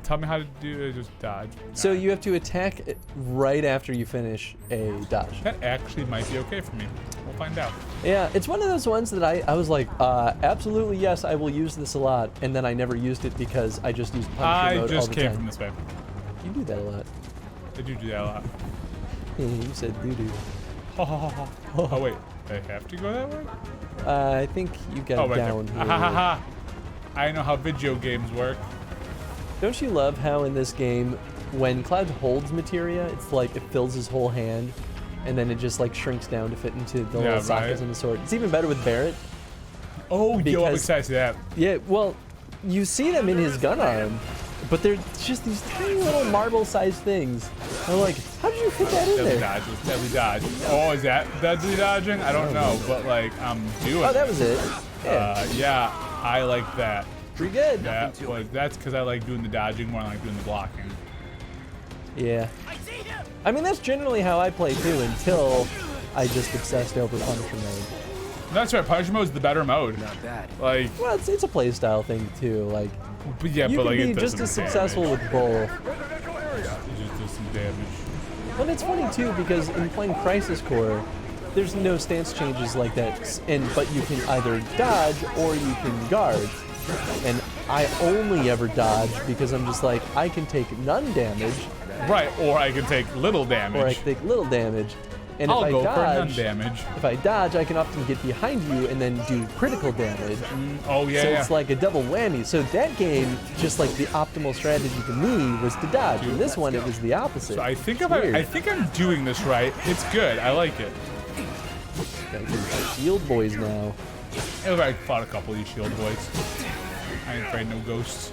Tell me how to do it. Just dodge. So Nah. you have to attack right after you finish a dodge. That actually might be okay for me. We'll find out. Yeah, it's one of those ones that I was like, absolutely yes, I will use this a lot, and then I never used it because I just used Punisher I mode all just the came time. from this way. You do that a lot. I do that a lot. You said doo-doo. Oh wait, I have to go that way? I think you got Oh, it right down there. here. Ha ha ha! I know how video games work. Don't you love how in this game, when Cloud holds materia, it's like it fills his whole hand, and then it just like shrinks down to fit into the little sockets right. in the sword. It's even better with Barrett. Oh, yo, I'm Because- excited to see that. Yeah, well, you see them in his gun arm, but they're just these tiny little marble-sized things. I'm like, how did you fit that in Deadly there? dodge. Deadly dodge. Oh, is that deadly dodging? I don't know, but like I'm doing. Oh, that was it. Yeah, Yeah, I like that. pretty good. That's because I like doing the dodging more than I like doing the blocking. Yeah. I mean, that's generally how I play too, until I just obsessed over Punisher mode. That's right. Punisher mode is the better mode. Not bad. Like, Well, it's a play style thing too. Like, but yeah, you but can like be it does just some as successful damage. with both. It just does some damage. But it's funny too because in playing Crisis Core, there's no stance changes like that, but you can either dodge or you can guard. And I only ever dodge because I'm just like, I can take none damage, Right, or I can take little damage. or I can take little damage. And I'll if I go for none dodge, damage. if I dodge, I can often get behind you and then do critical damage. Oh yeah, So yeah. it's like a double whammy. So that game, just like the optimal strategy to me was to dodge. In this one, it was the opposite. So I think It's if weird. I think I'm doing this right. It's good. I like it. Gotta do shield boys now. I fought a couple of these shield boys. I ain't afraid no ghosts.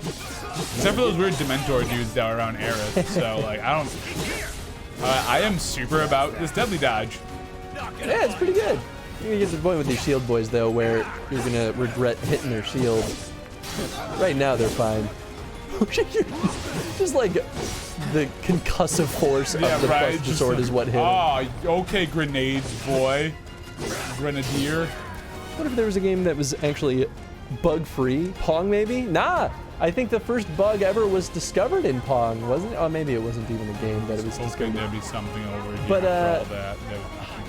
Except for those weird Dementor dudes that are around Aerith. So like I don't. I am super about this deadly dodge. Yeah, it's pretty good. You're gonna get to the point with these shield boys though, where you're gonna regret hitting their shield. Right now they're fine. Just like the concussive force of the right. plus sword is what hit him. Oh, okay, grenades, boy. Grenadier. What if there was a game that was actually bug-free? Pong, maybe? Nah! I think the first bug ever was discovered in Pong, wasn't it? Oh, maybe it wasn't even a game, but it was Okay, discovered. there'd be something over here But, for all that.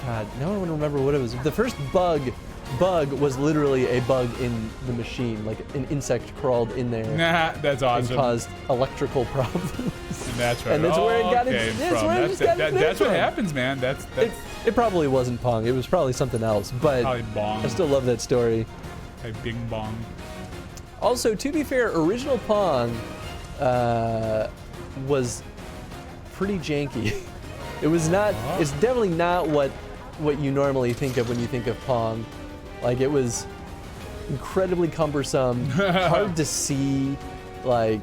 God, now I want to remember what it was. The first bug was literally a bug in the machine, like an insect crawled in there Nah, that's and awesome. caused electrical problems. And that's right. and that's where it got its- came that's from. where it just got its name That's what from. happens, man. That's It probably wasn't Pong. It was probably something else, but probably bong. I still love that story. A bing bong. Also, to be fair, original Pong was pretty janky. It was not. It's definitely not what you normally think of when you think of Pong. Like it was incredibly cumbersome, hard to see. Like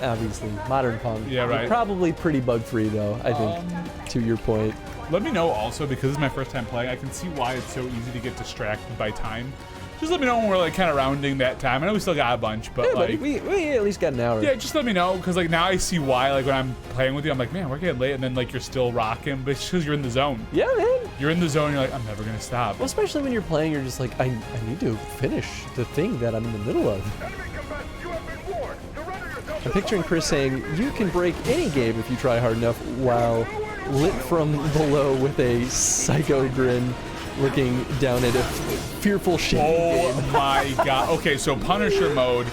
obviously, modern Pong. Yeah, right. Probably pretty bug-free though. I think. To your point. Let me know also, because this is my first time playing, I can see why it's so easy to get distracted by time. Just let me know when we're like kind of rounding that time. I know we still got a bunch, but Yeah, like, buddy, we at least got an hour. yeah, just let me know, because like now I see why. Like when I'm playing with you, I'm like, man, we're getting late, and then like you're still rocking, but it's because you're in the zone. Yeah, man. You're in the zone. You're like, I'm never gonna stop. Well, especially when you're playing, you're just like, I need to finish the thing that I'm in the middle of. I'm picturing Chris saying, you can break any game if you try hard enough, while lit from below with a psycho grin, looking down at a fearful shame Oh my god. Okay, so Punisher mode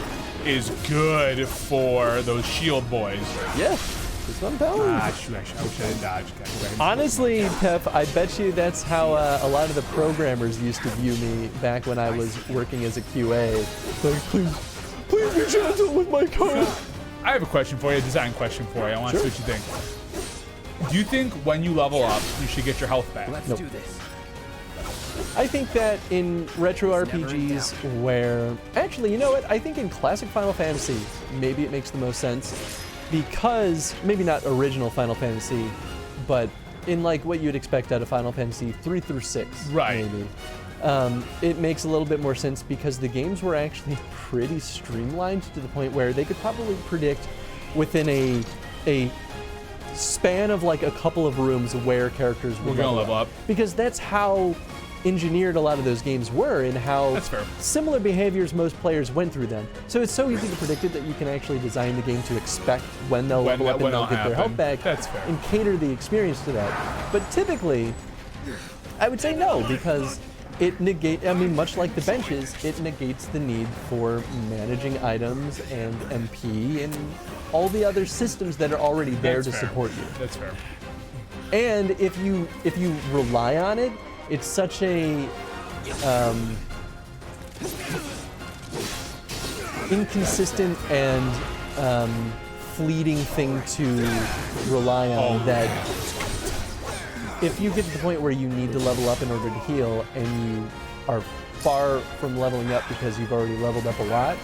is good for those shield boys. Yeah, that's what I'm telling you. Ah, shoot, I wish I had dodged. Guys. Honestly, Pep, I bet you that's how a lot of the programmers used to view me back when I was working as a QA. Like, please be gentle with my code. I have a question for you, a design question for you. I want to see what you think. Do you think when you level up, you should get your health back? Let's Nope. do this. I think that in retro RPGs where... Actually, you know what? I think in classic Final Fantasy, maybe it makes the most sense. Because, maybe not original Final Fantasy, but in like what you'd expect out of Final Fantasy 3 through 6. Right. Maybe. it makes a little bit more sense because the games were actually pretty streamlined to the point where they could probably predict within a span of like a couple of rooms where characters We're gonna level up. because that's how engineered a lot of those games were and how That's fair. similar behaviors most players went through them. So it's so easy to predict it that you can actually design the game to expect when they'll level up and when they'll it'll get their health happen. back That's fair. and cater the experience to that. But typically, I would say no, because it much like the benches, it negates the need for managing items and MP and all the other systems that are already there That's to fair. support you. That's fair. And if you rely on it, it's such a inconsistent and fleeting thing to rely on that if you get to the point where you need to level up in order to heal and you are far from leveling up because you've already leveled up a lot,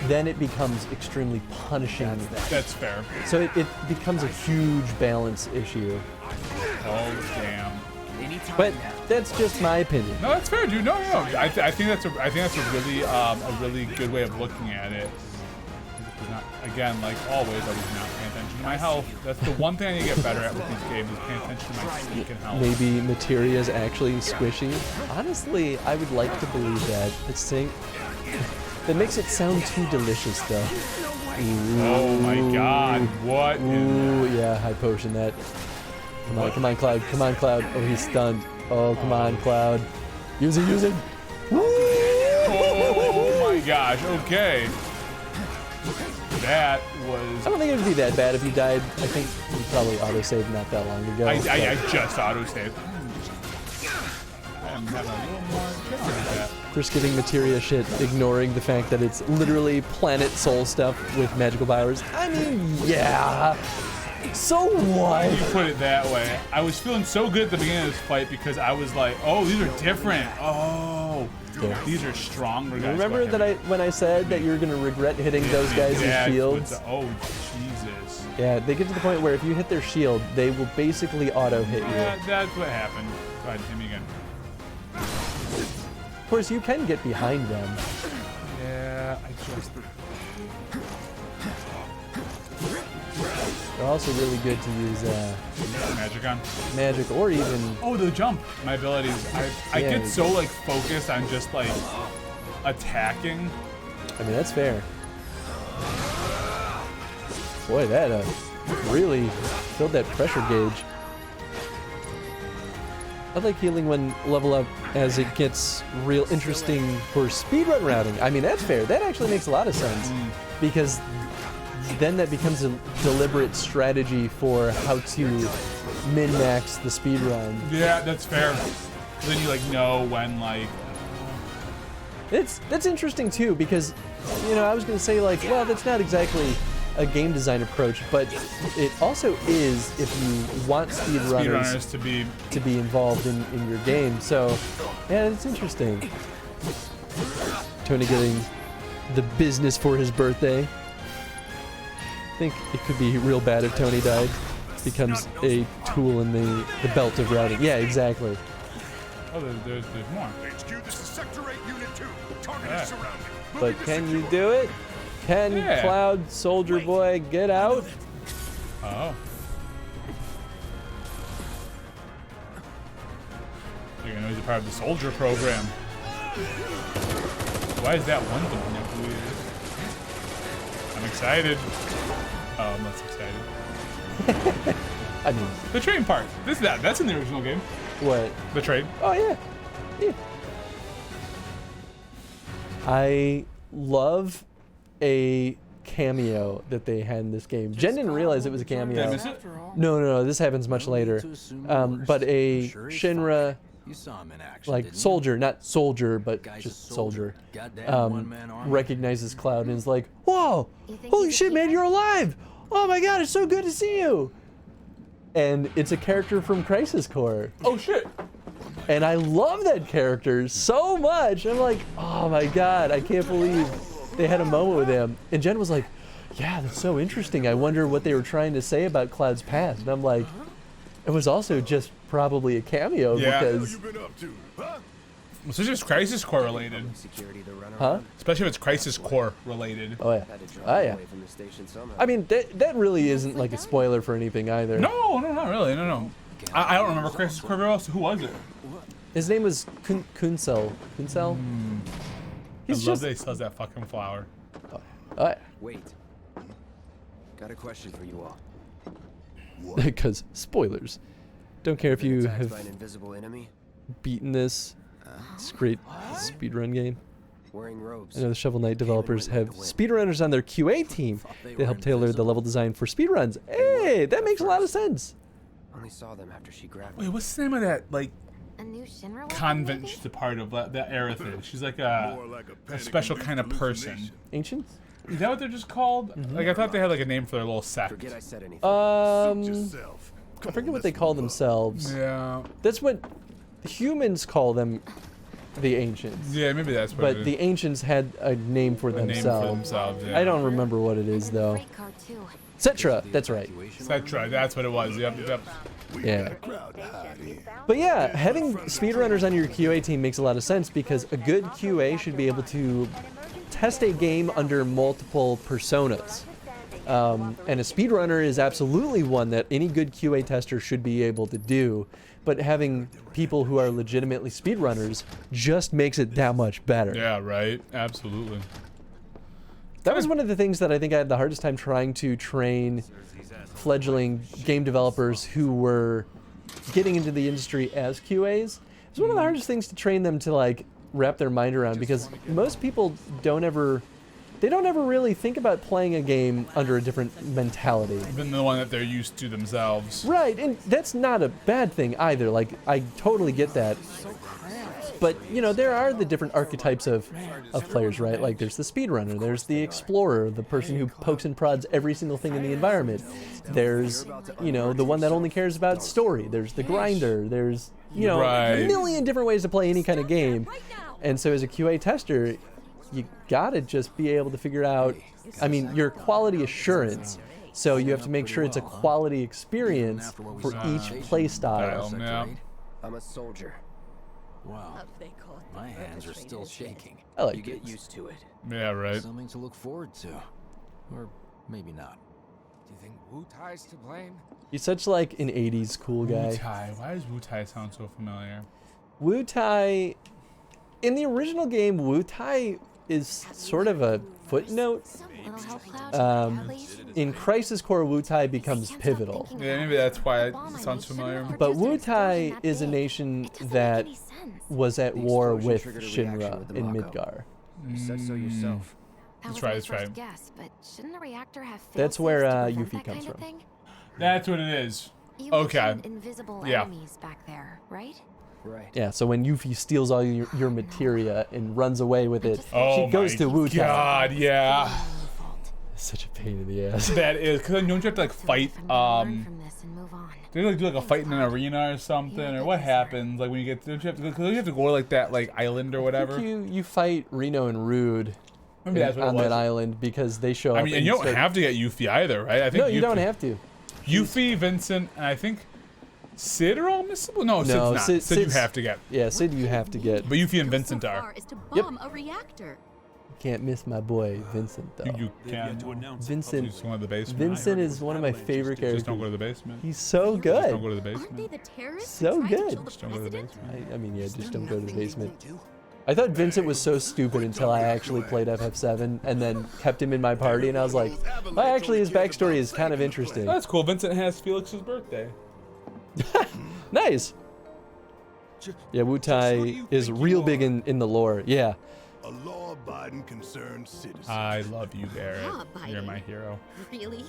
then it becomes extremely punishing. That's fair. So it becomes a huge balance issue. Oh damn. But that's just my opinion. No, that's fair, dude. No. I think that's a really good way of looking at it. Not, again, like always, I was not paying attention to my health. That's the one thing I need to get better at with these games is paying attention to my sneaking health. Maybe materia is actually squishy. Honestly, I would like to believe that. That makes it sound too delicious, though. Oh my God! What? Ooh, yeah, high potion that. Come on, Cloud. Come on, Cloud. Oh, he's stunned. Oh, come on, Cloud. Use it. Oh my gosh. Okay. That was. I don't think it would be that bad if you died. I think you probably autosaved not that long ago. I just autosaved. I'm having a little more challenge with that. Chris giving materia shit, ignoring the fact that it's literally planet soul stuff with magical powers. I mean, yeah. So what? You put it that way. I was feeling so good at the beginning of this fight because I was like, oh, these are different. Oh, Yeah. these are stronger guys. Remember that when I said that you're gonna regret hitting those guys' shields? Oh, Jesus. Yeah, they get to the point where if you hit their shield, they will basically auto hit you. Yeah, that's what happened. Go ahead, hit me again. Of course, you can get behind them. Yeah, I just. They're also really good to use Magic on. magic or even. Oh, the jump. My abilities. I Yeah. get so like focused on just like attacking. I mean, that's fair. Boy, that really filled that pressure gauge. I like healing when level up as it gets real interesting for speedrun routing. I mean, that's fair. That actually makes a lot of sense because then that becomes a deliberate strategy for how to min-max the speedrun. Yeah, that's fair. Then you like know when like. That's interesting too because, you know, I was gonna say like, well, that's not exactly a game design approach, but it also is if you want speedrunners to be involved in your game. So, yeah, it's interesting. Tony getting the business for his birthday. I think it could be real bad if Tony died. Becomes a tool in the belt of routing. Yeah, exactly. Oh, there's more. HQ, this is Sector 8, Unit 2. Target is surrounded. But can you do it? Can Cloud Soldier Boy get out? Oh. You're gonna know he's a part of the soldier program. Why is that one thing up weird? I'm excited. Oh, I'm less excited. I mean, the train part. That's in the original game. What? The train. Oh yeah. Yeah. I love a cameo that they had in this game. Jen didn't realize it was a cameo. Did I miss it? No, this happens much later. But a Shinra, like soldier, not soldier, but just soldier, recognizes Cloud and is like, "Whoa, holy shit, man, you're alive! Oh my god, it's so good to see you!" And it's a character from Crisis Core. Oh shit! And I love that character so much. I'm like, oh my god, I can't believe they had a moment with him. And Jen was like, yeah, that's so interesting. I wonder what they were trying to say about Cloud's past. And I'm like, it was also just probably a cameo because Especially if it's Crisis Core related. Huh? Especially if it's Crisis Core related. Oh yeah. Oh yeah. I mean, that really isn't like a spoiler for anything either. No, not really. No. I don't remember Crisis Core very well, so who was it? His name was Kunsel. Kunsel? I love that he sells that fucking flower. Oh yeah. Wait. Got a question for you all. Because spoilers. Don't care if you Attacked have by an invisible enemy? beaten this. It's a great speedrun game. Wearing robes. I know the Shovel Knight developers have speedrunners on their QA team. They help tailor the level design for speedruns. Hey, that makes a lot of sense. Only saw them after she grabbed me. Wait, what's the name of that like A new Shinra weapon, convent maybe? she's a part of? That Aerith. She's like a special kind of person. Ancient? Is that what they're just called? Like I thought they had like a name for their little sect. Forget I said anything. I forget what they call themselves. Yeah. That's what humans call them, the ancients. Yeah, maybe that's what it But is. the ancients had a name for A name themselves. for themselves, yeah. I don't remember what it is though. Cetra, that's right. Cetra, that's what it was. Yep. Yeah. But yeah, having speedrunners on your QA team makes a lot of sense because a good QA should be able to test a game under multiple personas. And a speedrunner is absolutely one that any good QA tester should be able to do. But having people who are legitimately speedrunners just makes it that much better. Yeah, right. Absolutely. That was one of the things that I think I had the hardest time trying to train fledgling game developers who were getting into the industry as QAs. It's one of the hardest things to train them to like wrap their mind around because most people don't ever really think about playing a game under a different mentality. Even the one that they're used to themselves. Right, and that's not a bad thing either. Like, I totally get that. But, you know, there are the different archetypes of players, right? Like, there's the speedrunner, there's the explorer, the person who pokes and prods every single thing in the environment. There's, you know, the one that only cares about story. There's the grinder. There's, you know, a million different ways to play any kind of game. And so as a QA tester, you gotta just be able to figure out, I mean, your quality assurance. So you have to make sure it's a quality experience for each play style. I'm a soldier. Wow. My hands are still shaking. I like You get this. used to it. Yeah, right. Something to look forward to. Or maybe not. Do you think Wu Tai's to blame? He's such like an 80s cool guy. Wu Tai. Why does Wu Tai sound so familiar? Wu Tai, in the original game, Wu Tai is sort of a footnote. In Crisis Core, Wu Tai becomes pivotal. Yeah, maybe that's why it sounds familiar. But Wu Tai is a nation that was at war with Shinra in Midgar. You said so yourself. That's right, that's right. Guess, but shouldn't a reactor have That's where fail-safes to Yuffie prevent that comes kind of from. thing? That's what it is. You Okay. mentioned invisible Yeah. enemies back there, right? Right. Yeah, so when Yuffie steals all your materia and runs away with it, Oh she goes my to Wu Tai. God, yeah. It's such a pain in the ass. That is, because then don't you have to like fight, do you like do like a fight in an arena or something, or what happens? Like when you get, don't you have to, because you have to go to like that like island or whatever? You fight Reno and Rude Maybe that's what it on was. that island because they show up. I mean, and you don't have to get Yuffie either, right? I think No, you don't have to. Yuffie, Vincent, and I think Sid are all missable? No, Sid's No, not. Sid you Sid's- have to get. Yeah, Sid you have to get. But Yuffie and Vincent are. Yep. A reactor. Can't miss my boy Vincent though. You can. Vincent. Just go to the basement. Vincent is one of my favorite characters. Just don't go to the basement. He's so Just don't good. go to the basement. The terrorists So who tried to good. kill the Just don't go to the president? basement. I mean, yeah, just don't go to the basement. I thought Vincent was so stupid until I actually played FF7 and then kept him in my party, and I was like, well, actually, his backstory is kind of interesting. That's cool. Vincent has Felix's birthday. Nice. Yeah, Wu Tai is real big in the lore. Yeah. A law-abiding, concerned citizen. I love you, Barrett. Law-abiding. You're my hero. Really?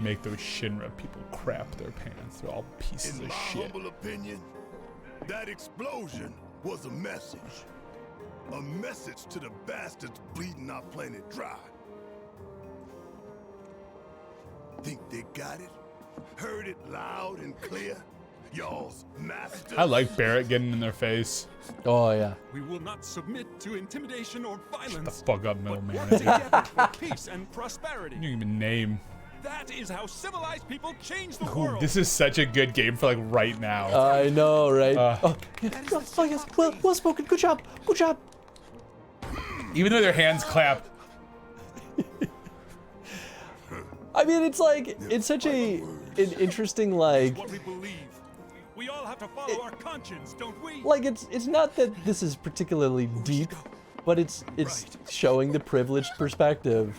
Make those Shinra people crap their pants. They're all pieces In of my shit. humble opinion, that explosion was a message. A message to the bastards bleeding our planet dry. Think they got it? Heard it loud and clear? Y'all's master. I like Barrett getting in their face. Oh, yeah. We will not submit to intimidation or Shut the violence. fuck up, middleman. Work together for peace and prosperity. You didn't even name. That is how civilized people change the Ooh, world. this is such a good game for like right now. I know, right? Oh, yes. Well spoken. Good job. Good job. Even though their hands clap. I mean, it's like, it's such an interesting, like, What we believe. We all have to follow our conscience, don't we? like it's not that this is particularly deep, but it's showing the privileged perspective.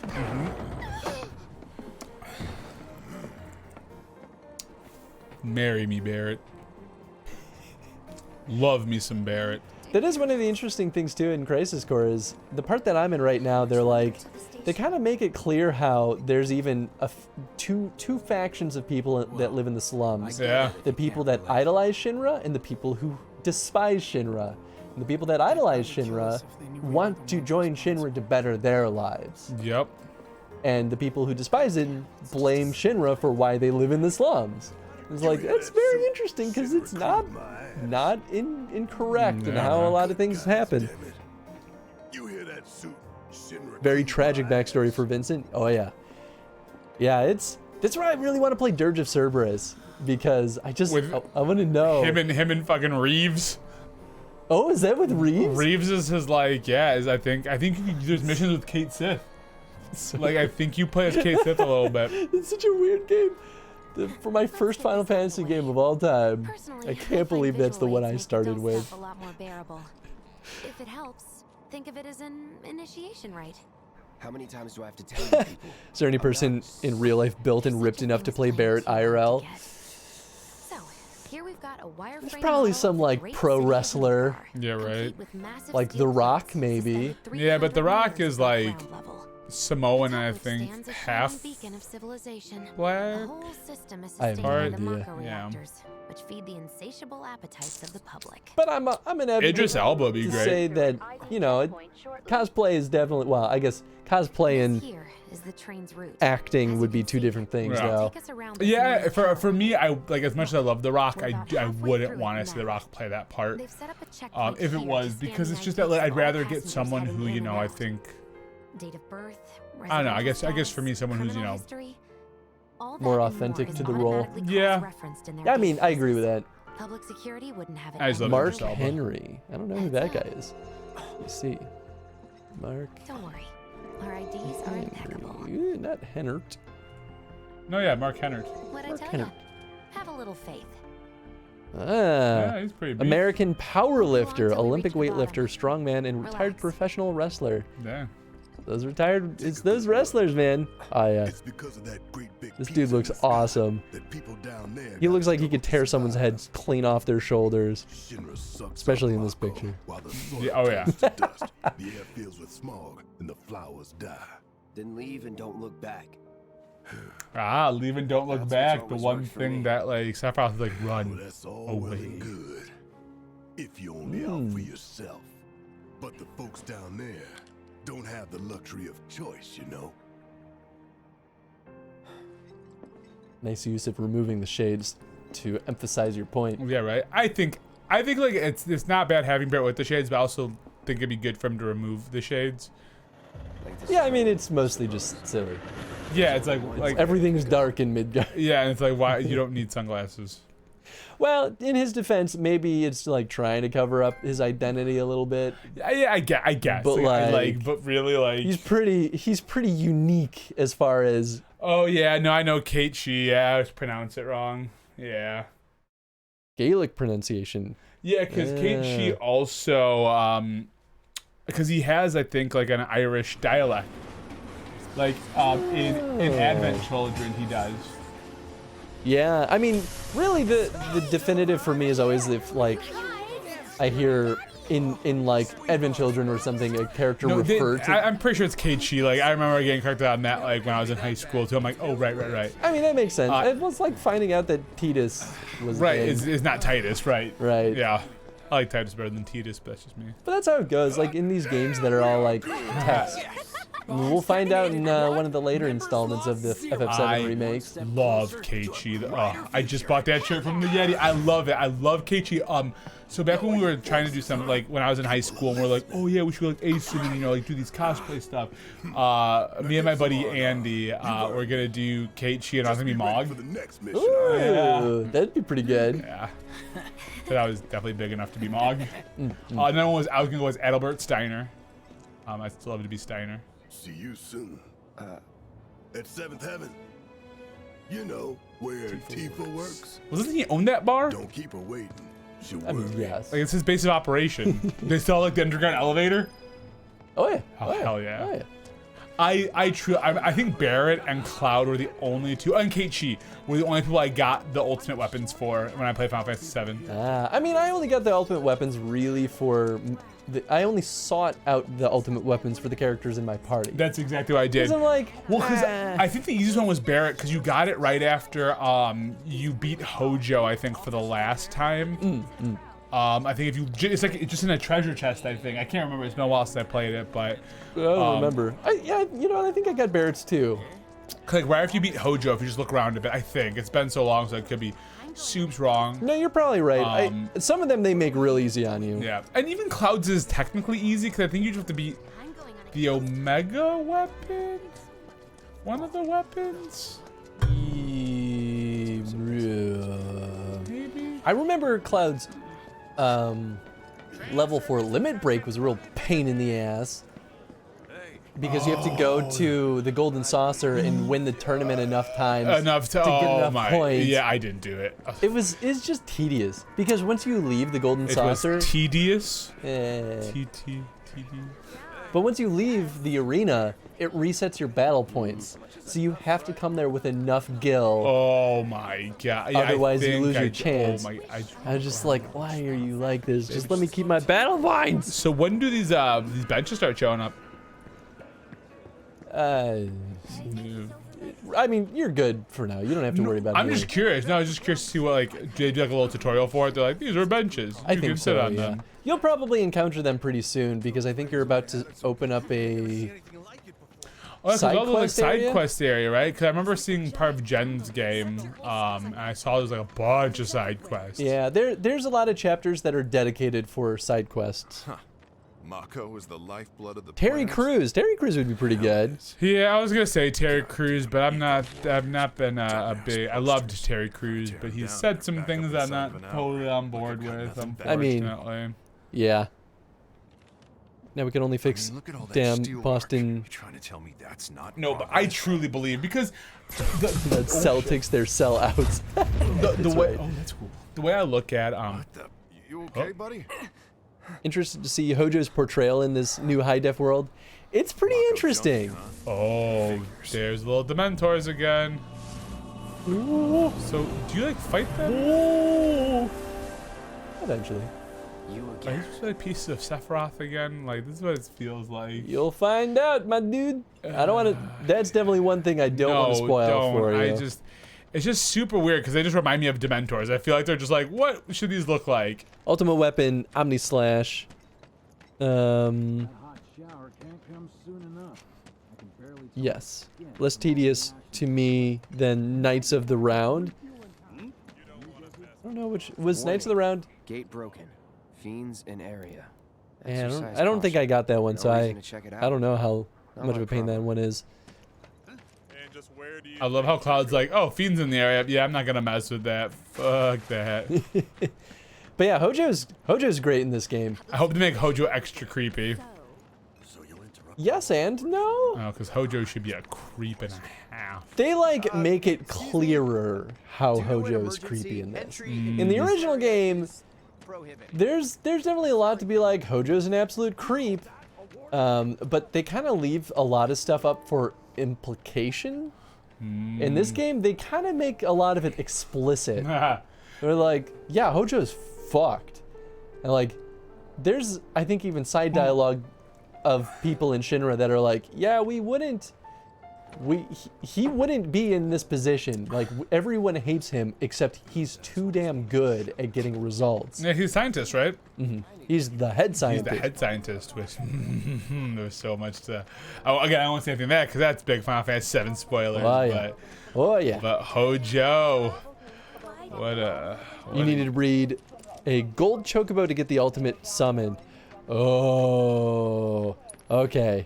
Marry me, Barrett. Love me some Barrett. That is one of the interesting things too in Crisis Core is the part that I'm in right now. They kind of make it clear how there's even two factions of people that live in the slums. Yeah. The people that idolize Shinra and the people who despise Shinra. And the people that idolize Shinra want to join Shinra to better their lives. Yep. And the people who despise it blame Shinra for why they live in the slums. It's like, that's very interesting because it's not incorrect in how a lot of things happen. You hear that suit? Shinra Very came tragic by. backstory for Vincent. Oh yeah. Yeah, that's why I really want to play Dirge of Cerberus because I want to know. Him and fucking Reeves. Oh, is that with Reeves? Reeves is his like, yeah, I think there's missions with Kate Sith. Like I think you play as Kate Sith a little bit. It's such a weird game. For my first Final Fantasy game of all time, Personally, I can't believe that's the one I started with. A lot more bearable. If it helps, think of it as an initiation rite. How many times do I have to tell you people? Is there any person in real life built and ripped enough to play Barrett IRL? So, here we've got a wireframe. There's probably some like pro wrestler, Yeah, right. like The Rock maybe. Yeah, but The Rock is like level. Samoan, I think, Stands a half shining beacon of civilization. black. The whole system is I have sustained no by the idea. Mako Yeah. reactors, which feed the insatiable appetites of the public. But I'm an advocate Idris Elba would be to great. say that, you know, cosplay is definitely, well, I guess cosplay and Here is the train's route. acting As would you be can two see, different things Yeah. though. take us around this Yeah, maze for me, I like as much as I love The Rock, We're I about halfway wouldn't through want it to see The now. Rock play that part. They've set up a checkpoint If it here was to scan because the it's just that IDs like, I'd of all rather get passengers someone heading who in you and know I out. think Date of birth, I don't know. I guess residential for me status, someone who's criminal you know history, all that More and authentic more to is the role. automatically Yeah. cross-referenced in their Yeah, I mean, I agree with that. databases. Public security wouldn't have it. I just love any Mark Idris Elba. Henry. I don't know who that guy is. Let me see. Mark Don't worry, our IDs are impeccable. Henry. Not Hennert. no, yeah, Mark Hennert. What I Mark tell Henry. you, have a little faith. Yeah, he's pretty. Beef. American powerlifter, Go on till we Olympic reach the weightlifter, bottom. strongman, and retired Relax. professional wrestler. Yeah. Those retired, it's those wrestlers, man. Oh yeah, It's because of that great big this piece dude in looks the sky awesome. that people down there He got looks like he could double tear someone's head size. clean off their shoulders. Shinra sucks Especially up in this Mako picture. While the soil Yeah, oh, yeah. turns to dust, the air fills with smog, and the flowers die. Then leave and don't look back. Ah, leave and don't look That's back. what's The always one worked for thing me. that like Sephiroth is like Well, run that's all well away. and good. If you only out for yourself. But the folks down there don't have the luxury of choice, you know. Nice use of removing the shades to emphasize your point. Yeah, right. I think like it's not bad having Barrett with the shades, but I also think it'd be good for him to remove the shades. Like this Yeah, I mean, it's mostly just silly. Yeah, it's like Everything's dark in Midgard. yeah, and it's like why you don't need sunglasses. Well, in his defense, maybe it's like trying to cover up his identity a little bit. Yeah, I guess. But But really like He's pretty unique as far as oh yeah, no, I know Kate She. Yeah, I just pronounced it wrong. Yeah. Gaelic pronunciation. Yeah, because Kate She Yeah. also because he has I think like an Irish dialect. Like in Advent Children he does. Yeah, I mean, really, the definitive for me is always if like I hear in like Advent Children or something a character refer to. I'm pretty sure it's Kate She. Like I remember getting corrected on that like when I was in high school too. I'm like, oh right. I mean, that makes sense. It was like finding out that Titus was Right, gay. is not Titus, right? Right. Yeah, I like Titus better than Titus, but that's just me. But that's how it goes. Like in these games that are all like text. We'll find out in one of the later installments of the FF7 remakes. Love Keiichi. I just bought that shirt from the Yeti. I love it. I love Keiichi. So back when we were trying to do something, like when I was in high school, and we are like, oh yeah, we should go like Ace and you know like do these cosplay stuff. Me and my buddy Andy, we're gonna do Keiichi, and I was gonna be Mog. Ooh, that'd be pretty good. Yeah. But I was definitely big enough to be Mog. Another one was I was gonna go as Adalbert Steiner. I still love to be Steiner. See you soon. At 7th Heaven. You know, where Tifa works. Wasn't he own that bar? Don't keep her waiting. She'll I mean, worry. yes. Like it's his base of operation. They still have, like the underground elevator. Oh yeah. Oh, hell yeah. Oh yeah. I think Barrett and Cloud were the only two, and Keiichi were the only people I got the ultimate weapons for when I played Final Fantasy VII. I mean, I only got the ultimate weapons really for. I only sought out the ultimate weapons for the characters in my party. That's exactly what I did. Because I'm like, well, because I think the easiest one was Barrett, because you got it right after you beat Hojo, I think, for the last time. I think if you, it's like just in a treasure chest, I think. I can't remember. It's been a while since I played it, but I don't remember. Yeah, you know, I think I got Barrett's too. Like right after you beat Hojo, if you just look around a bit, I think it's been so long, so it could be Soup's wrong. No, you're probably right. Some of them they make real easy on you. Yeah, and even Cloud's is technically easy because I think you just have to beat the Omega weapon. One of the weapons. Maybe. I remember Cloud's level 4 limit break was a real pain in the ass. Because you have to go to the Golden Saucer and win the tournament enough times to get enough points. Yeah, I didn't do it. It's just tedious because once you leave the Golden Saucer, it was tedious. TD. But once you leave the arena, it resets your battle points. So you have to come there with enough gil. Oh my god! Yeah, otherwise, you lose your chance. Oh my! I was just like, why are you like this? Just let me keep my battle points. So when do these benches start showing up? I mean, you're good for now. You don't have to worry about it. I'm just curious. No, I was just curious to see what, like, do they do like a little tutorial for it? They're like, these are benches. I think can so, sit on yeah. them. You'll probably encounter them pretty soon because I think you're about to open up a side quest area, right? Because I remember seeing part of Jen's game, and I saw there's like a bunch of side quests. Yeah, there's a lot of chapters that are dedicated for side quests. Huh. Mako is the lifeblood of the Terry Crews would be pretty good. Yeah, I was gonna say Terry Crews, but I've not been a big. I loved Terry Crews, but he's said some things I'm not totally on board with. Unfortunately. I mean, yeah. Now we can only fix damn Boston. Trying to tell me that's not no, but I truly believe because that Celtics their sellouts. the way that's cool. The way I look at You okay, buddy? Interested to see Hojo's portrayal in this new high def world. It's pretty interesting. Oh, there's little Dementors again. Ooh. So do you like fight them? Ooh. Eventually. Are these just like pieces of Sephiroth again? Like this is what it feels like. You'll find out, my dude. I don't want to. That's definitely one thing I don't want to spoil for you. It's just super weird because they just remind me of Dementors. I feel like they're just like, what should these look like? Ultimate weapon, Omni Slash. Yes. Less tedious to me than Knights of the Round. I don't know which was Knights of the Round. Gate broken. Fiends in area. Yeah, I don't think I got that one, so I don't know how much of a pain that one is. I love how Cloud's like, oh, Fiend's in the area. Yeah, I'm not gonna mess with that. Fuck that. But yeah, Hojo's great in this game. I hope to make Hojo extra creepy. Yes and no. Oh, because Hojo should be a creep and a half. They like make it clearer how Hojo is creepy in this. In the original game, there's definitely a lot to be like Hojo's an absolute creep, but they kind of leave a lot of stuff up for implication. In this game, they kind of make a lot of it explicit. They're like, yeah, Hojo's fucked. And like, there's, I think, even side dialogue of people in Shinra that are like, yeah, we wouldn't he wouldn't be in this position. Like, everyone hates him except he's too damn good at getting results. Yeah, he's a scientist, right? Mm-hmm. He's the head scientist. He's the head scientist, which there's so much to. Oh, again, I won't say anything of that because that's big Final Fantasy VII spoilers. Oh yeah. But Hojo, what you need to read a gold chocobo to get the ultimate summon. Oh, okay.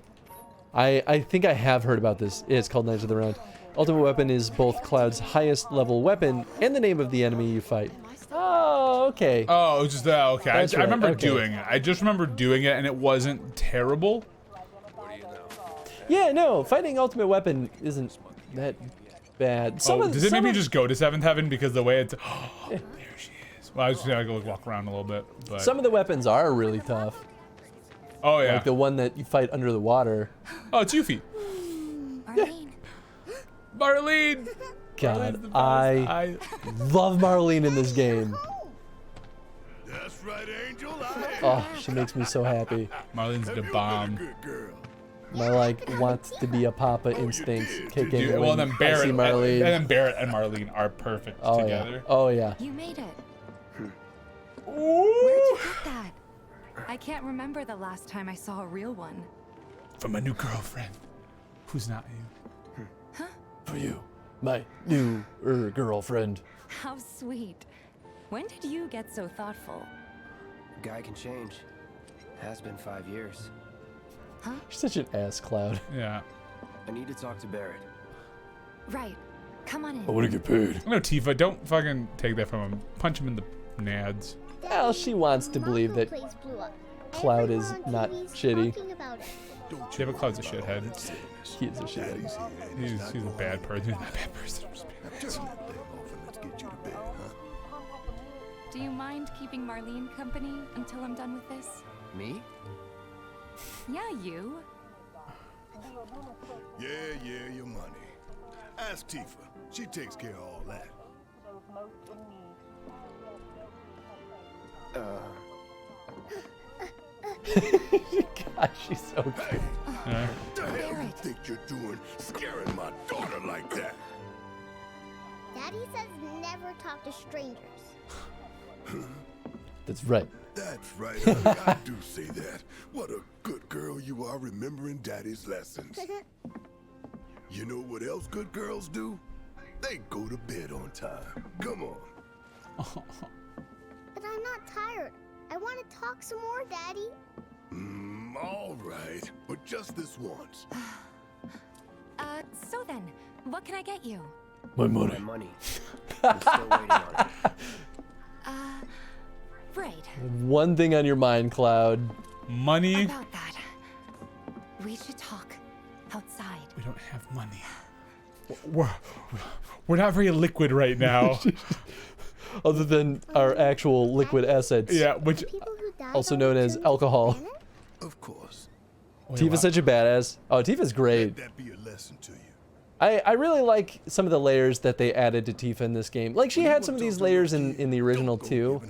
I think I have heard about this. It's called Knights of the Round. Ultimate weapon is both Cloud's highest level weapon and the name of the enemy you fight. Oh, okay. Oh, it was just that. Okay, I remember okay. doing it. I just remember doing it, and it wasn't terrible. Yeah, no, fighting ultimate weapon isn't that bad. Does it maybe just go to 7th heaven because the way it's? There she is. Well, I was just gonna go walk around a little bit. But some of the weapons are really tough. Oh yeah. Like the one that you fight under the water. Oh, it's Yuffie. Marlene. Marlene. God, I love Marlene in this game. That's right, Angel. Oh, she makes me so happy. Marlene's the bomb. My want to be a papa instincts kick in. Well, then Barrett and Marlene. Marlene are perfect together. Yeah. Oh yeah. You made it. Ooh. Where'd you get that? I can't remember the last time I saw a real one. From a new girlfriend, who's not you. Huh? For you, my new girlfriend. How sweet. When did you get so thoughtful? Guy can change. Has been 5 years. Huh? You're such an ass, Cloud. Yeah. I need to talk to Barrett. Right. Come on in. I want to get paid. No, Tifa, don't fucking take that from him. Punch him in the nads. Well, she wants to believe that Cloud is not shitty. Tifa, Cloud's a shithead. He is a shithead. He's a bad person. He's not a bad person. Do you mind keeping Marlene company until I'm done with this? Me? Yeah, you. Yeah, your money. Ask Tifa. She takes care of all that. God, she's so good. What the hell you think you're doing, scaring my daughter like that? Daddy says never talk to strangers. That's right. That's right, honey, I do say that. What a good girl you are remembering Daddy's lessons. You know what else good girls do? They go to bed on time. Come on. But I'm not tired. I want to talk some more, Daddy. All right, but just this once. So then, what can I get you? My money. My money. I'm still waiting on it. Right. One thing on your mind, Cloud. Money. About that, we should talk outside. We don't have money. We're not very liquid right now. Other than our actual liquid assets. Yeah, which also known as alcohol. Of course. Tifa's such a badass. Oh, Tifa's great. Let that be a lesson to you. I really like some of the layers that they added to Tifa in this game. Like, she had some of these layers in the original too,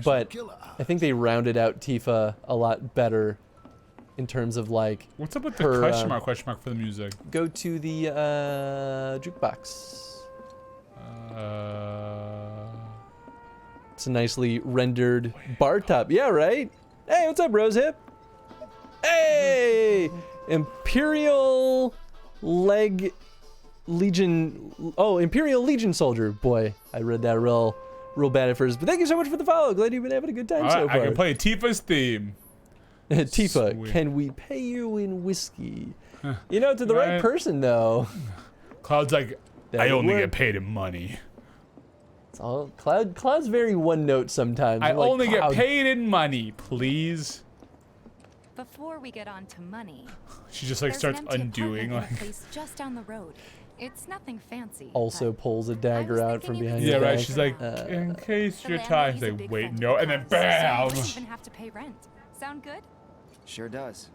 but I think they rounded out Tifa a lot better in terms of, like, what's up with her, the question mark for the music? Go to the jukebox. It's a nicely rendered bar top. Yeah, right? Hey, what's up, Rosehip? Hey! Imperial Legion. Oh, Imperial Legion soldier. Boy, I read that real bad at first. But thank you so much for the follow. Glad you've been having a good time so far. I can play Tifa's theme. Tifa, Sweet. can we pay you in whiskey? You know, to the right person, though. Cloud's like, That I would only work. get paid in money. It's all Cloud's very one note sometimes. I I'm like, only get Cloud. paid in money, please. Before we get on to money, She just like there's starts an empty undoing apartment in like. a place just down the road. It's nothing fancy. Also but pulls a dagger out from thinking you behind could your Yeah, right. back. She's like, in case you're tired. She's landlady's a like, big wait, fan no, of and then cars, so you bam. wouldn't even have to pay rent. Sound good? Sure does.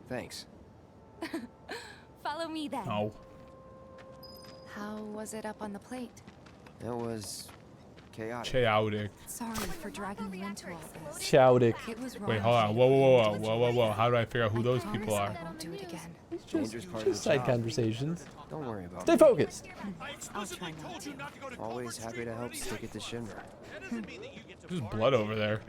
Thanks. Follow me then. No. How was it up on the plate? That was chaotic. Chaotic. Sorry for dragging you into all this. Chowdick. It was wrong. Wait, hold on. Whoa. How do I figure out who those people are? I won't do it again. Dangerous part of Just the side job. conversations. Don't worry about Stay it. focused. I'll try not to. Always happy to help stick it to Shinra. There's blood over there.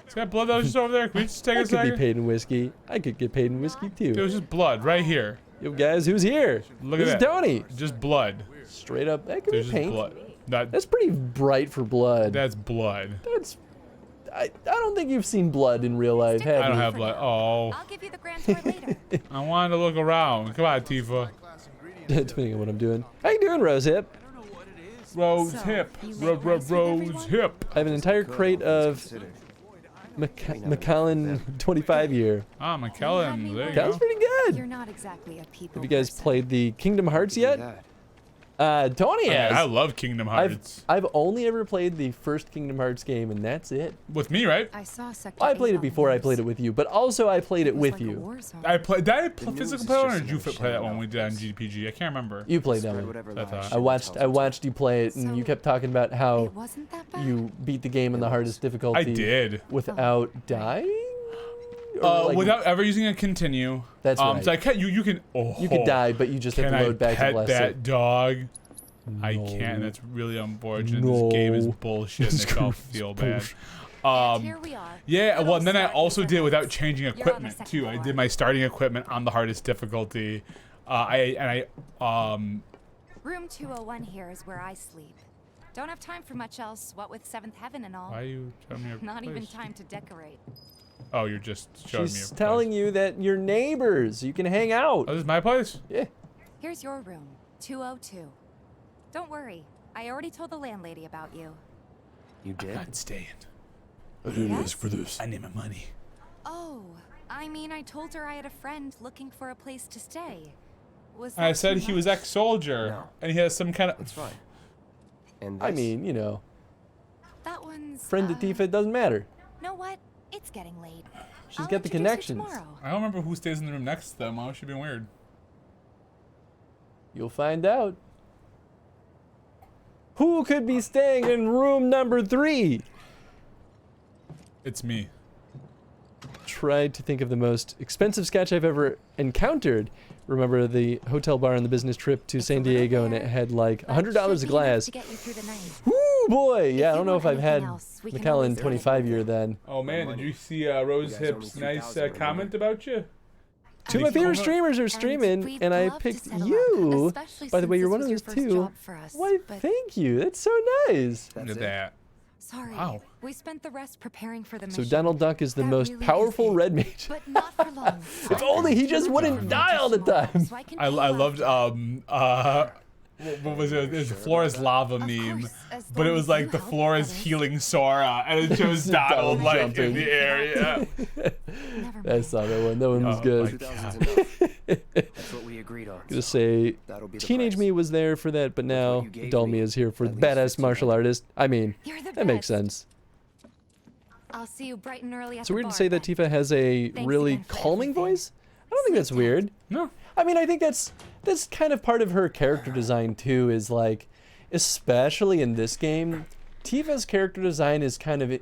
Is that blood that was just over there? Can we just take I a could be second? paid in whiskey. I could get paid in whiskey too. It was just blood right here. Yo, guys, who's here? Look This at is that. Tony. Just blood. Straight up. That could There's be just pink. blood. That's pretty bright for blood. That's blood. That's. I don't think you've seen blood in real life, have you? I don't have blood. Oh. I'll give you the grand tour later. I wanted to look around. Come on, Tifa. Depending on what I'm doing. How you doing, Rose Hip? Rose Hip. Rose Hip. I have an entire crate of Macallan 25 year. Ah, McKellen. There you That was go. pretty good. You're not exactly a people. Have you guys played the Kingdom Hearts yet? Tony has. I love Kingdom Hearts. I've only ever played the first Kingdom Hearts game, and that's it. With me, right? I saw Sector I played 8 it before I played it with you, but also I played it with you. I played. Did I physically play one, or did you play that one we did on GPG? I can't remember. You played that one. That's I watched you play it, and you kept talking about how you beat the game in the hardest difficulty. I did. Without dying. Or, like, without ever using a continue. That's right. So I can't. You can. Oh. You could die, but you just have to load back to pet last that save. dog? I No. can't. That's really unfortunate. No. This game is bullshit. This Makes me all game is feel bad. bullshit. Yeah. Well, and then I also did it without changing equipment too. I did my starting equipment on the hardest difficulty. Room 201 here is where I sleep. Don't have time for much else, what with Seventh Heaven and all. Why are you telling me your Not even place? time to decorate. Oh, you're just showing me. She's Your telling you that you're neighbors. You can hang out. Oh, this is my place? Yeah. Here's your room, 202. Don't worry, I already told the landlady about you. You did? I'm not staying. I didn't ask for this. I need my money. Oh, I mean, I told her I had a friend looking for a place to stay. Was I that said too he was much? ex-soldier, No. and he has some kind of. It's fine. And I this? mean, you know, That one's. friend to Tifa, it doesn't matter. Know what? It's getting late. She's I'll got the introduce you connections. tomorrow. I don't remember who stays in the room next to them. Why would she be weird? You'll find out. Who could be staying in room number 3? It's me. Tried to think of the most expensive sketch I've ever encountered. Remember the hotel bar on the business trip to San Diego, and it had like $100 a glass. To get you through the night. Woo boy! Yeah, I don't know if I've had else, we can Macallan always 25 year then. Oh man, did you see Rose Hip's nice comment about you? Two of my favorite streamers are streaming, and I picked you. By the way, you're one of those two. Why, thank you. That's so nice. Look at that. Sorry. Wow. We spent the rest preparing for the So mission. Donald Duck is the That most really powerful is it. red mage. But not for long. If only he just wouldn't die all the time. I loved what was it? It was the floor is lava meme, but it was like the floor is healing Sora, and it shows Donald like in jumping. the air. Yeah. I saw that one. That one was Oh, good. 2000's enough. That's what we agreed on. Gonna say, That'll be the teenage price. me was there for that, but now you gave adult me me, is here for at least badass martial artist. I mean, You're the that makes best. sense. I'll see you bright and early at So the weird bar to say that then. Tifa has a Thanks really again for calming everything. voice. I don't think that's weird. No. I mean, I think that's kind of part of her character design too. Is like, especially in this game, Tifa's character design is kind of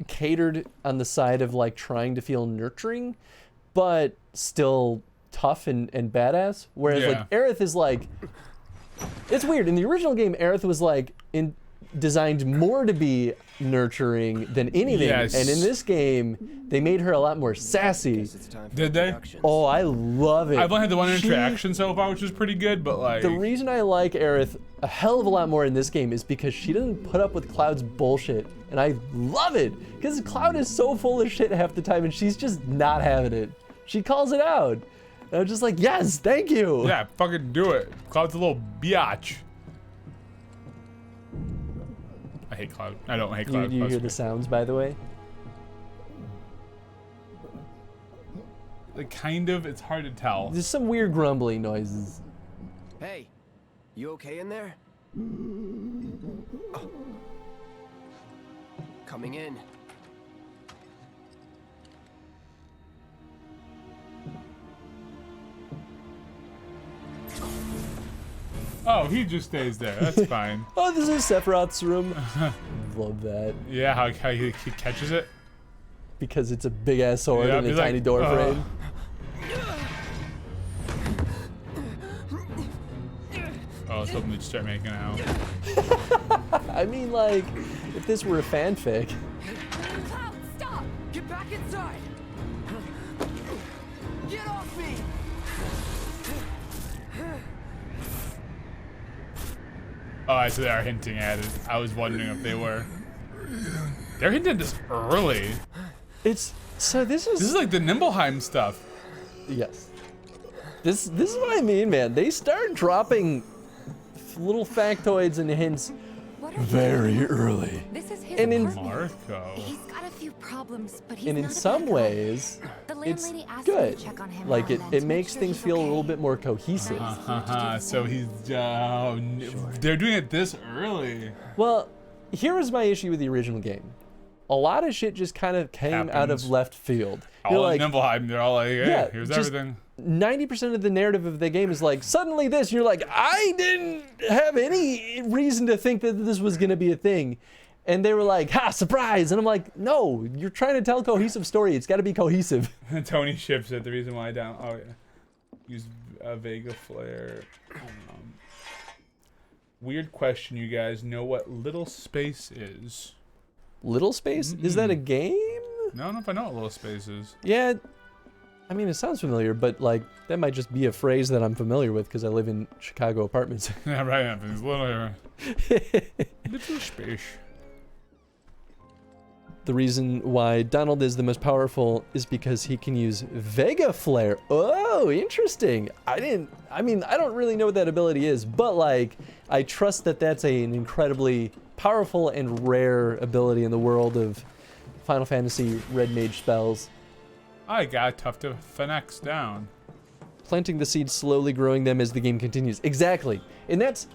catered on the side of like trying to feel nurturing, but still tough and badass. Whereas like Aerith is like, it's weird. In the original game, Aerith was like designed more to be nurturing than anything. Yes. And in this game, they made her a lot more sassy. Did they? Oh, I love it. I've only had the one She- interaction so far, which is pretty good, but like. The reason I like Aerith a hell of a lot more in this game is because she doesn't put up with Cloud's bullshit. And I love it. Because Cloud is so full of shit half the time and she's just not having it. She calls it out. And I'm just like, yes, thank you. Yeah, fucking do it. Cloud's a little biatch. I hate Cloud. I don't hate Cloud. You Cloud's hear the great. sounds, by the way? Like, kind of. It's hard to tell. There's some weird grumbling noises. Hey, you okay in there? Oh. Coming in. Oh, he just stays there. That's fine. Oh, this is Sephiroth's room. Love that. Yeah, how he catches it. Because it's a big ass sword Yeah, and a he's tiny like, door frame. Oh, I was hoping they'd start making out. I mean, like, if this were a fanfic. Cloud, stop! Get back inside! Get off me! Oh, so they are hinting at it. I was wondering if they were. They're hinting at this early. It's so this is like the Nimblheim stuff. Yes. This is what I mean, man. They start dropping little factoids and hints very early. This is his and in apartment. Marco. He's got a few problems, but he's and in not a some bad guy. ways, The it's landlady asked me good. to check on him Like now it, and then it to makes make sure things he's feel a okay. little bit more cohesive. So he's they're doing it this early. Well, here was my issue with the original game. A lot of shit just kind of came out of Happens. left field. All You're in like, Nimblheim, they're all like, hey, yeah, here's just everything. 90% of the narrative of the game is like, suddenly this, and you're like, I didn't have any reason to think that this was gonna be a thing. And they were like, ha, surprise! And I'm like, no, you're trying to tell a cohesive story. It's gotta be cohesive. Tony ships it. The reason why I don't. Oh yeah. Use Vega Flare. Weird question. You guys know what Little Space is? Little Space? Is that a game? No, I don't know if I know what Little Space is. Yeah, I mean, it sounds familiar, but like, that might just be a phrase that I'm familiar with because I live in Chicago apartments. Yeah, right. It's Little Space. The reason why Donald is the most powerful is because he can use Vega Flare. Oh, interesting. I don't really know what that ability is, but like, I trust that that's an incredibly powerful and rare ability in the world of Final Fantasy Red Mage spells. I got tough to Phoenix down. Planting the seeds, slowly growing them as the game continues. Exactly. And that's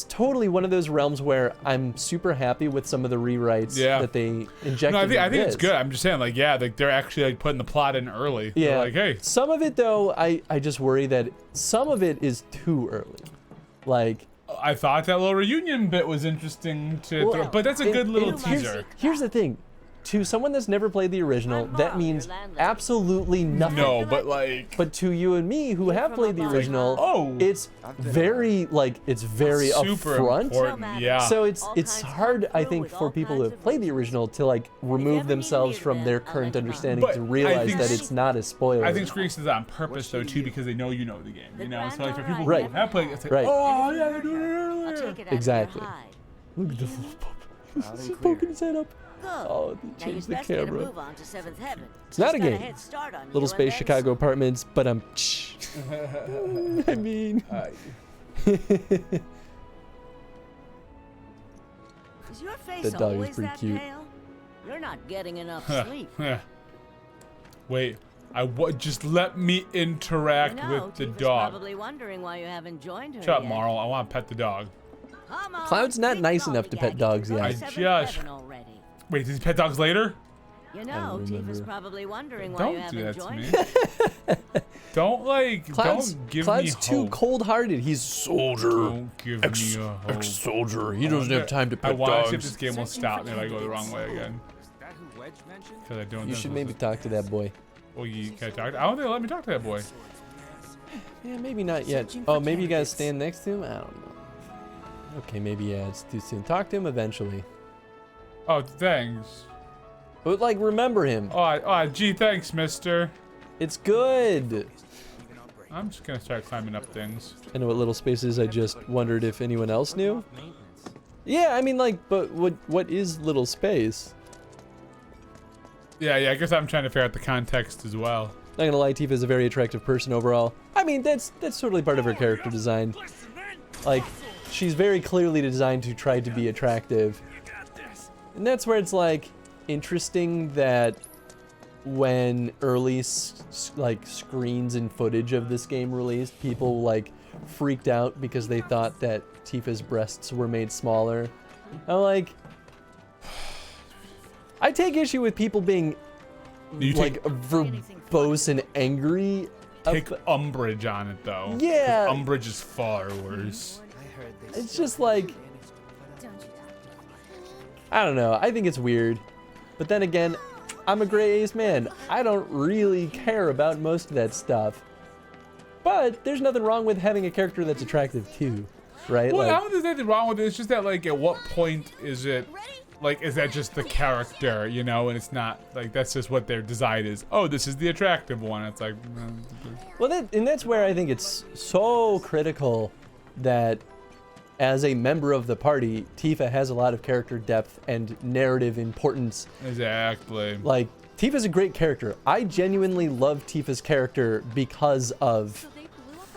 totally one of those realms where I'm super happy with some of the rewrites that they injected. No, I think it's this. good. I'm just saying, like, yeah, like they're actually like putting the plot in early. Yeah. They're like, hey. Some of it though, I just worry that some of it is too early. Like, I thought that little reunion bit was interesting to throw, but that's a good little teaser. Here's the thing. To someone that's never played the original, that means absolutely nothing. No, but like... But to you and me who have played the original, it's very, like, it's very super upfront. Important, yeah. So it's hard, I think, for people who have played the original to, like, remove themselves from their current understanding to realize that it's not a spoiler. I think Square Enix does that on purpose, though, too, because they know you know the game, you know? So, like, for people who have played, it's like, oh, yeah, they're doing it earlier. Exactly. Look at this little pup. He's poking his head up. Oh, they changed the camera. It's not a game. Little Space Chicago Apartments, but I mean. Is your face That dog is always pretty that cute. pale? You're not getting enough sleep. Wait, just let me interact with the Tifa's dog. Probably wondering why you haven't joined her Shut up, yet. Marl. I want to pet the dog. Cloud's not nice enough to pet dogs yet. I just... Wait, does he pet dogs later? You know, Tifa's probably wondering why Don't you do haven't that to joined me. her. Don't give Cloud's me too hope. cold-hearted. He's soldier. Don't give me a hope. Ex-soldier. He doesn't have time to I pet want to see if dogs. this game will stop me if I go the wrong way again. Because I don't. You should maybe talk to that boy. Well, you can I talk? I don't think they'll let me talk to that boy. Yeah, maybe not yet. Oh, maybe you guys stand next to him? I don't know. Okay, maybe yeah, it's too soon. Talk to him eventually. Oh, thanks. But like, remember him. Oh, gee, thanks, mister. It's good. I'm just gonna start climbing up things. I know what Little Space is. I just wondered if anyone else knew. Yeah, I mean, like, but what is Little Space? Yeah, I guess I'm trying to figure out the context as well. Not gonna lie, Tifa is a very attractive person overall. I mean, that's totally part of her character design. Like, she's very clearly designed to try to be attractive. And that's where it's like interesting that when early like screens and footage of this game released, people like freaked out because they thought that Tifa's breasts were made smaller. I'm like, I take issue with people being like verbose and angry. Take umbrage on it though. Yeah. 'Cause umbrage is far worse. it's just like, I don't know. I think it's weird. But then again, I'm a gray ace man. I don't really care about most of that stuff. But there's nothing wrong with having a character that's attractive too, right? Well, like, I don't think there's anything wrong with it. It's just that, like, at what point is it, like, is that just the character, you know? And it's not, like, that's just what their design is. Oh, this is the attractive one. It's like... Well, that's where I think it's so critical that as a member of the party, Tifa has a lot of character depth and narrative importance. Exactly. Like, Tifa's a great character. I genuinely love Tifa's character because of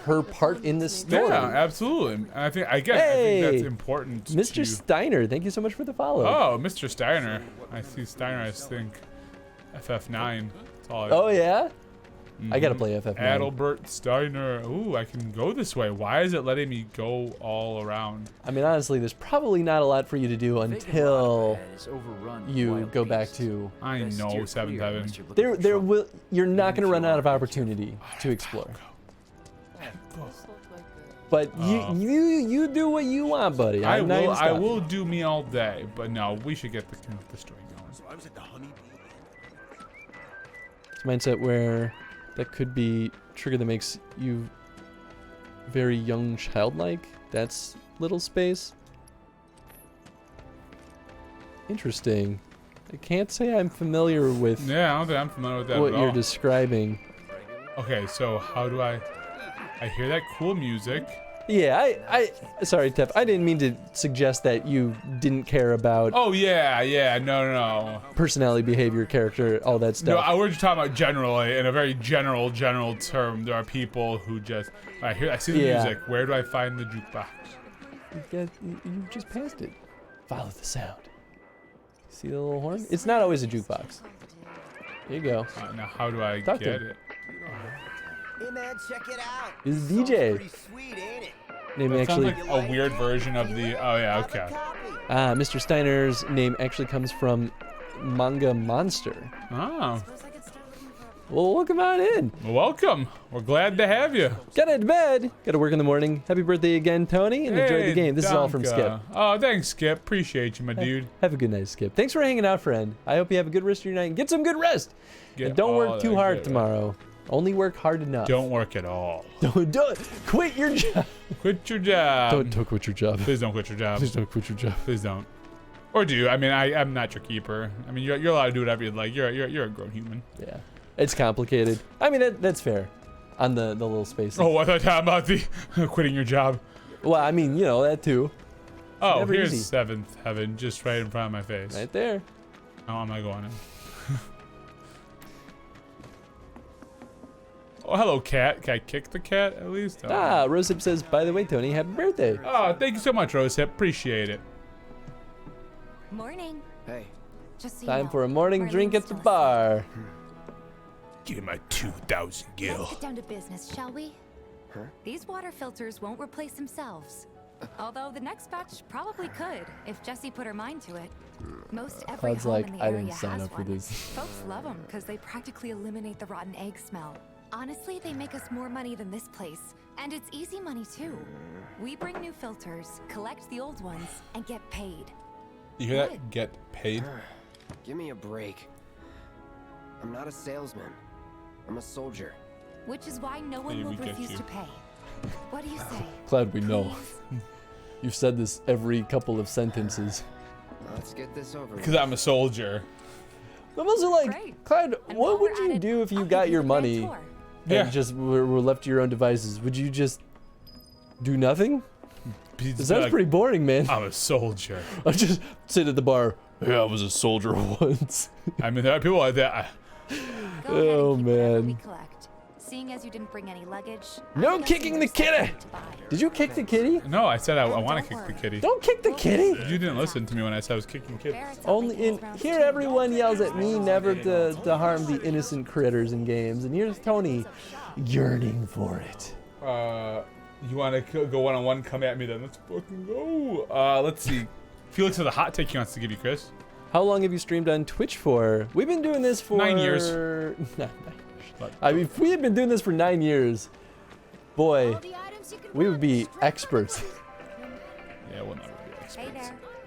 her part in this story. Yeah, absolutely. I think I think that's important. Mr. Steiner, thank you so much for the follow. Oh, Mr. Steiner. I see Steiner. I think FF9. That's all. Oh yeah. I gotta play FF9. Adalbert Steiner. Ooh, I can go this way. Why is it letting me go all around? I mean, honestly, there's probably not a lot for you to do until you go back to. I know, 7th Heaven. You're not gonna run out of opportunity to explore. But you do what you want, buddy. I will do me all day. But no, we should get the story going. So I was at the honeybee. It's a mindset where that could be trigger that makes you very young, childlike. That's little space. Interesting. I can't say I'm familiar with. Yeah, I don't think I'm familiar with that what at all. you're describing. Okay, so how do I hear that cool music. Yeah, sorry, Tef. I didn't mean to suggest that you didn't care about. Oh yeah, no. Personality, behavior, character, all that stuff. No, we're just talking about generally, in a very general term. There are people who just. I see the music. Where do I find the jukebox? You just passed it. Follow the sound. See the little horn? It's not always a jukebox. There you go. Now how do I get it? Hey man, check it out. It's a DJ. Pretty sweet, ain't it? Name that actually sounds like a weird version of the. Oh yeah, okay. Mr. Steiner's name actually comes from Manga Monster. Oh. Well, welcome on in. Welcome. We're glad to have you. Got to bed. Got to work in the morning. Happy birthday again, Tony, and enjoy the game. This is all from Skip. Oh, thanks, Skip. Appreciate you, my dude. Have a good night, Skip. Thanks for hanging out, friend. I hope you have a good rest of your night and get some good rest. And don't work too hard tomorrow. Only work hard enough. Don't work at all. Don't quit your job. Quit your job. Don't quit your job. Please don't quit your job. Please don't quit your job. Please don't. Or do. I mean, I'm not your keeper. I mean, you're allowed to do whatever you'd like. You're a grown human. Yeah. It's complicated. I mean, that's fair. On the little space. Oh, I thought about the quitting your job. Well, I mean, that too. Oh, here's 7th Heaven, just right in front of my face. Right there. Oh, I'm not going in. Oh, hello, cat. Can I kick the cat at least? Oh. Rosehip says, by the way, Tony, happy birthday. Oh, thank you so much, Rosehip. Appreciate it. Morning. Hey. Just so Time for a morning drink at the bar. Give me my 2,000 gil. Let's get down to business, shall we? Huh? These water filters won't replace themselves. Although the next batch probably could, if Jessie put her mind to it. Most every Cloud's home like, in the I area didn't sign has up for one. this. Folks love them because they practically eliminate the rotten egg smell. Honestly, they make us more money than this place. And it's easy money too. We bring new filters, collect the old ones, and get paid. You hear that? Get paid? Give me a break. I'm not a salesman. I'm a soldier. Which is why no one will refuse to pay. What do you say? Glad we know. You've said this every couple of sentences. Let's get this over with. Because I'm a soldier. I'm also like, Clyde, what would you do if you got your money and just were left to your own devices? Would you just do nothing? That sounds pretty boring, man. I'm a soldier. I just sit at the bar. Yeah, I was a soldier once. I mean, there are people like that. Oh, man. Seeing as you didn't bring any luggage. No kicking the kitty! Did you kick the kitty? No, I said I want to kick the kitty. Don't kick the kitty! You didn't listen to me when I said I was kicking kitty. Only here everyone yells at me never to harm the innocent critters in games, and here's Tony yearning for it. You want to go one-on-one? Come at me then. Let's fucking go. Let's see. Felix has a hot take he wants to give you, Chris. How long have you streamed on Twitch for? We've been doing this for 9 years. 9 years. I mean, if we had been doing this for 9 years, boy, we would be experts.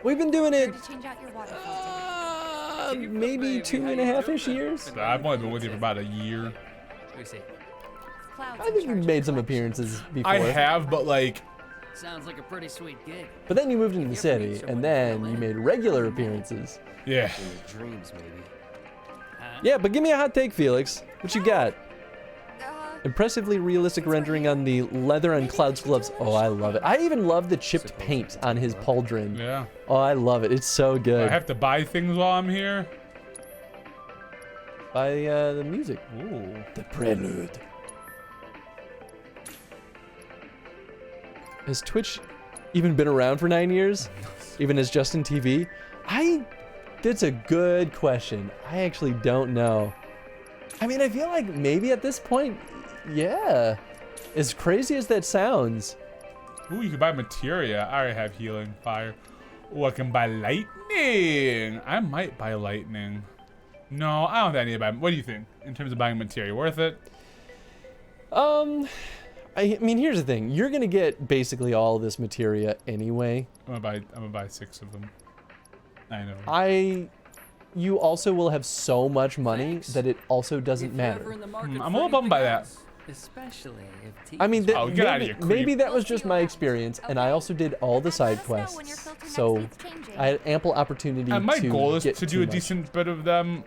We've been doing it To change out your water filter. maybe 2.5-ish years. I've only been with you for about a year. Cloud's I in think charge you've of made some the appearances before. I have, but like, Sounds like a pretty sweet gig. But then you moved into the city, and then you made regular appearances. yeah. In your dreams, maybe. Yeah, but give me a hot take, Felix. What you got? Impressively realistic rendering on the leather on Cloud's gloves. Oh, I love it. I even love the chipped paint on his pauldron. Yeah. Oh, I love it. It's so good. I have to buy things while I'm here. By the music. Ooh. The prelude. Has Twitch even been around for 9 years? Even as Justin TV? That's a good question. I actually don't know. I mean, I feel like maybe at this point, yeah. As crazy as that sounds. Ooh, you can buy materia. I already have healing fire. Ooh, I can buy lightning. I might buy lightning. No, I don't think I need to buy. What do you think in terms of buying materia? Worth it? I mean, here's the thing. You're gonna get basically all of this materia anyway. I'm gonna buy 6 of them. 9 of them. You also will have so much money that it also doesn't matter. I'm a little bummed by that. Especially if I mean, get out of here, creep. maybe that was just my experience, and I also did all the side quests, so I had ample opportunity And my to goal is get to too do a much. decent bit of them.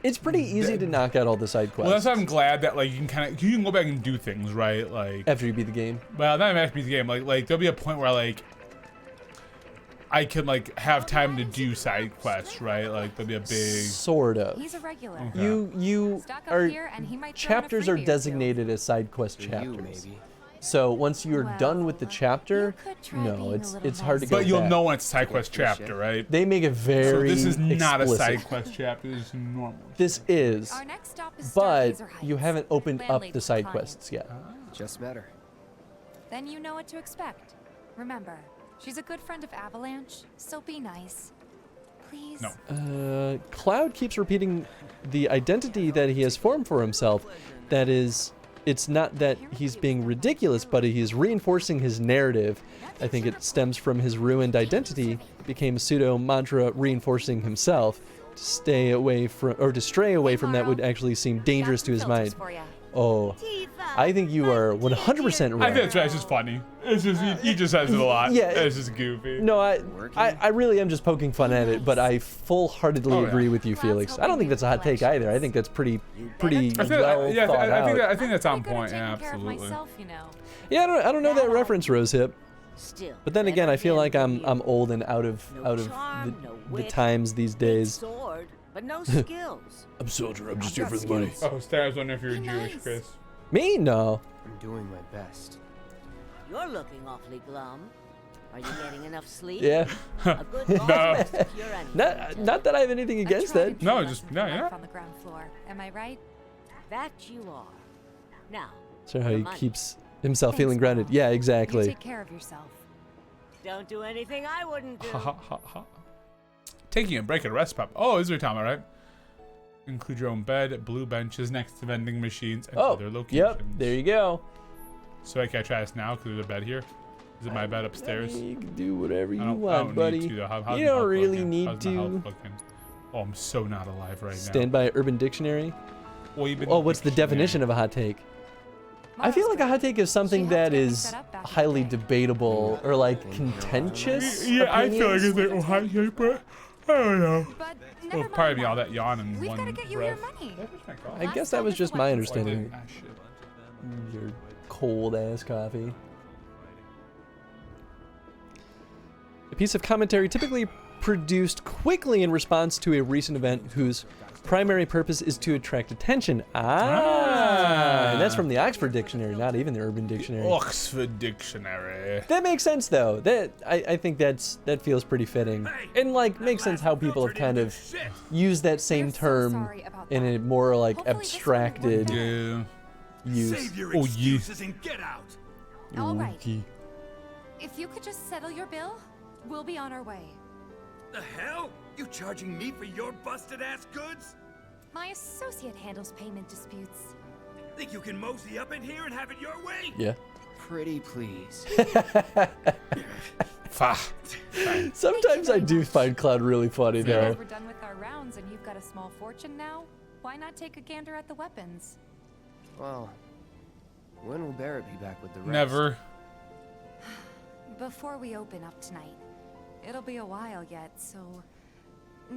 It's pretty easy to knock out all the side quests. Well, that's why I'm glad that like you can go back and do things, right? Like after you beat the game. Well, not even after you beat the game. Like there'll be a point where like I can like have time to do side quests, right? Like there'll be a big sort of. He's a regular. Okay. You Stock up are here and he might throw in a chapters are freebie or two. designated as side quest chapters. So once you're done with the chapter, no, it's hard to go But you'll back. know when it's a side quest chapter, right? They make it very So this is not a explicit. side quest chapter. This is normal. This is, Our next stop is but Stargazer Heights. you haven't opened up Landlady's the side client. quests yet. Just met her. Then you know what to expect. Remember, she's a good friend of Avalanche, so be nice. Please. No. Cloud keeps repeating the identity that he has formed for himself. That is, it's not that he's being ridiculous, but he's reinforcing his narrative. I think it stems from his ruined identity. It became a pseudo mantra reinforcing himself to stay away from, or to stray away from that would actually seem dangerous to his mind. Oh, I think you are 100% right. I think it's just funny. It's just he just says it a lot. Yeah. It's just goofy. No, I really am just poking fun at it, but I full-heartedly Oh, yeah. agree with you, Felix. I don't think that's a hot take either. I think that's pretty I feel, well yeah, thought out. I think that's on point. Yeah, absolutely. Myself, you know. Yeah, I don't know that reference, Rosehip. Still, But then again, I feel like I'm old and out of charm, no the wit, times these days. sword, but no skills. I'm soldier. I'm just I've here got for the money. Oh, Star, I was wondering if you were Jewish, Chris. Me? No. I'm doing my best. You're looking awfully glum. Are you getting enough sleep? Yeah. A good long No. rest to cure anything. Not that I have anything against that. No, just no, yeah. On the ground floor. Am I right? That you are. Now, So how he money. keeps himself feeling Thanks, grounded. Mom. Yeah, You exactly. take care of yourself. don't do anything I wouldn't do. Ha ha ha ha. Taking a break at a rest pub. Oh, is there time, all right? Include your own bed, blue benches next to vending machines, and Oh, other locations. yep. There you go. So can I try this now? Because there's a bed here. Is it my bed upstairs? You can do whatever you I want, don't buddy. need to, though. How's You my don't health really looking? need How's my health to. looking? Oh, I'm so not alive right now. Stand by Urban Dictionary. Well, you've been Oh, what's the definition of a hot take? I feel like a hot take is something that is highly debatable or like contentious. Yeah, I feel like opinions. it's like hot take, but I don't know. But It'll never probably mind, be all Mom. that yawn in We've one gotta get you breath. your money. I guess that was just my understanding. Ah, shit. Your cold ass coffee. A piece of commentary typically produced quickly in response to a recent event whose primary purpose is to attract attention. And that's from the Oxford Dictionary, not even the Urban Dictionary. Oxford Dictionary. That makes sense though. I think that feels pretty fitting. And like makes sense how people have kind of used that same term in a more like abstracted Yeah. use. Save your Oh, yeah. excuses and get out. All right. Okay. If you could just settle your bill, we'll be on our way. The hell? You charging me for your busted ass goods? My associate handles payment disputes. Think you can mosey up in here and have it your way? Yeah. Pretty please. Sometimes I do find Cloud really funny, though. We're done with our rounds and you've got a small fortune now. Why not take a gander at the weapons? Well, when will Barrett be back with the rest? Never. Before we open up tonight. It'll be a while yet, so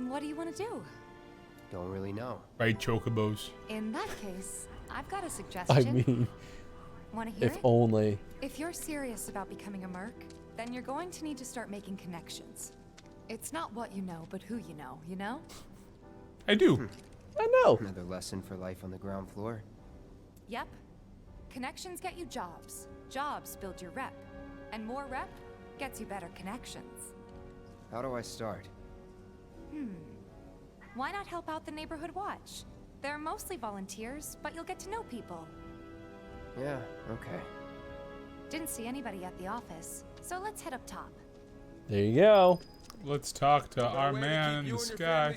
what do you want to do? Don't really know. Right, chocobos. In that case, I've got a suggestion. I mean, Want to hear if it? only. If you're serious about becoming a merc, then you're going to need to start making connections. It's not what you know, but who you know? I do. I know. Another lesson for life on the ground floor. Yep. Connections get you jobs. Jobs build your rep. And more rep gets you better connections. How do I start? Why not help out the neighborhood watch? They're mostly volunteers, but you'll get to know people. Yeah, okay. Didn't see anybody at the office, so let's head up top. There you go. Let's talk to our man in the sky.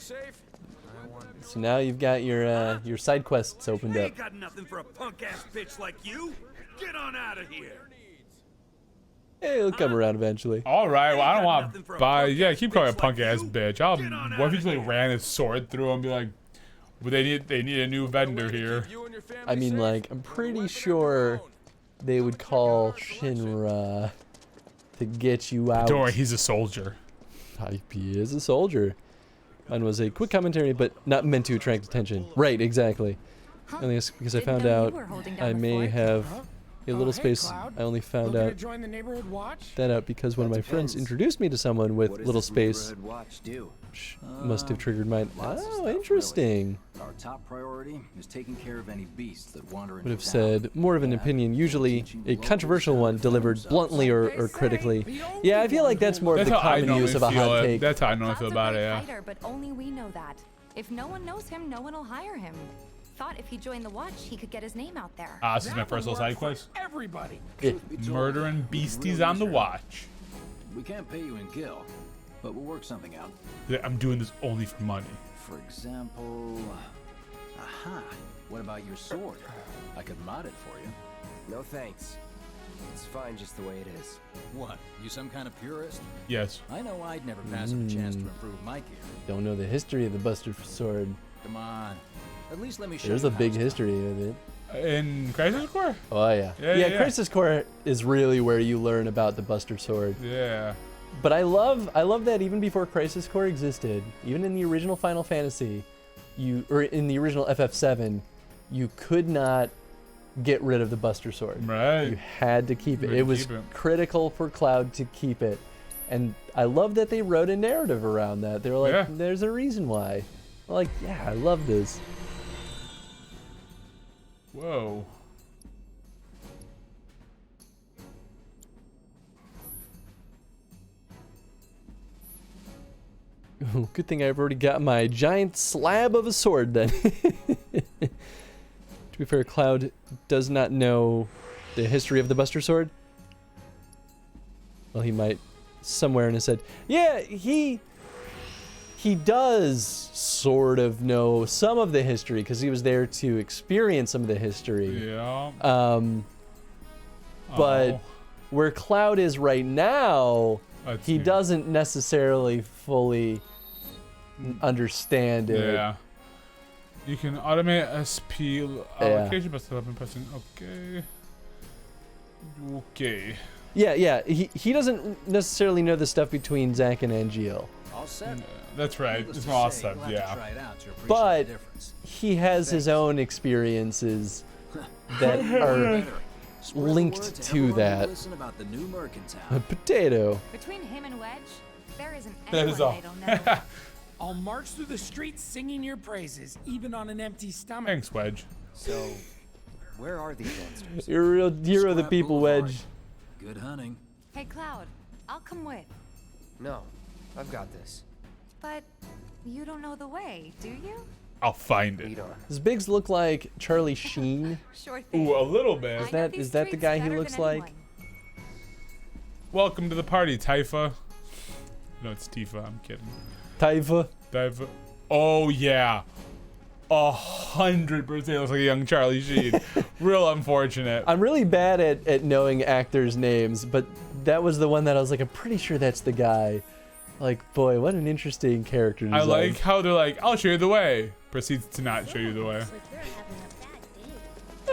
So now you've got your side quests opened I up. ain't got nothing for a punk-ass bitch like you. Get on out of here. Hey, it'll come around eventually. All right, well, I don't want to buy. Yeah, keep calling a punk ass bitch. What if he just like ran his sword through and be like, well, they need a new vendor here. I mean, like, I'm pretty sure they would call Shinra to get you out. Don't worry, he's a soldier. He is a soldier. Mine was a quick commentary, but not meant to attract attention. Right, exactly. Only because I found out I may have a little space. Cloud. I only found Looking out to join the neighborhood watch? that out because one of my friends introduced me to someone with little space. Watch do? Which must have triggered mine. Oh, interesting. Our top priority is taking care of any beasts that wander Would into have town. said more of an opinion, usually a controversial one delivered bluntly or critically. Yeah, I feel like that's more of the common use of a hot take. That's how I normally feel about it, yeah. Fighter, but only we know that. If no one knows him, no one will hire him. Thought if he joined the watch, he could get his name out there. This is my first little side quest. Everybody. Murdering beasties on the watch. We can't pay you in gil, but we'll work something out. Yeah, I'm doing this only for money. For example, what about your sword? I could mod it for you. No thanks. It's fine just the way it is. What? You some kind of purist? Yes. I know I'd never pass up a chance to improve my gear. Don't know the history of the Buster Sword. Come on. At least let me show There's you a how big it's done. history of it. In Crisis Core? Oh yeah. Yeah, Crisis Core is really where you learn about the Buster Sword. Yeah. But I love that even before Crisis Core existed, even in the original Final Fantasy, or in the original FF7, you could not get rid of the Buster Sword. Right. You had to keep it. It was critical for Cloud to keep it. And I love that they wrote a narrative around that. They were like, there's a reason why. I'm like, yeah, I love this. Whoa. Good thing I've already got my giant slab of a sword then. To be fair, Cloud does not know the history of the Buster Sword. Well, he might somewhere in his head. Yeah, he does sort of know some of the history because he was there to experience some of the history. Yeah. But where Cloud is right now, he doesn't necessarily fully understand it. Yeah. You can automate SP allocation by still pressing OK. Okay. Yeah. He doesn't necessarily know the stuff between Zack and Angeal. All set. That's right. It's awesome. Yeah. But he has his own experiences that are linked to that. About the new mercantile. A potato. Between him and Wedge, there isn't That anyone is all. they don't know. I'll march through the streets singing your praises, even on an empty stomach. Thanks, Wedge. So, where are these monsters? You're a real hero of the people, Wedge. Good hunting. Hey, Cloud, I'll come with. No, I've got this. But you don't know the way, do you? I'll find it. Does Biggs look like Charlie Sheen? Sure thing. Ooh, a little bit. Is that the guy he looks like? Welcome to the party, Tifa. No, it's Tifa. I'm kidding. Tifa. Oh yeah, 100% looks like a young Charlie Sheen. Real unfortunate. I'm really bad at knowing actors' names, but that was the one that I was like, I'm pretty sure that's the guy. Like, boy, what an interesting character design. I like how they're like, I'll show you the way. Proceeds to not show you the way.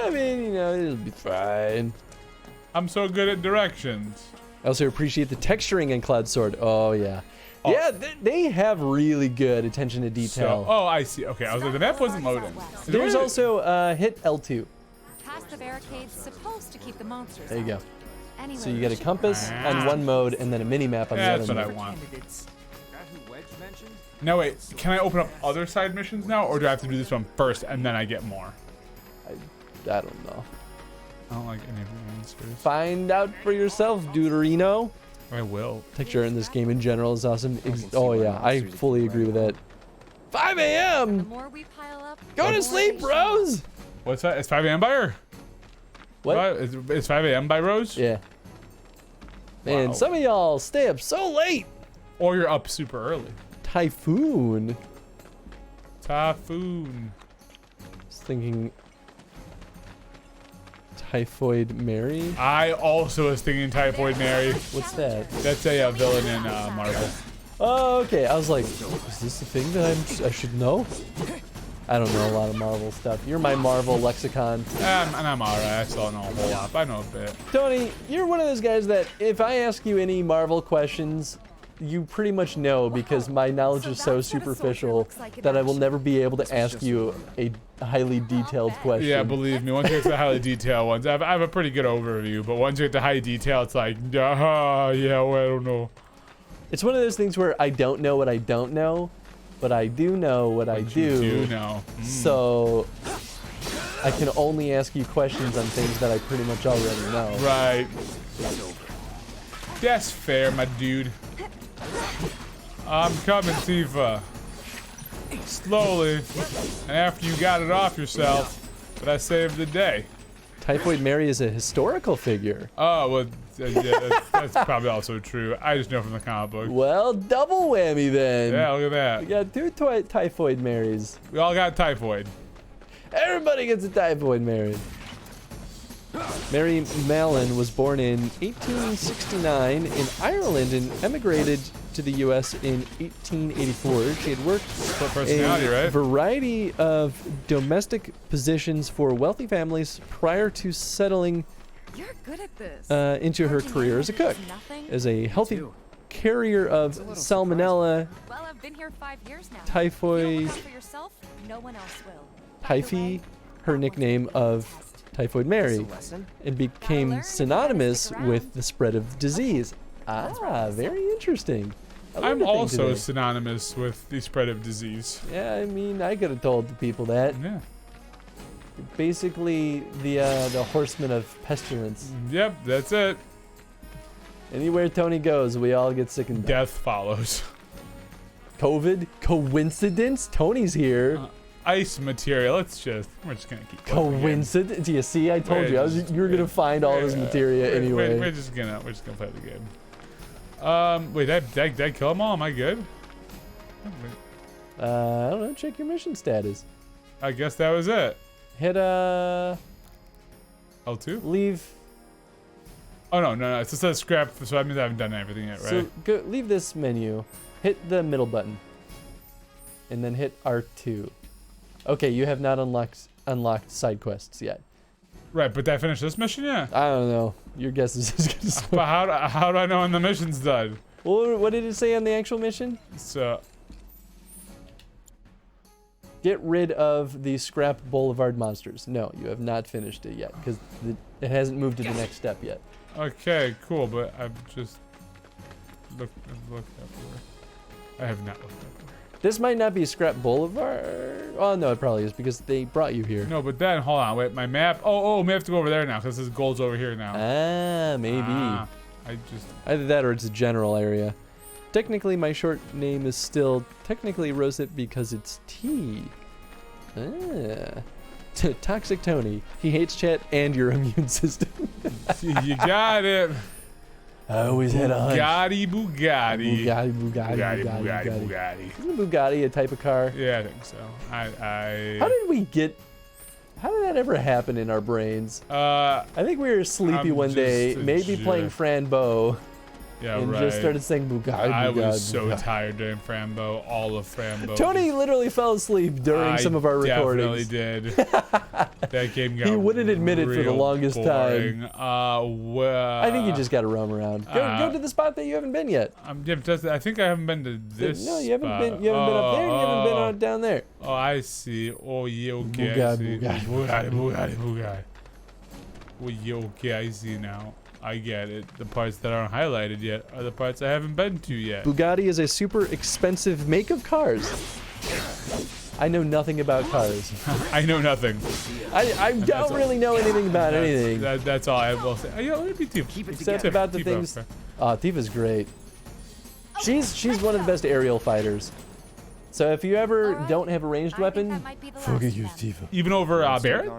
I mean, you know, it'll be fine. I'm so good at directions. I also appreciate the texturing in Cloud Sword. Oh, yeah. Oh. Yeah, they have really good attention to detail. So, oh, I see. Okay, I was like, the map wasn't loading. There's also hit L2. Past the barricade's supposed to keep the monsters There you go. Anyway, So you get a compass on one mode and then a mini map on the other. That's what I want. Now wait, can I open up other side missions now, or do I have to do this one first and then I get more? I don't know. I don't like any of the monsters. Find out for yourself, Deuterino. I will. Texture in this game in general is awesome. Oh yeah, I fully agree with that. 5 a.m. The more we pile up, Go to sleep, Rose. What's that? It's 5 a.m. by her? What? It's 5 a.m. by Rose? Yeah. Man, some of y'all stay up so late. Or you're up super early. Typhoon. Typhoon. I was thinking Typhoid Mary. I also was thinking Typhoid Mary. What's that? That's a villain in Marvel. Oh, okay. I was like, is this the thing that I should know? I don't know a lot of Marvel stuff. You're my Marvel lexicon. And I'm alright. I still don't know a whole lot, but I know a bit. Tony, you're one of those guys that if I ask you any Marvel questions, you pretty much know because my knowledge is so superficial that I will never be able to ask you a highly detailed question. Yeah, believe me. Once you get to the highly detailed ones, I have a pretty good overview, but once you get to high detail, it's like, yeah, well, I don't know. It's one of those things where I don't know what I don't know, but I do know what I do. You do know. So I can only ask you questions on things that I pretty much already know. Right. That's fair, my dude. I'm coming, Tifa. Slowly. And after you got it off yourself, but I saved the day. Typhoid Mary is a historical figure. Oh, well, yeah, that's probably also true. I just know from the comic book. Well, double whammy then. Yeah, look at that. We got two Typhoid Marys. We all got typhoid. Everybody gets a Typhoid Mary. Mary Mallon was born in 1869 in Ireland and emigrated to the U.S. in 1884. She had worked a variety of domestic positions for wealthy families prior to settling into her career as a cook. As a healthy carrier of salmonella, Well, I've been here 5 years now. typhoid, You don't look out for yourself, no one else will. typhi, her nickname of Typhoid Mary, and became synonymous with the spread of disease. Ah, very interesting. I'm also synonymous with the spread of disease. Yeah, I mean, I could have told the people that. Yeah. Basically, the horseman of pestilence. Yep, that's it. Anywhere Tony goes, we all get sick and die. Death follows. COVID? Coincidence? Tony's here. Ice material. We're just gonna keep. Coincidence? Do you see? I told you. You were gonna find all this materia anyway. We're just gonna play the game. Wait, did I kill them all? Am I good? I don't know. Check your mission status. I guess that was it. Hit L2. Leave. Oh no! It says scrap, so that means I haven't done everything yet, right? So go leave this menu. Hit the middle button, and then hit R2. Okay, you have not unlocked side quests yet. Right, but did I finish this mission yet? I don't know. Your guess is as good as mine. But how do I know when the mission's done? Well, what did it say on the actual mission? So. Get rid of the Scrap Boulevard monsters. No, you have not finished it yet because it hasn't moved to the next step yet. Okay, cool, but I've just looked everywhere. I have not looked everywhere. This might not be Scrap Boulevard. Oh no, it probably is because they brought you here. No, but then hold on, wait, my map. Oh, we have to go over there now because this gold's over here now. Ah, maybe. Either that or it's a general area. Technically, my short name is still technically Rosette because it's T. Ah. Toxic Tony. He hates chat and your immune system. You got it. I always had a hunch. Bugatti. Isn't a Bugatti a type of car? Yeah, I think so. How did we get How did that ever happen in our brains? I think we were sleepy one day, maybe playing Frambo. Yeah, and right. just started saying Bugatti. I was Bugatti, so Bugatti. tired during Frambo, all of Frambo. Tony literally fell asleep during some of our recordings. Definitely did. That game got He wouldn't admit it for the real longest boring. time. Well, I think you just got to roam around. Go to the spot that you haven't been yet. I think I haven't been to this. No, you haven't spot. been. You haven't been up there. And you haven't been on down there. Oh, I see. Oh, yeah, okay. Bugatti. Oh, yeah, okay, I see now. I get it. The parts that aren't highlighted yet are the parts I haven't been to yet. Bugatti is a super expensive make of cars. I know nothing about cars. I know nothing. I don't really know anything about anything. That's all I will say. Oh, yeah, let me Tifa. Except about the things. Tifa's great. She's one of the best aerial fighters. So if you ever don't have a ranged weapon, fucking use Tifa. Even over Barrett?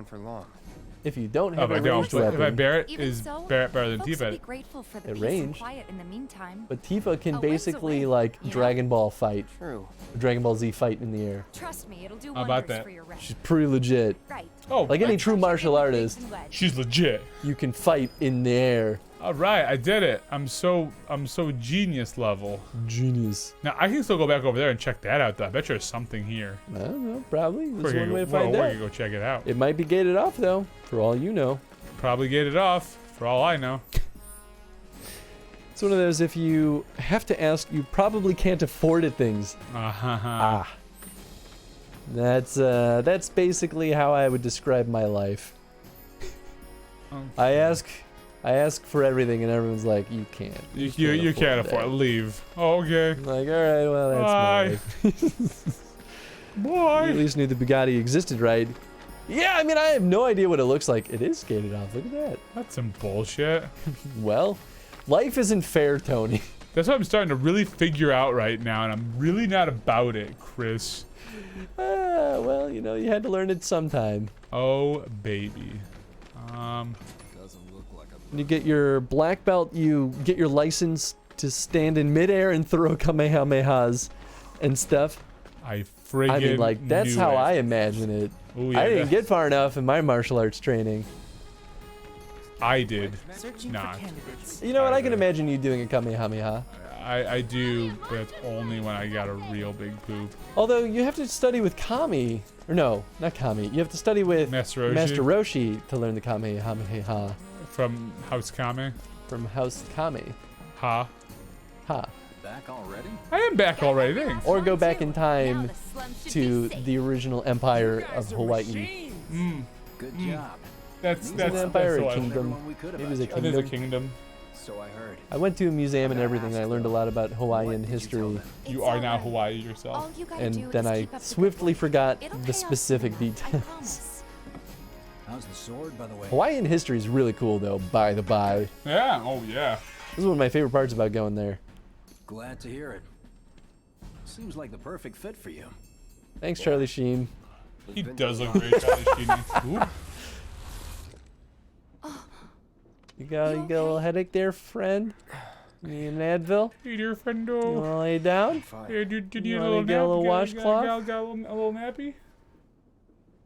If you don't have a I don't. ranged weapon, If I Barrett Even is so, Barrett better than folks will be Tifa. grateful for the At peace range. and quiet in the meantime. but Tifa can A ways basically away, like you know? Dragon Ball fight. True. Dragon Ball Z fight in the air. Trust me, it'll do How about wonders that? for your rest. She's pretty legit. Right. Oh, Like any true martial artist, she's legit. you can fight in the air. All right, I did it. I'm so genius level. Genius. Now I can still go back over there and check that out though. I bet there's something here. I don't know, probably. There's We're one gonna way to go- find we're out. gonna go check it out. It might be gated off though, for all you know. Probably get it off, for all I know. It's one of those if you have to ask, you probably can't afford it things. Ah. That's basically how I would describe my life. I ask for everything and everyone's like, you can't. You can't afford it. Leave. Oh, okay. I'm like, alright, well that's my life. Boy. You at least knew the Bugatti existed, right? Yeah, I mean I have no idea what it looks like. It is skated off, look at that. That's some bullshit. Well, life isn't fair, Tony. That's what I'm starting to really figure out right now, and I'm really not about it, Chris. Well, you know, you had to learn it sometime. Oh, baby. When you get your black belt, you get your license to stand in midair and throw kamehamehas and stuff. I friggin' I mean, like, that's knew how it. I imagine it. Ooh, yeah, I didn't get far enough in my martial arts training. I did Searching not. for candidates. You know what? I can imagine you doing a kamehameha. I do, but it's only when I got a real big poop. Although you have to study with Kami. Or no, not Kami. You have to study with Master Master Roshi to learn the kamehameha. From House Kame. From House Kami. Ha. Ha. Back already? I am back already, thanks. Or go back in time to the original empire of Hawaii. Good job. That's Is it an empire or what I- kingdom? Maybe it was a It is a kingdom. kingdom. So I heard. I went to a museum and everything, and I learned a lot about Hawaiian history. You are now Hawaii yourself. All you gotta And do then is I keep up the good swiftly work. forgot It'll the pay off specific soon, I details. promise. How's the sword, by the way? Hawaiian history is really cool, though, by the by. Yeah, oh yeah. This is one of my favorite parts about going there. Glad to hear it. Seems like the perfect fit for you. Thanks, Charlie Sheen. He does look very Charlie Sheen. You got a little headache there, friend? You need an Advil? Hey, dear friendo. You wanna lay down? Yeah, did you need You a wanna little get a nap? little Got washcloth? a little nappy?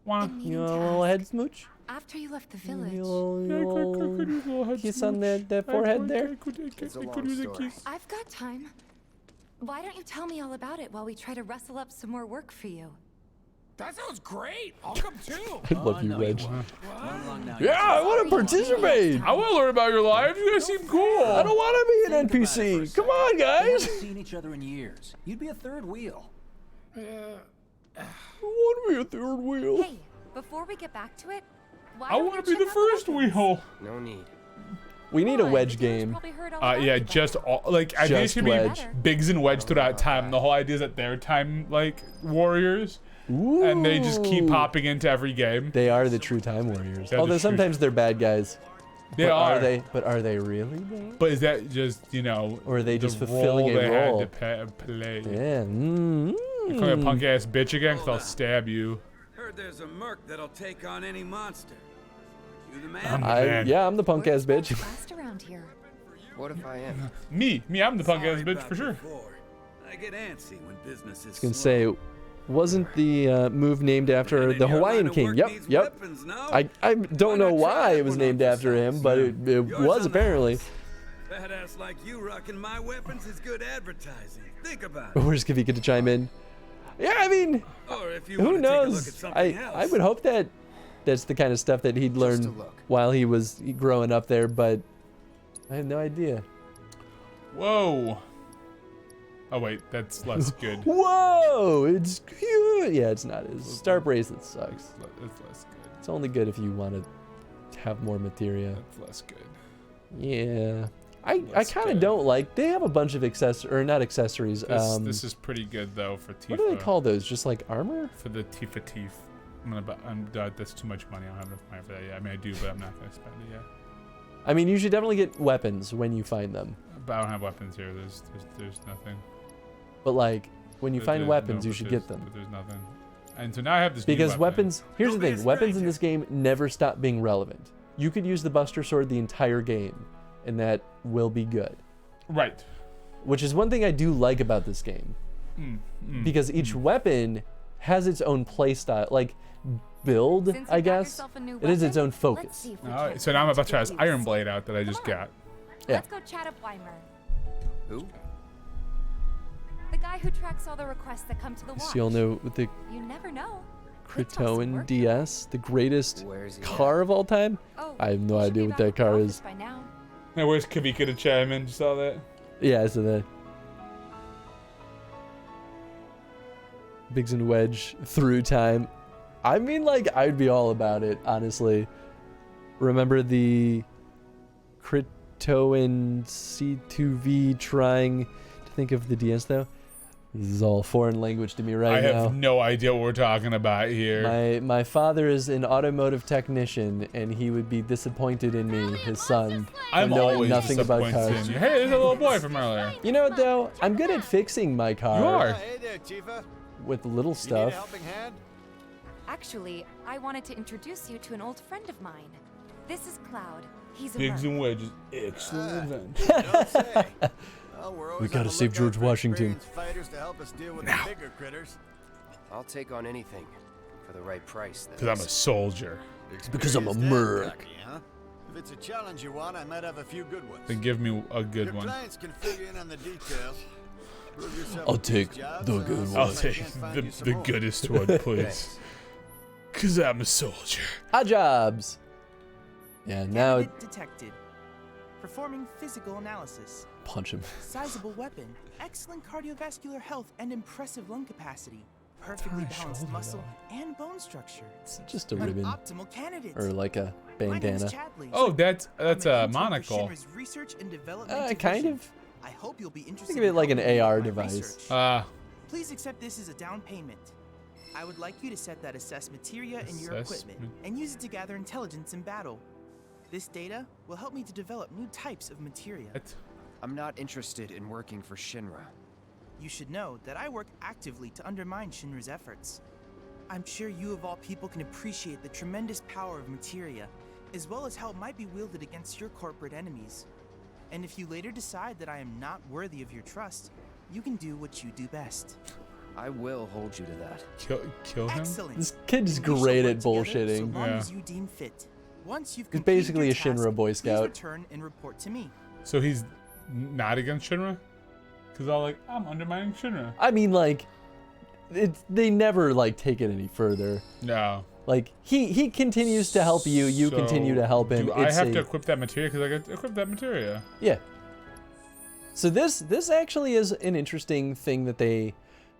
Wanna? You want a little head smooch? After you left the You village, a little kiss on that forehead there? I could use a story. kiss. I've got time. Why don't you tell me all about it while we try to rustle up some more work for you? That sounds great. I'll come too. I love you, no, Reg. Run along now. Yeah, I want to participate. I want to learn about your life. You guys seem cool. I don't want to be an NPC. Come on, We haven't guys. seen each other in years. You'd be a third wheel. I want to be a third wheel. Hey, before we get back to it, why I don't want you to be check the out first weapons? wheel. No need. We need a Why? wedge The dealer's game. probably heard all about Yeah, you by just now. all, like I think it Just should be wedge. Biggs and Wedge throughout time. The whole idea is that they're time like warriors, and they just keep popping into every game. They are the true time warriors. They're the Although true- sometimes they're bad guys. They But are. But are they really though? But is that just Or are they the just fulfilling role a they role? had to play? Yeah. You call me a punk ass bitch again? Cause I'll stab you. Heard there's a merc that'll take on any monster. You the man? I'm the punk ass bitch. Fast around here. What if I am? Me, I'm the punk ass Sorry bitch about for sure. before. I get antsy when business is I was gonna slow. say, Wasn't the move named after the Hawaiian king? Yep. Weapons, no? I don't know why it was named after him, but it was apparently. Badass like you rocking my weapons is good advertising. Think about We're just gonna get to chime in. Yeah, I mean, Or if you who wanna take a look knows? at something I else. would hope that that's the kind of stuff that he'd learn while he was growing up there, but I have no idea. Whoa. Oh wait, that's less good. Whoa, it's cute. Yeah, it's not. Star Bracelet sucks. It's less good. It's only good if you want to have more materia. That's less good. Yeah. I kind of don't like. They have a bunch of not accessories. This is pretty good though for Tifa. What do they call those? Just like armor? For the Tifa teeth. That's too much money. I don't have enough money for that yet. I mean, I do, but I'm not gonna spend it yet. I mean, you should definitely get weapons when you find them. But I don't have weapons here. There's nothing. But like when you find weapons, you should get them. But there's nothing. And so now I have this. Because new weapon. weapons. Here's the thing: weapons in this game never stop being relevant. You could use the Buster Sword the entire game, and that will be good. Right. Which is one thing I do like about this game. Because each weapon has its own play style, like build, I guess. It is its own focus. Alright, so now I'm about to try this Iron Blade out that I just got. Yeah. Let's go chat up Weimer. Who? The guy who tracks all the requests that come to the watch. So you'll know with the You never know. Kritoan DS, the greatest Where's he car of all time. Oh, I have no idea what that car is. by now. Now where's Kavika to chime in? You saw that? Yeah, so that. Biggs and Wedge through time. I mean, like, I'd be all about it, honestly. Remember the Kritoan C2V trying to think of the DS, though? This is all foreign language to me right now. I have no idea what we're talking about here. My father is an automotive technician, and he would be disappointed in me, his son, I'm for knowing always nothing about disappointed cars. in you. Hey, there's a little boy from earlier. You know what, though? I'm good at fixing my car. You are. Hey there, Tifa. With little You need a stuff. helping hand? Actually, I wanted to introduce you to an old friend of mine. This is Cloud. He's a Biggs merc. and Wedges. Excellent event. Don't say. Well, we're We always gotta on the save lookout George for Washington. experienced fighters to help us deal with Now. the bigger critters. I'll take on anything for the right price. Because I'm a soldier. Because I'm a Experienced and merc. cocky, huh? If it's a challenge you want, I might have a few good ones. Then give me a good Your one. clients can fill you in on the details. Prove yourself I'll at these take jobs, the and good see I'll if I take can't find the you some more. goodest one, please. Because I'm a soldier. Odd jobs. Yeah, now Candidate detected. Performing physical analysis. punch him. Sizable weapon. Excellent cardiovascular health and impressive lung capacity. Perfectly balanced muscle and bone structure. It's just a An ribbon. optimal candidate. Or like a My name's bandana. Chadley. Oh, that's I'm a an intern for monocle. Shinra's research and development Kind division. of. I hope you'll be interested. Think of it in like an helping me AR with my device. research. Please accept this as a down payment. I would like you to set that assess materia in your equipment Assessment. and use it to gather intelligence in battle. This data will help me to develop new types of materia. I'm not interested in working for Shinra. You should know that I work actively to undermine Shinra's efforts. I'm sure you of all people can appreciate the tremendous power of materia, as well as how it might be wielded against your corporate enemies. And if you later decide that I am not worthy of your trust, you can do what you do best. I will hold you to that. Kill him? Excellent. This kid's We shall great work at together bullshitting. So long Yeah. as you deem fit. Once you've He's completed basically your a Shinra task, Boy please Scout. return and report to me. So he's not against Shinra? Because I'm undermining Shinra. I mean, like, they never like take it any further. No. Like he continues to help you. You So, continue to help him. Do I It's have a- to equip that materia? Because I got to equip that materia. Yeah. So this actually is an interesting thing that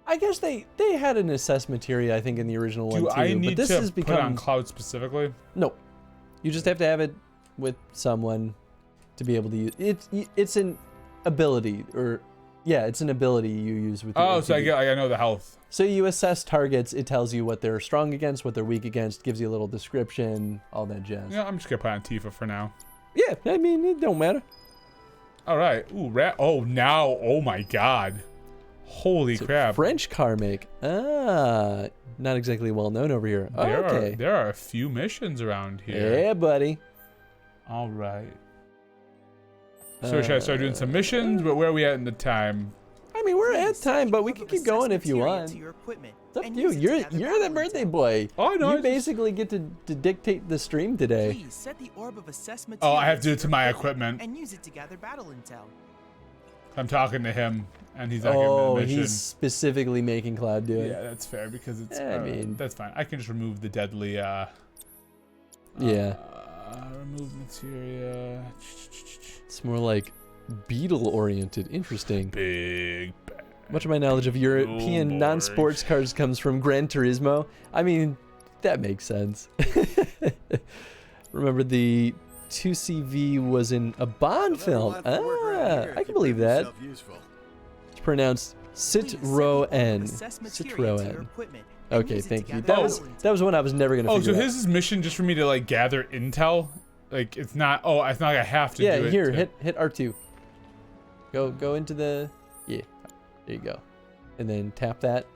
I guess they had an assess materia, I think, in the original one Do too. I need but this to has put it on become Cloud specifically? no. You just have to have it with someone to be able to use it. It's an ability, or yeah, it's an ability you use with. Oh, your so ATV. I know the health. So you assess targets. It tells you what they're strong against, what they're weak against. Gives you a little description, all that jazz. Yeah, I'm just gonna put on Tifa for now. Yeah, I mean it don't matter. All right. Ooh, rat. Oh, now. Oh my God. Holy crap. French car make. Ah, not exactly well known over here. Oh, okay. There are a few missions around here. Yeah, buddy. All right. So should I start doing some missions? But where are we at in the time? I I mean, we're at time, but we can keep going if you want. It's up to you. You're the birthday boy. Oh, no. You basically get to dictate the stream today. Please set the orb of assess Oh, I have to do it to my equipment. and use it to gather battle intel. I'm talking to him, and he's not giving me the mission. He's specifically making Cloud do it. Yeah, that's fair because it's. I mean, that's fine. I can just remove the deadly. Yeah. Remove materia. It's more like beetle-oriented. Interesting. Big. Much of my knowledge of European non-sports cars comes from Gran Turismo. I mean, that makes sense. Remember the 2CV was in a Bond film. I can believe that. It's pronounced Citroën. Citroën. Okay, thank you. That was one I was never gonna figure out. So his mission just for me to like gather intel? Like it's not it's not like I have to do it. Yeah, here, hit R2. Go into the there you go. And then tap that.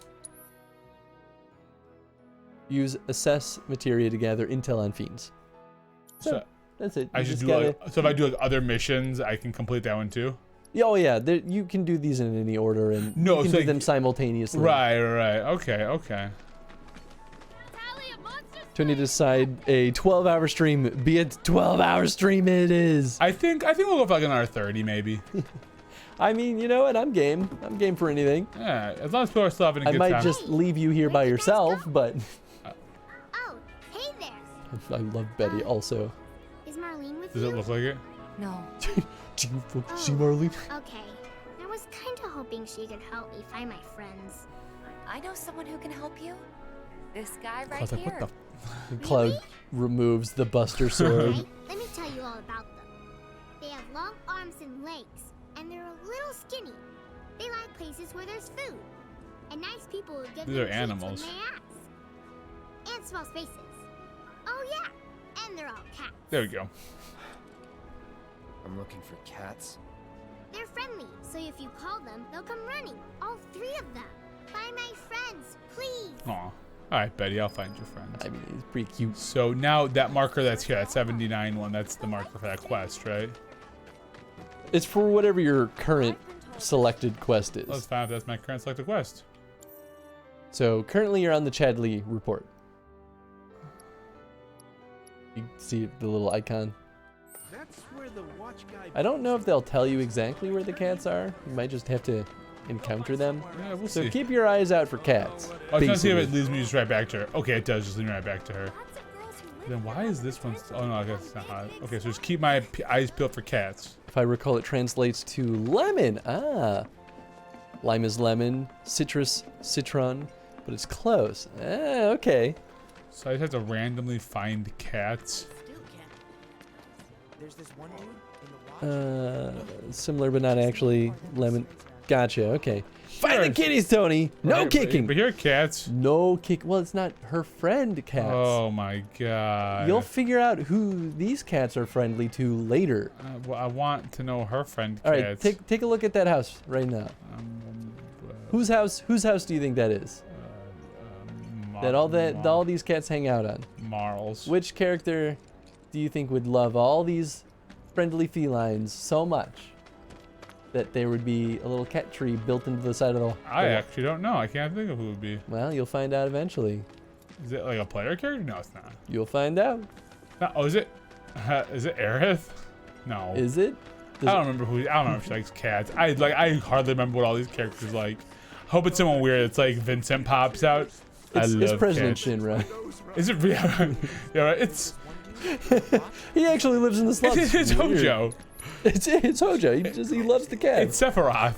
Use assess materia to gather intel on fiends. So that's it. I just do like, so if I do like other missions, I can complete that one too. Oh yeah, you can do these in any order, and you can do them simultaneously. Right. Okay. Do I need to decide a 12-hour stream? Be a 12-hour stream it is. I think we'll go for like another 30 maybe. I mean, you know what? I'm game. I'm game for anything. Yeah, as long as people are still having a good time. I might just leave you here by yourself, but. Oh, hey there. I love Betty also. Is Marlene with you? Does it look like it? No. Do you see Marlene? Okay. I was kind of hoping she could help me find my friends. I know someone who can help you. This guy right here. What the? Cloud removes the Buster sword. Okay, let me tell you all about them. They have long arms and legs, and they're a little skinny. They like places where there's food, and nice people will give These them are treats animals. when they ask. And small spaces. Oh yeah, and they're all cats. There we go. I'm looking for cats. They're friendly, so if you call them, they'll come running. All 3 of them. Find my friends, please. Aw. Alright, Betty, I'll find your friends. I mean, he's pretty cute. So now that marker that's here, that 79 one, that's the marker for that quest, right? It's for whatever your current selected quest is. Let's find out if that's my current selected quest. So currently you're on the Chadley report. You see the little icon? That's where the watch guy. I don't know if they'll tell you exactly where the cats are. You might just have to encounter them. Yeah, we'll so see. keep your eyes out for cats. I was trying to see if it leads me just right back to her. Okay, it does just lead me right back to her. Then why is this one? Oh no, I guess it's not hot. Okay, so just keep my eyes peeled for cats. If I recall, it translates to lemon. Lime is lemon, citrus, citron, but it's close. Okay. So I just have to randomly find cats. There's this one dude in the watch. Similar but not actually lemon. Gotcha. Okay. Find the kitties, Tony. No kicking. But here are cats. No kick. Well, it's not her friend cats. Oh my god. You'll figure out who these cats are friendly to later. Well, I want to know her friend All cats. right, take a look at that house right now. Whose house do you think that is? That all these cats hang out on. Marl's. Which character do you think would love all these friendly felines so much that there would be a little cat tree built into the side of the I actually don't know. I can't think of who it would be. Well, you'll find out eventually. Is it like a player character? No, it's not. You'll find out. No, oh, is it? Is it Aerith? No. Is it? I don't remember who. I don't know if she likes cats. I hardly remember what all these characters like. Hope it's someone weird. It's like Vincent pops out. It's President Shinra. Is it real? Yeah, right. It's. He actually lives in the slums. It's Hojo. It's Hojo. He loves the cat. It's Sephiroth.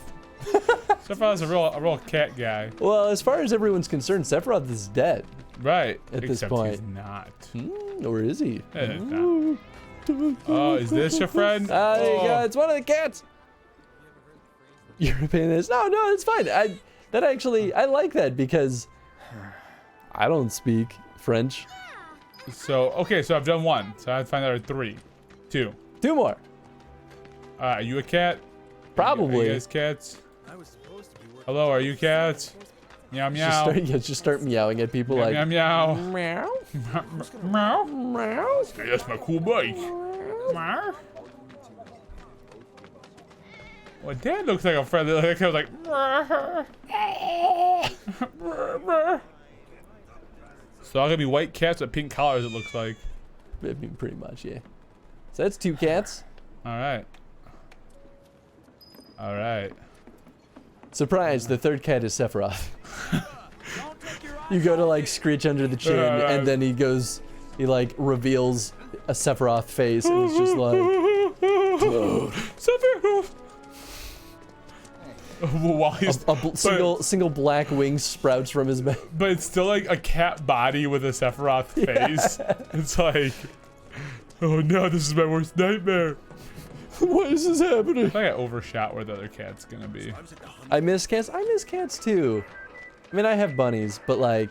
Sephiroth's a real cat guy. Well, as far as everyone's concerned, Sephiroth is dead. Right. At this Except point. he's not. Or is he? Not. Oh, is this your friend? There you go. It's one of the cats. You're paying this? No, it's fine. I like that because I don't speak French. So okay, so I've done one. So I have to find out 3, 2. 2 more. Are you a cat? Probably. Are you guys cats? Hello, are you cats? Meow meow. Just start meowing at people meow, like meow meow. Meow. Meow. Hey, that's my cool bike. Meow. Well, Dad looks like a friendly. Like I was like. So all gonna be white cats with pink collars. It looks like. I mean, pretty much, yeah. So that's 2 cats. All right. All right. Surprise! The 3rd cat is Sephiroth. You go to like screech under the chin, and then he like reveals a Sephiroth face, and it's just like, Sephiroth. While he's, single black wing sprouts from his mouth. But it's still like a cat body with a Sephiroth face. Yeah. It's like, oh no, this is my worst nightmare. Why is this happening? I think I overshot where the other cat's gonna be. I miss cats. I miss cats too. I mean, I have bunnies, but like,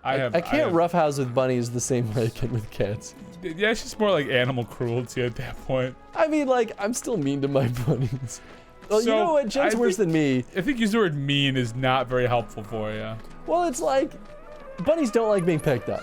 I can't roughhouse with bunnies the same way I can with cats. Yeah, it's just more like animal cruelty at that point. I mean, like, I'm still mean to my bunnies. Well, you know what? Jen's worse than me. I think using the word mean is not very helpful for you. Well, it's like, bunnies don't like being picked up.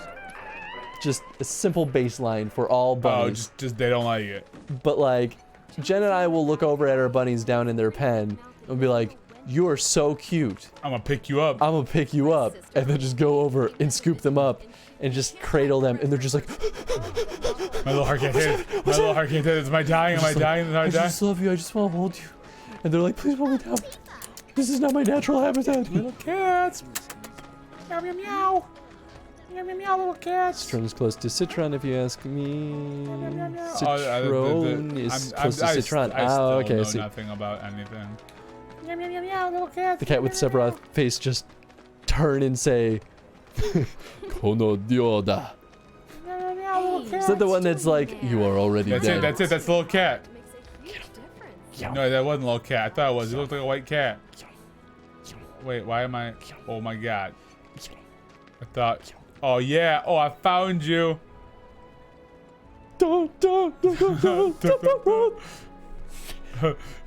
Just a simple baseline for all bunnies. Oh, just they don't like it. But like, Jen and I will look over at our bunnies down in their pen and be like, "You are so cute. I'm gonna pick you up. I'm gonna pick you up," and then just go over and scoop them up and just cradle them, and they're just like, "My little heart can't hit it. My little heart can't hit it. Am I dying? Am I dying? Am I dying?" I just love you. I just want to hold you. And they're like, "Please hold me down. This is not my natural habitat." Little cats. Meow meow meow. Meow meow meow. Little cats. Citron's close to Citron, if you ask me. Citron is close to Citron. Oh, okay. I know nothing about anything. Meow meow meow meow. Little cats. The cat with Sephiroth face just turn and say, "Kono dioda." Is that the one that's like, "You are already dead"? That's it. That's the little cat. No, that wasn't a little cat. I thought it was. It looked like a white cat. Wait, why am I? Oh my god. I thought. Oh yeah. Oh, I found you.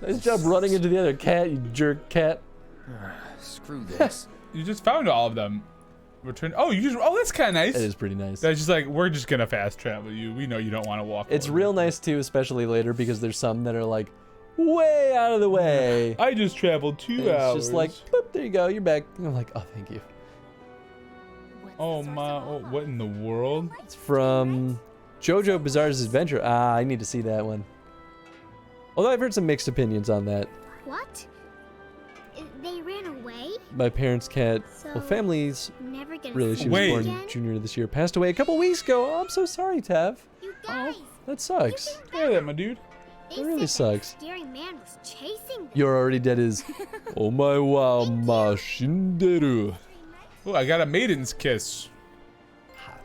Nice job running into the other cat, you jerk cat. Screw this. You just found all of them. Return. Oh, you just. Oh, that's kind of nice. It is pretty nice. That's just like, we're just gonna fast travel you. We know you don't want to walk. It's real nice too, especially later, because there's some that are like way out of the way. I just traveled 2 hours. It's just like, boop, there you go, you're back. And I'm like, oh, thank you. Oh my! Oh, what in the world? It's from JoJo Bizarre's Adventure. Ah, I need to see that one. Although I've heard some mixed opinions on that. What? They ran away? My parents' cat, well, family's really, she was born junior this year, passed away a couple weeks ago. Oh, I'm so sorry, Tav. You guys, that sucks. Yeah, that, my dude. They It really sucks. Scary man was chasing them. You're already dead is. Oh my wow, ma shinderu. Oh, I got a maiden's kiss. Hot.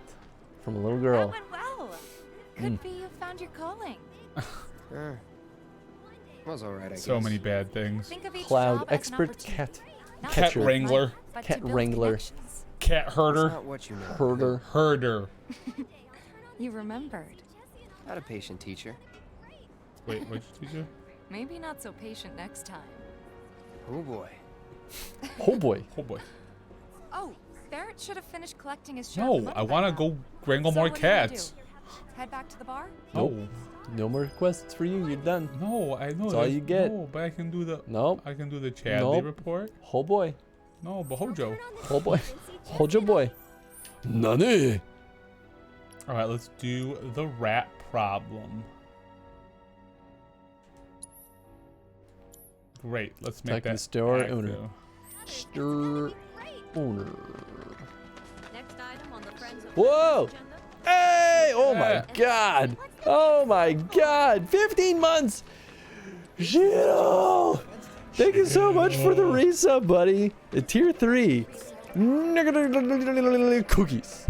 From a little girl. That went well. Could be you found your calling. Was alright, I guess. So many bad things. Think of each Cloud job as an expert opportunity. cat. Not Cat Catcher. wrangler. but Cat to build wrangler. connections. Cat herder. That's not what you know. Herder. Herder. You remembered. Not a patient teacher. Wait, what teacher? Maybe not so patient next time. Oh boy. Oh boy. Oh boy. Oh, Barrett should have finished collecting his share. No, I want to go wrangle more cats. Head back to the bar? Nope. No more quests for you. You're done. No, I know. That's all you get. No, but I can do the. Nope. I can do the Chadley Nope. report. Oh boy. No, but Hojo. Oh boy. Hojo boy. Nani? All right, let's do the rat problem. Great. Let's make Attacking that store active. owner. Store owner. Next item on the Friends of Whoa! Hey! Oh my god! Oh my god! 15 months! Shiro! Thank you so much for the resub, buddy. Tier 3. Cookies.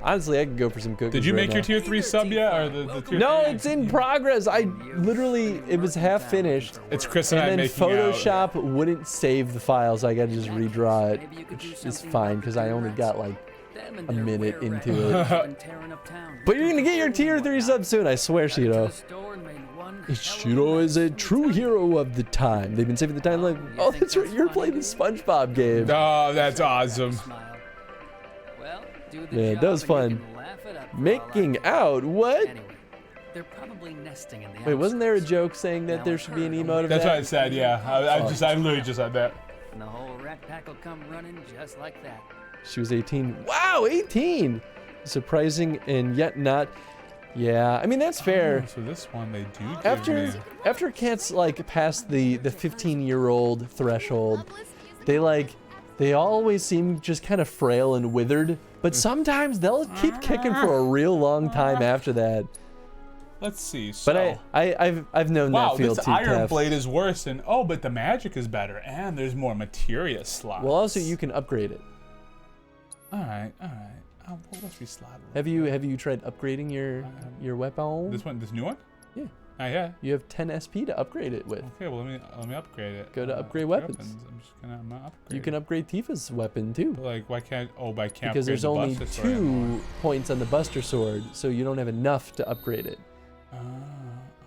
Honestly, I could go for some cookies. Did you right make your now. tier 3 sub yet? Or the tier No, 3? it's in progress. I literally, it was half finished. It's Chris and I then making Photoshop wouldn't save the file, so I gotta just redraw it, which is fine because I only got like a minute into it. But you're gonna get your tier 3 sub soon, I swear, Shiro. Shiro is a true hero of the time. They've been saving the time. Like, oh, that's right, you're playing the SpongeBob game. Oh, that's awesome. Yeah, that was fun. Making out? What? They're probably nesting in the Wait, wasn't there a joke saying that there should be an emote of That's that? what I said, yeah. I literally just said that. And the whole rat pack will come running just like that. She was 18. Wow, 18! Surprising and yet not. Yeah, I mean, that's fair. Oh, so this one they do give After cats, like, pass the 15-year-old threshold, they always seem just kind of frail and withered, but sometimes they'll keep kicking for a real long time after that. Let's see. So, but I've known that field too. Wow, this Iron tough. Blade is worse, and but the magic is better, and there's more materia slots. Well, also you can upgrade it. All right. What else we slot? Have you tried upgrading your weapon? This new one? Yeah. Yeah. You have 10 SP to upgrade it with. Okay, well let me upgrade it. Go to upgrade weapons. I'm just gonna upgrade. You can upgrade Tifa's weapon too. But like, why can't? But I can't. Because there's the only Buster Sword 2 anymore. points on the Buster Sword, so you don't have enough to upgrade it.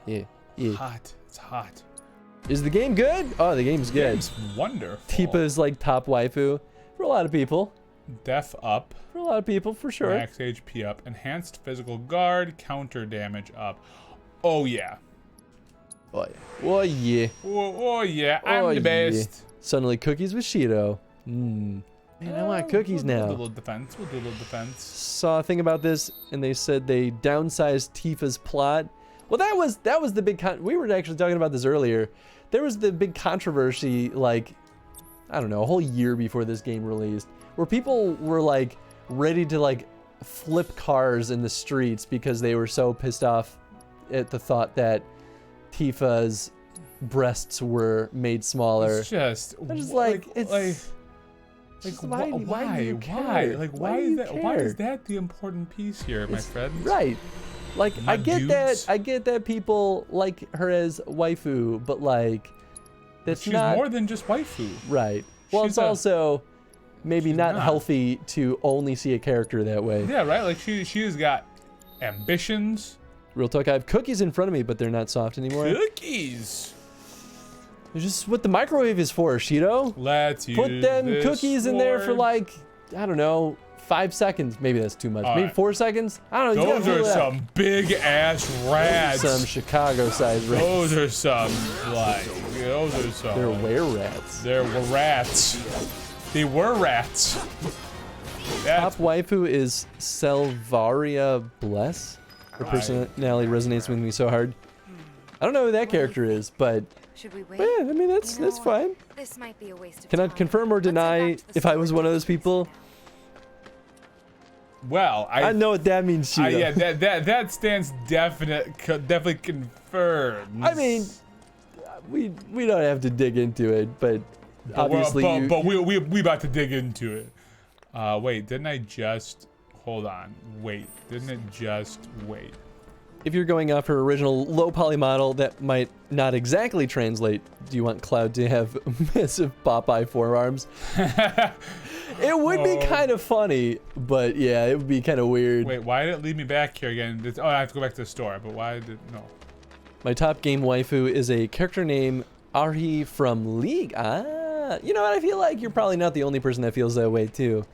Yeah. Hot. It's hot. Is the game good? Oh, the game's good. It's wonderful. Tifa's like top waifu for a lot of people. Def up. For a lot of people, for sure. Max HP up. Enhanced physical guard. Counter damage up. Oh yeah. Oh yeah. Oh yeah. I'm the best. Suddenly cookies with Shido. Man, I want cookies now. We'll do a little defense. Saw a thing about this, and they said they downsized Tifa's plot. Well, that was the big we were actually talking about this earlier. There was the big controversy, like, I don't know, a whole year before this game released, where people were like ready to like flip cars in the streets because they were so pissed off at the thought that Tifa's breasts were made smaller. It's just why do you care? Why? Like, why is that? Why care? is that the important piece here, my friend? Right. Like, I get dudes. that. I get that people like her as waifu, but like, that's She's not more than just waifu. right. Well, She's it's also maybe not healthy to only see a character that way. Yeah, right. Like she has got ambitions. Real talk. I have cookies in front of me, but they're not soft anymore. Cookies. It's just what the microwave is for, Shido. Let's put them cookies in there for like, I don't know, 5 seconds. Maybe that's too much. All Maybe right. 4 seconds. I don't know. You Those gotta are feel that. some big ass rats. Some Chicago-sized rats. Those are some those are some. They're were-rats. There were rats. They were rats. Top waifu is Selvaria Bless. Her personality resonates with me so hard. I don't know who that character is, but Should we wait? yeah, I mean that's fine. This might be a waste of Cannot confirm or deny if I was one of those people. Well, I know what that means, Shido. yeah, that stands definitely confirmed. I mean, we don't have to dig into it, but obviously we about to dig into it. Wait, didn't I just hold on? Wait, didn't it just wait? If you're going off her original low poly model, that might not exactly translate. Do you want Cloud to have massive Popeye forearms? It would be kind of funny, but yeah, it would be kind of weird. Wait, why did it lead me back here again? I have to go back to the store, but why did no? My top game waifu is a character named Arhi from League. You know what? I feel like you're probably not the only person that feels that way too.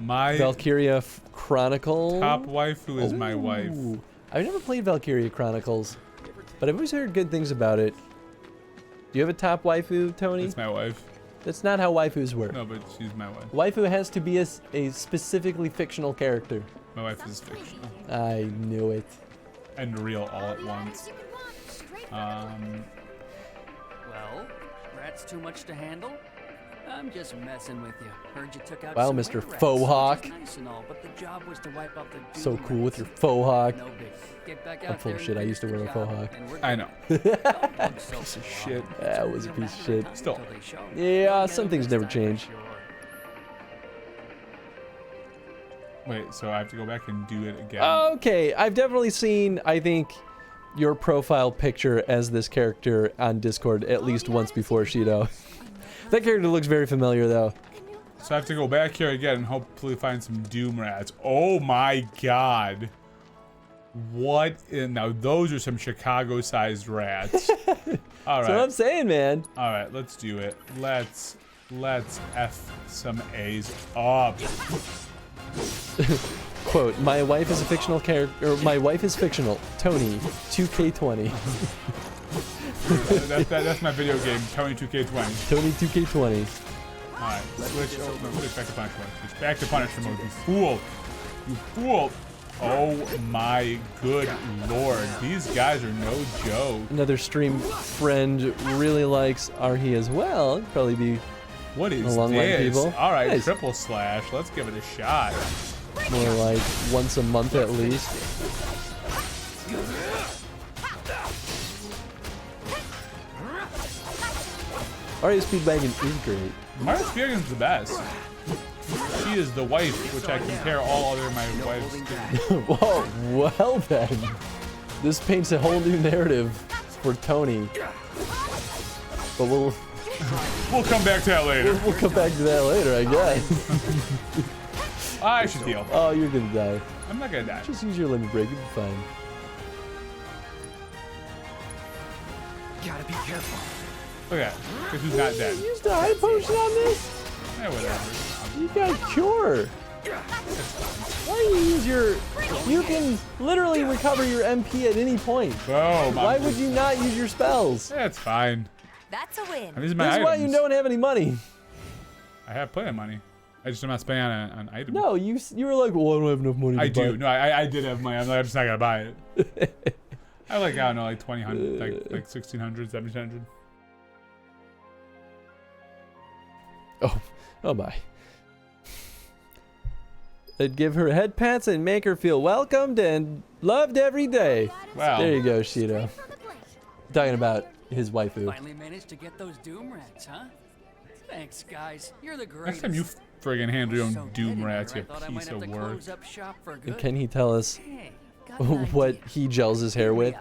My Valkyria Chronicle. top waifu is my wife. I've never played Valkyria Chronicles, but I've always heard good things about it. Do you have a top waifu, Tony? It's my wife. That's not how waifus work. No, but she's my wife. Waifu has to be a specifically fictional character. My wife is fictional. I knew it. And real all at once. Well, rats too much to handle? I'm just messing with you. Heard you took out Wow, some Mr. were rats, Faux which is Hawk. Nice and all, but the job was to wipe out the So doom cool with your rats. faux hawk. No big. Get back I'm out full there of and shit. I finish used to the wear a faux job, hawk. and we're I know. Piece of shit. That was a piece of shit. Still. Yeah, some things never change. Wait, so I have to go back and do it again? Okay, I've definitely seen, I think, your profile picture as this character on Discord at least once before, Shido. That character looks very familiar, though. So I have to go back here again and hopefully find some Doom Rats. Oh my god. What in... Now, those are some Chicago-sized rats. All right. That's what I'm saying, man. All right, let's do it. Let's F some A's up. Quote, my wife is a fictional character, or my wife is fictional. Tony, 2K20. That's my video game, Tony 2K20. Tony 2K20. Alright, switch back to Punisher mode. Switch back to Punisher mode, you fool. You fool. Oh my good lord. These guys are no joke. Another stream friend really likes Arhi as well. It'd probably be what is along this? people. Alright, Nice. triple slash. Let's give it a shot. More like once a month at least. Arya Speedwagon is great. Arya Speedwagon's the best. She is the wife, which I compare all other my wives to. Whoa, well then. This paints a whole new narrative for Tony. But we'll come back to that later. We'll come back to that later, I guess. I should heal. Oh, you're gonna die. I'm not gonna die. Just use your limit break, you'll be fine. Gotta be careful. Okay, because who's not dead? You used the high potion on this? Yeah, whatever. You got cure. Why do you use your... You can literally recover your MP at any point. Boom. Why would you not use your spells? That's fine. That's a win. These are my This is why you items. don't have any money. I have plenty of money. I just am not spending on items. No, you were like, well, I don't have enough money to I buy do. it. No, I did have money. I'm just not gonna buy it. I like, I don't know, like 2000, like 1600, 1700. Oh my. I'd give her head pats and make her feel welcomed and loved every day. Wow. There you go, Shido. Talking about his waifu. Finally managed to get those Doom Rats, huh? Thanks, guys. You're the Next greatest. time you friggin' handle your own Doom Rats, I you thought I might piece have of to work. close up shop for And good. can he tell us what he gels his hair with?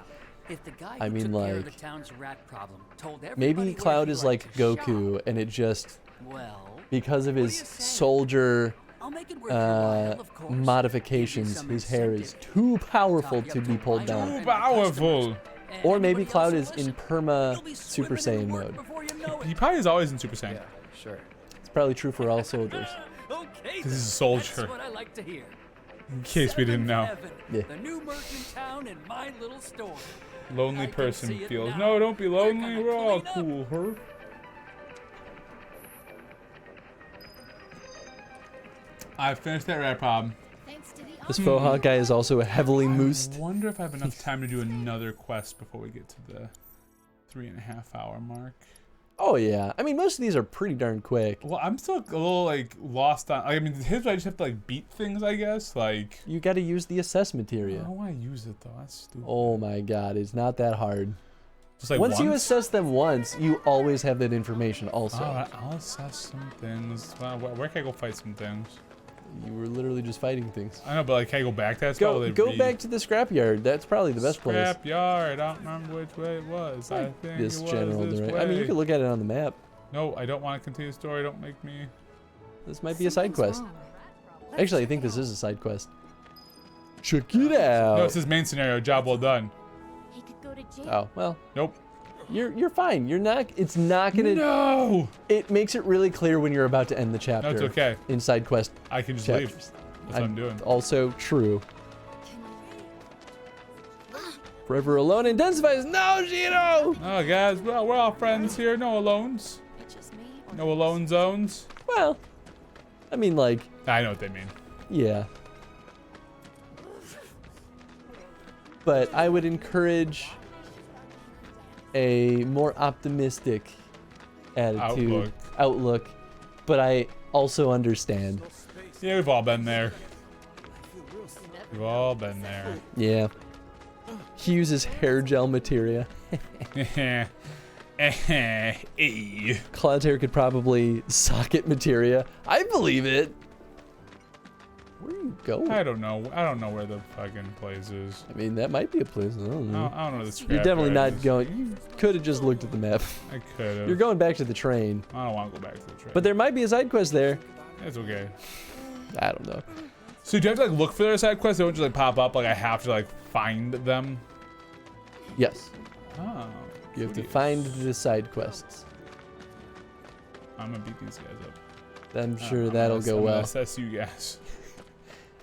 If the guy I who mean, took care of like, the town's rat problem told everybody maybe where Cloud he is liked like to Goku, and it just, Well, because of his soldier modifications, his hair is too powerful to be pulled down. Too powerful. Or maybe Cloud is in perma Super Saiyan mode. He probably is always in Super Saiyan. Sure. It's probably true for all soldiers. Okay, This is a soldier. that's what I like to hear. In case we didn't know. Heaven, Yeah. The new merchant town in my little store. Lonely person feels. No, don't be lonely. We're all cool, huh? I finished that rat problem. This faux hawk guy is also heavily moosed. I wonder if I have enough time to do another quest before we get to the 3.5 hour mark. Oh yeah, I mean most of these are pretty darn quick. Well, I'm still a little like lost on. I mean, his I just have to like beat things, I guess. Like You got to use the assessment I area. don't want to use it though. That's stupid. Oh my god, it's not that hard. Just like once you assess them once, you always have that information also. Alright, I'll assess some things. Where can I go fight some things? You were literally just fighting things. I know, but like, can I go back to that spot? Go back to the scrapyard. That's probably the best place. Scrapyard. I don't remember which way it was. I think This it was general this direction. way. I mean, you can look at it on the map. No, I don't want to continue the story. Don't make me. This might be a side quest. Actually, I think this is a side quest. Check it out. No, it's his main scenario. Job well done. He could go to jail. Oh well. Nope. You're fine. You're not. It's not gonna. No. It makes it really clear when you're about to end the chapter. No, it's okay. In side quest. I can just chapters. leave. That's what I'm doing. Also true. Forever alone intensifies. No, Gino. Oh, guys, well, we're all friends here. No alones. No alone zones. Well, I mean, like. I know what they mean. Yeah. But I would encourage a more optimistic attitude, outlook. But I also understand. Yeah, we've all been there. We've all been there. Yeah. He uses hair gel materia. Cloud's hair could probably socket materia. I believe it. Where are you going? I don't know. I don't know where the fucking place is. I mean, that might be a place. I don't know. I don't know where the scrap You're definitely yard not is. going. You could have just looked at the map. I could have. You're going back to the train. I don't want to go back to the train. But there might be a side quest there. It's okay. I don't know. So do you have to like look for their side quests? They don't just like pop up. Like I have to like find them. Yes. Oh. You have to find the side quests. I'm gonna beat these guys up. I'm sure that'll go I'm gonna well. assess you guys.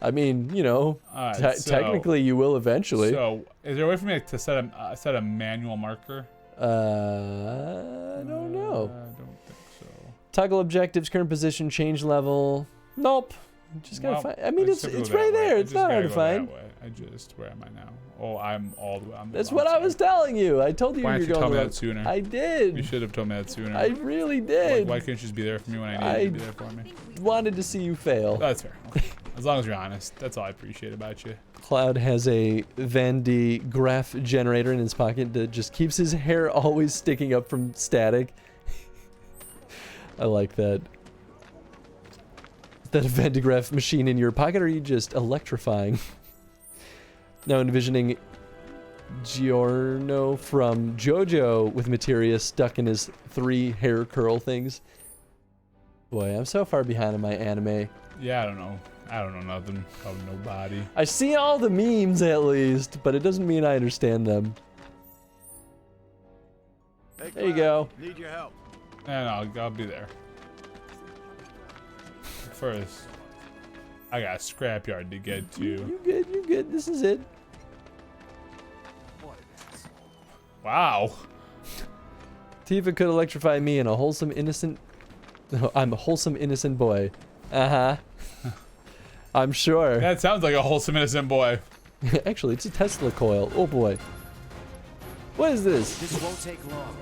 I mean, you know, Alright, so- technically you will eventually. So, is there a way for me to set a manual marker? I don't know. I don't think so. Toggle objectives, current position, change level. Nope. Just gotta find. I mean, it's right there. It's not hard to find. Where am I now? Oh, I'm all the way on the That's what I was telling you. I told you Why you didn't were you tell going me the that sooner? I did. You should have told me that sooner. I really did. Why couldn't you just be there for me when I needed you to be there for me? Wanted to see you fail. That's fair. Okay. As long as you're honest. That's all I appreciate about you. Cloud has a Van D graph generator in his pocket that just keeps his hair always sticking up from static. I like that. Is that a Van de Graaff machine in your pocket, or are you just electrifying? Now envisioning Giorno from JoJo with materia stuck in his 3 hair curl things. Boy, I'm so far behind on my anime. Yeah, I don't know. I don't know nothing about nobody. I see all the memes at least, but it doesn't mean I understand them. Hey, There you go. Need your help. And I'll be there. First, I got a scrapyard to get to. You good, you good. This is it. Wow. Tifa could electrify me and a wholesome innocent... No, I'm a wholesome innocent boy. Uh-huh. I'm sure. That sounds like a wholesome innocent boy. Actually, it's a Tesla coil. Oh boy. What is this? This won't take long.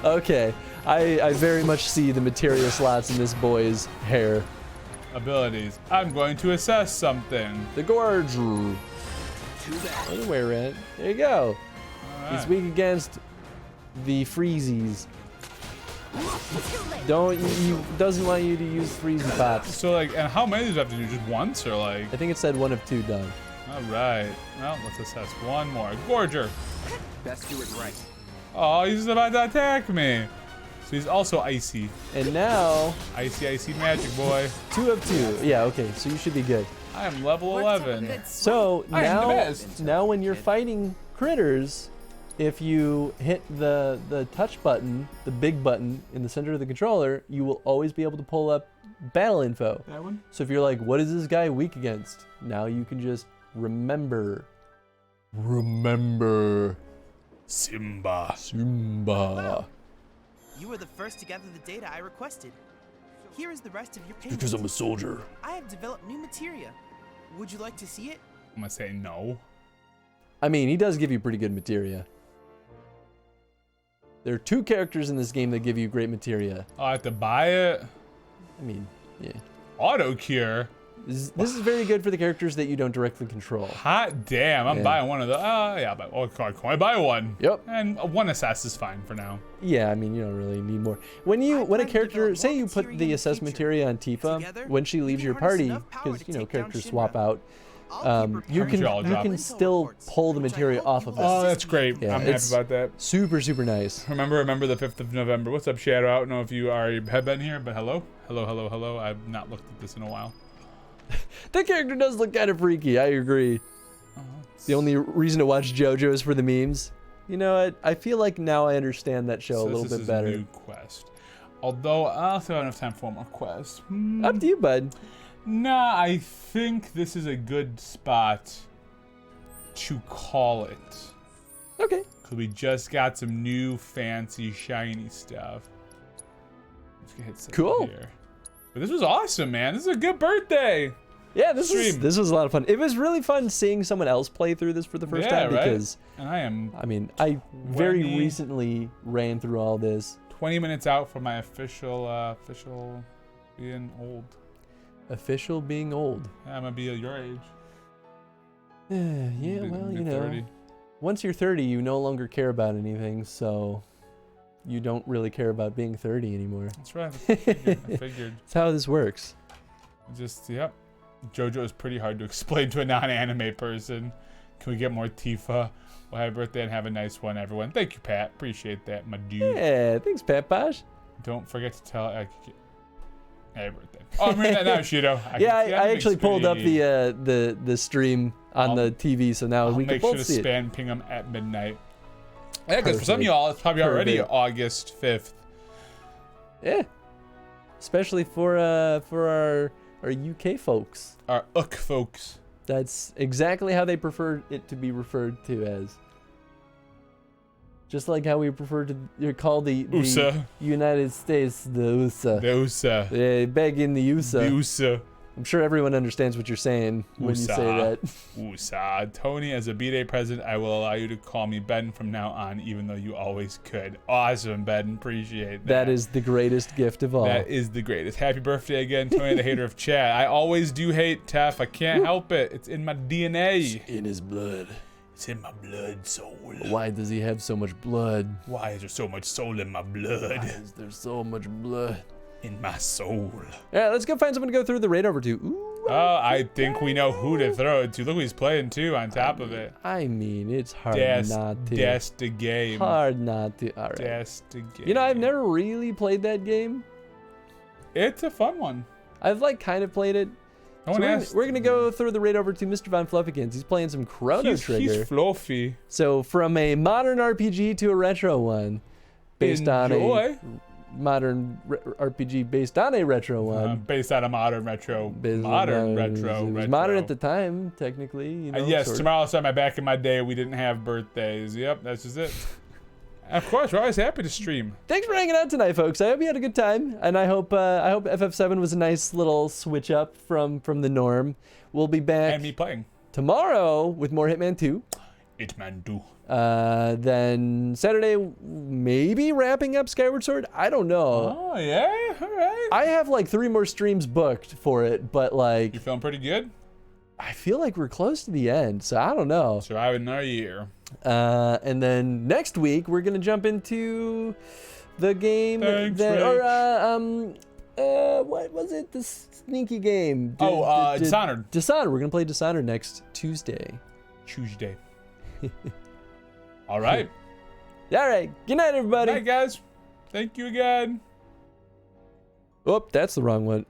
Okay. I very much see the materia slots in this boy's hair. Abilities. I'm going to assess something. The gorge. Anywhere, Rent. There you go. Right. He's weak against the freezies. Don't you doesn't want you to use freezy pops. So like, and how many do you have to do? Just once or like? I think it said 1 of 2 done. All right. Well, let's assess one more. Gorger. Best do it right. Oh, he's about to attack me. So he's also icy. And now... Icy magic boy. 2 of 2. Yeah, okay, so you should be good. I am level 11. So I am the best. now when you're fighting critters, if you hit the touch button, the big button in the center of the controller, you will always be able to pull up battle info. That one? So if you're like, what is this guy weak against? Now you can just remember. Remember. Simba. Simba. You were the first to gather the data I requested. Here is the rest of your payment. Because I'm a soldier. I have developed new materia. Would you like to see it? I'm gonna say no. I mean, he does give you pretty good materia. There are 2 characters in this game that give you great materia. Oh, I have to buy it? I mean, yeah. Auto cure? This is very good for the characters that you don't directly control. Hot damn, I'm buying one of the, yeah, but can I buy one? Yep. And one assess is fine for now. Yeah, I mean, you don't really need more. When a character, say you put the assess materia on Tifa, when she leaves your party, because, you know, characters swap out, you can still pull the materia off of them. Oh, that's great. Yeah, I'm happy about that. Super, super nice. Remember the 5th of November. What's up, Shadow? I don't know if you have been here, but hello. Hello. I've not looked at this in a while. That character does look kind of freaky, I agree. The only reason to watch JoJo is for the memes. You know what? I feel like now I understand that show a little bit better. This is a new quest. Although, I also don't have enough time for more quests. Up to you, bud. Nah, I think this is a good spot to call it. Okay. Because we just got some new fancy shiny stuff. Let's get hit cool. Here. But this was awesome, man. This is a good birthday. Yeah, this was a lot of fun. It was really fun seeing someone else play through this for the first time because and I very recently ran through all this. 20 minutes out from my official being old. Official being old. Yeah, I'm gonna be your age. Yeah, well, you know, 30. Once you're 30, you no longer care about anything, so you don't really care about being 30 anymore. That's right. I figured. That's how this works. Just, yep. JoJo is pretty hard to explain to a non-anime person. Can we get more Tifa? Well, happy birthday and have a nice one, everyone. Thank you, Pat. Appreciate that, my dude. Yeah, thanks, Pat Bosh. Don't forget to tell happy birthday. Oh, I'm reading that now, Shido. I actually pulled up the stream on the TV, so now we can both see it. I'll make sure to spam ping them at midnight. Yeah, because for some of y'all, it's probably already August 5th. Yeah. Especially for our our UK folks. Our UK folks. That's exactly how they prefer it to be referred to as. Just like how we prefer to call the USA. United States the USA. The USA. Back in the USA. The USA. I'm sure everyone understands what you're saying when you say that. USA. Tony, as a B-Day present, I will allow you to call me Ben from now on, even though you always could. Awesome, Ben. Appreciate that. That is the greatest gift of all. That is the greatest. Happy birthday again, Tony, the hater of chat. I always do hate Tef. I can't help it. It's in my DNA. It's in his blood. It's in my blood soul. Why does he have so much blood? Why is there so much soul in my blood? Why is there so much blood in my soul? All right, let's go find someone to go through the raid over to. Ooh, I think we know who to throw it to. Look who he's playing too on top of it. I mean, it's hard not to. That's the game. Hard not to. All right. That's the game. You know, I've never really played that game. It's a fun one. I've like kind of played it. So we're gonna go through the raid over to Mr. Von Fluffykins. He's playing some Chrono Trigger. He's fluffy. So from a modern RPG to a retro one, based on a modern RPG based on a retro one. Based on a modern retro. It was modern at the time, technically. You know, yes, tomorrow's time. Back in my day, we didn't have birthdays. Yep, that's just it. Of course, we're always happy to stream. Thanks for hanging out tonight, folks. I hope you had a good time, and I hope FF7 was a nice little switch up from the norm. We'll be back and me playing tomorrow with more Hitman 2. Hitman 2. Then Saturday, maybe wrapping up Skyward Sword. I don't know. Oh yeah, all right. I have like 3 more streams booked for it, but like you feeling pretty good? I feel like we're close to the end, so I don't know. Surviving another year. And then next week we're gonna jump into the game what was it? The sneaky game. Dishonored. Dishonored. We're gonna play Dishonored next Tuesday. All right. All right. Good night, everybody. Good night, guys. Thank you again. Oh, that's the wrong one.